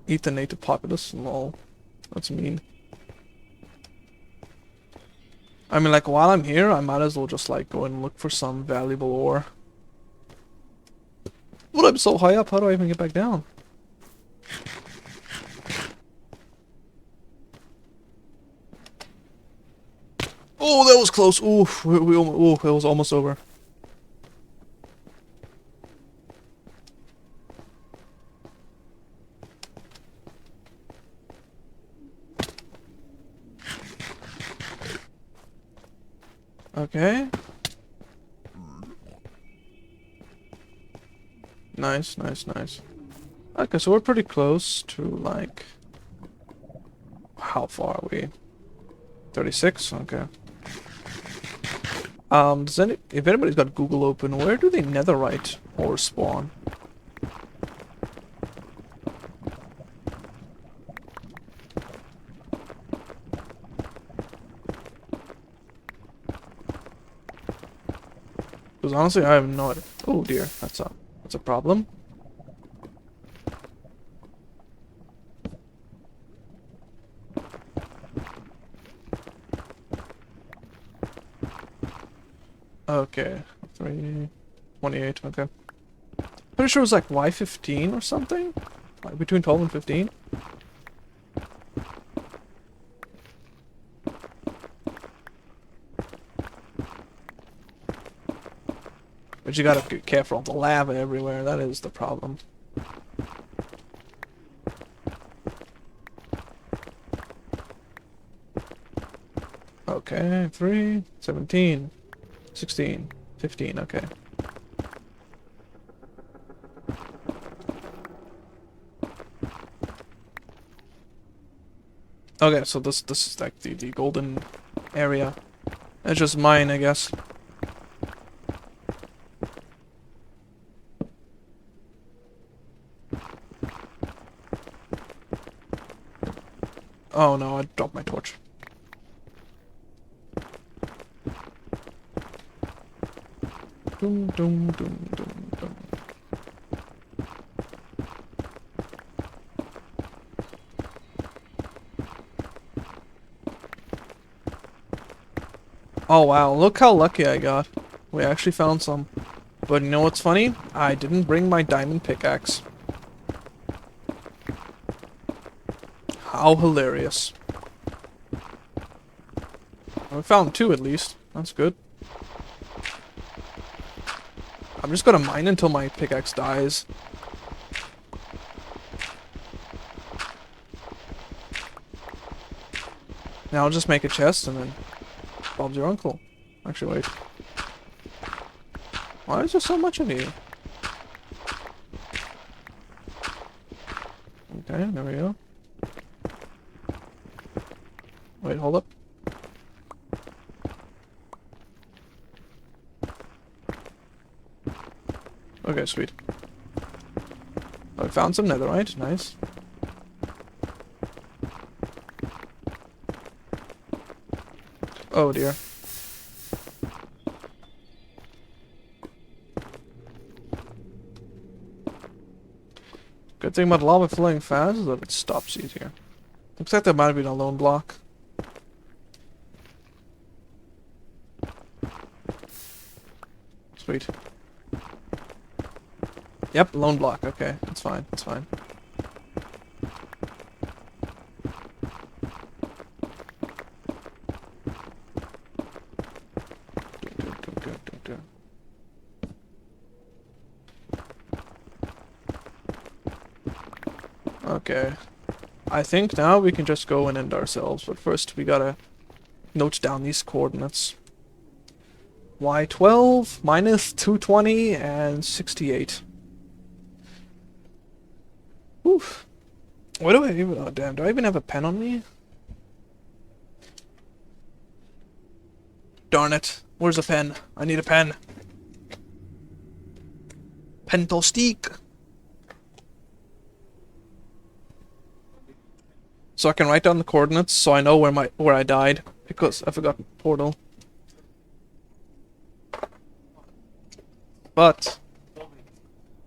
Eat the native populace? Lol. That's mean. I mean, like, while I'm here, I might as well just, like, go and look for some valuable ore. But I'm so high up, how do I even get back down? Oh, that was close. Oof, it was almost over. Okay. Nice, nice, nice. Okay, so we're pretty close to, like... How far are we? 36? Okay. If anybody's got Google open, where do they netherite ore spawn? Because honestly, I have no idea. Oh dear, that's a problem. Okay. 328, okay. Pretty sure it was like Y15 or something? Like between 12 and 15? But you gotta be careful of the lava everywhere, that is the problem. Okay, 3, 17, 16, 15, okay. Okay, so this is like the golden area. It's just mine, I guess. Oh no, I dropped my torch. Doom, doom, doom, doom, doom. Oh wow, look how lucky I got. We actually found some. But you know what's funny? I didn't bring my diamond pickaxe. How hilarious. We found 2 at least. That's good. I'm just gonna mine until my pickaxe dies. Now I'll just make a chest and then Bob's your uncle. Actually, wait. Why is there so much of you? Okay, there we go. Wait, hold up. Okay, sweet. I found some netherite, nice. Oh dear. Good thing about lava flowing fast is that it stops easier. Looks like there might have been a lone block. Sweet. Yep, lone block. Okay, that's fine. That's fine. Okay. I think now we can just go and end ourselves, but first we gotta note down these coordinates. Y12, minus 220, and 68. Oof. What do I even... Oh, damn. Do I even have a pen on me? Darn it. Where's a pen? I need a pen. Pentostique. So I can write down the coordinates so I know where I died. Because I forgot portal. But...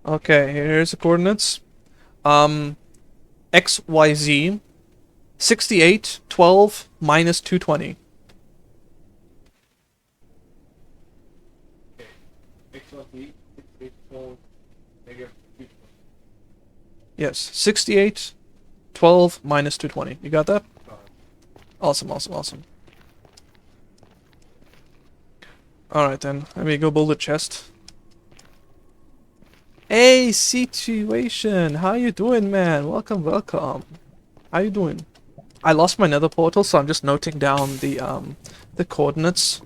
Okay, here's the coordinates. XYZ 68, 12, minus 220. Yes, 68, 12, minus 220. You got that? Awesome, awesome, awesome. Alright then, let me go build a chest. Hey, Situation! How you doing, man? Welcome, welcome. How you doing? I lost my nether portal, so I'm just noting down the coordinates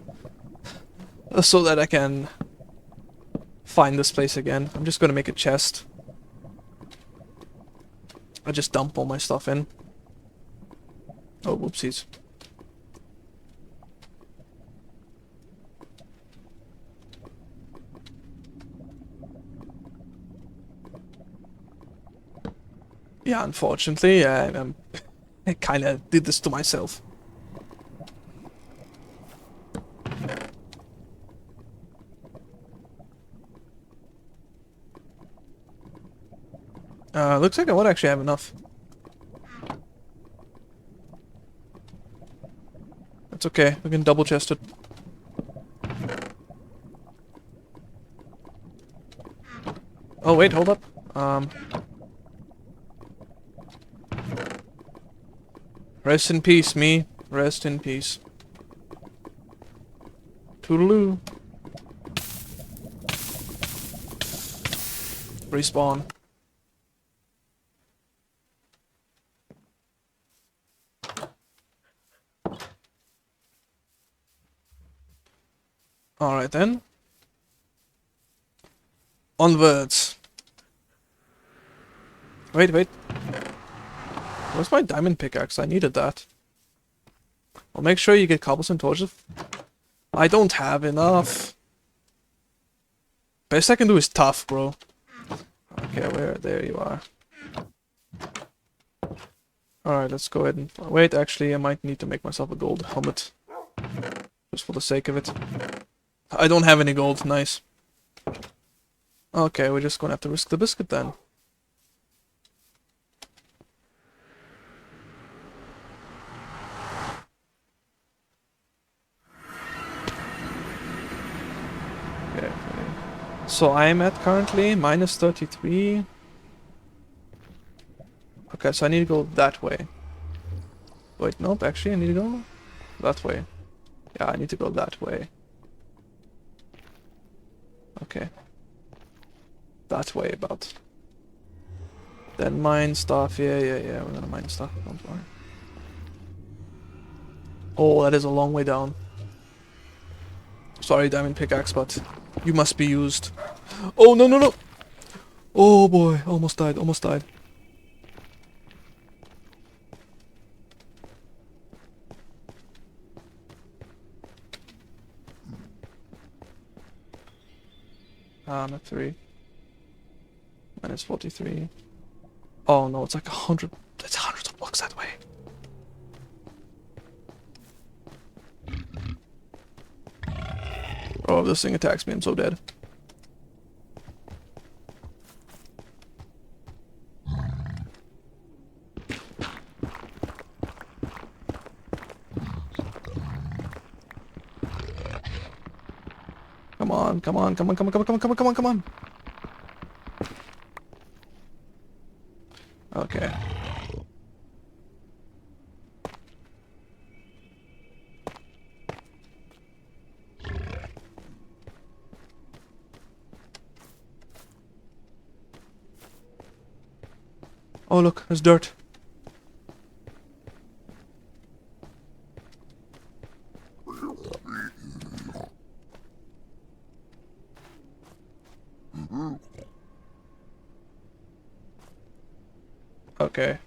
so that I can find this place again. I'm just gonna make a chest. I just dump all my stuff in. Oh, whoopsies. Yeah, unfortunately, I kind of did this to myself. Looks like I would actually have enough. That's okay, we can double chest it. Oh wait, hold up. Rest in peace, me. Rest in peace. Toodaloo. Respawn. Alright then. Onwards. Wait, wait. Where's my diamond pickaxe? I needed that. Well, make sure you get cobblestone torches. I don't have enough. Best I can do is tough, bro. Okay, where? There you are. Alright, let's go ahead and... Wait, actually, I might need to make myself a gold helmet. Just for the sake of it. I don't have any gold. Nice. Okay, we're just gonna have to risk the biscuit then. Okay. So I'm at currently minus 33. Okay, so I need to go that way. Wait, nope, actually I need to go that way. Yeah, I need to go that way. Okay. That way about. Then mine stuff, yeah, we're gonna mine stuff, don't worry. Oh, that is a long way down. Sorry, diamond pickaxe, but you must be used. Oh, no, no, no! Oh boy, almost died, almost died. I'm at 3. Minus 43. Oh no, it's like 100. It's hundreds of blocks that way. Oh, if this thing attacks me, I'm so dead. Come on, come on, come on, come on, come on, come on, come on, come on, come on. Okay. Oh look, there's dirt. Okay.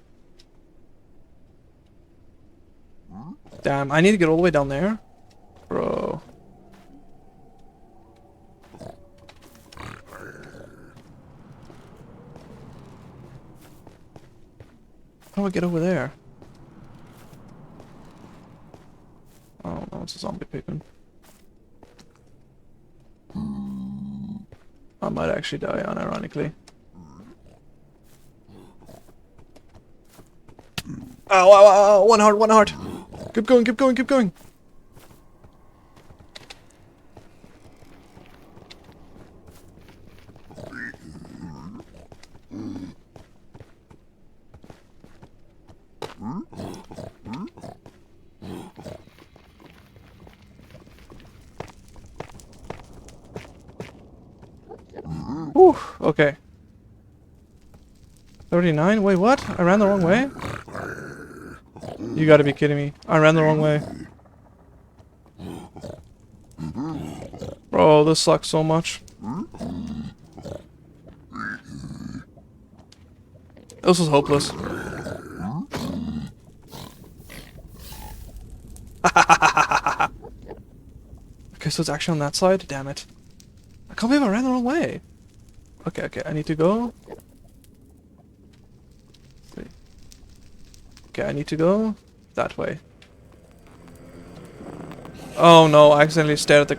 Damn, I need to get all the way down there? Bro. How do I get over there? Oh no, it's a zombie pigman. I might actually die, unironically. Ow, ow, ow, 1 heart, 1 heart! Keep going, keep going, keep going! Whew, okay. 39? Wait, what? I ran the wrong way? You gotta be kidding me. I ran the wrong way. Bro, this sucks so much. This was hopeless. Okay, so it's actually on that side? Damn it. I can't believe I ran the wrong way. Okay, okay, I need to go. Okay, I need to go that way. Oh no, I accidentally stared at the...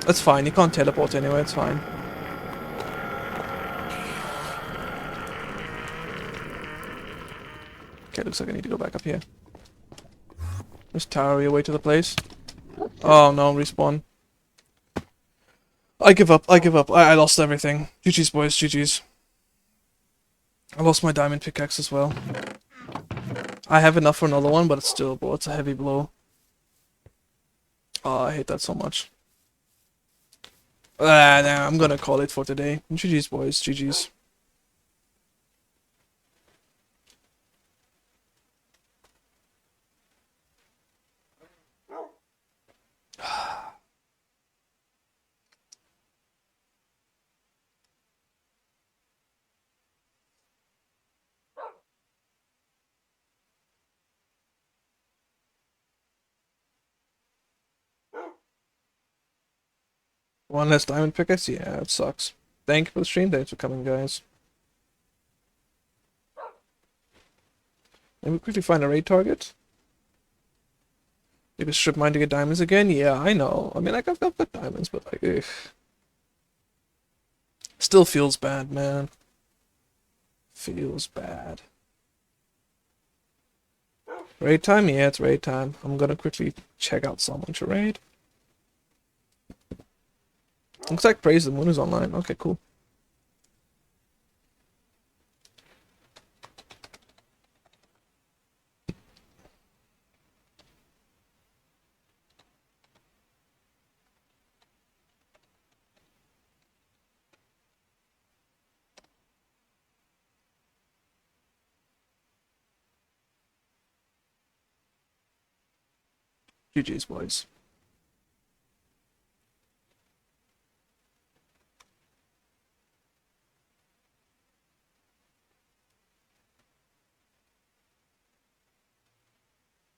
That's fine, you can't teleport anyway, it's fine. Okay, looks like I need to go back up here. Just tower your way to the place. Oh no, respawn. I give up. I give up. I lost everything. GG's, boys. GG's. I lost my diamond pickaxe as well. I have enough for another one, but it's still, bro, it's a heavy blow. Oh, I hate that so much. Nah, I'm gonna call it for today. GG's, boys. GG's. One less diamond pickaxe? Yeah, it sucks. Thank you for the stream. Thanks for coming, guys. Let me quickly find a raid target. You can strip mine to get diamonds again? Yeah, I know. I mean, like, I've got diamonds, but like, ugh. Still feels bad, man. Feels bad. Raid time? Yeah, it's raid time. I'm gonna quickly check out someone to raid. Looks like Praise the Moon is online. Okay, cool. GG's, boys.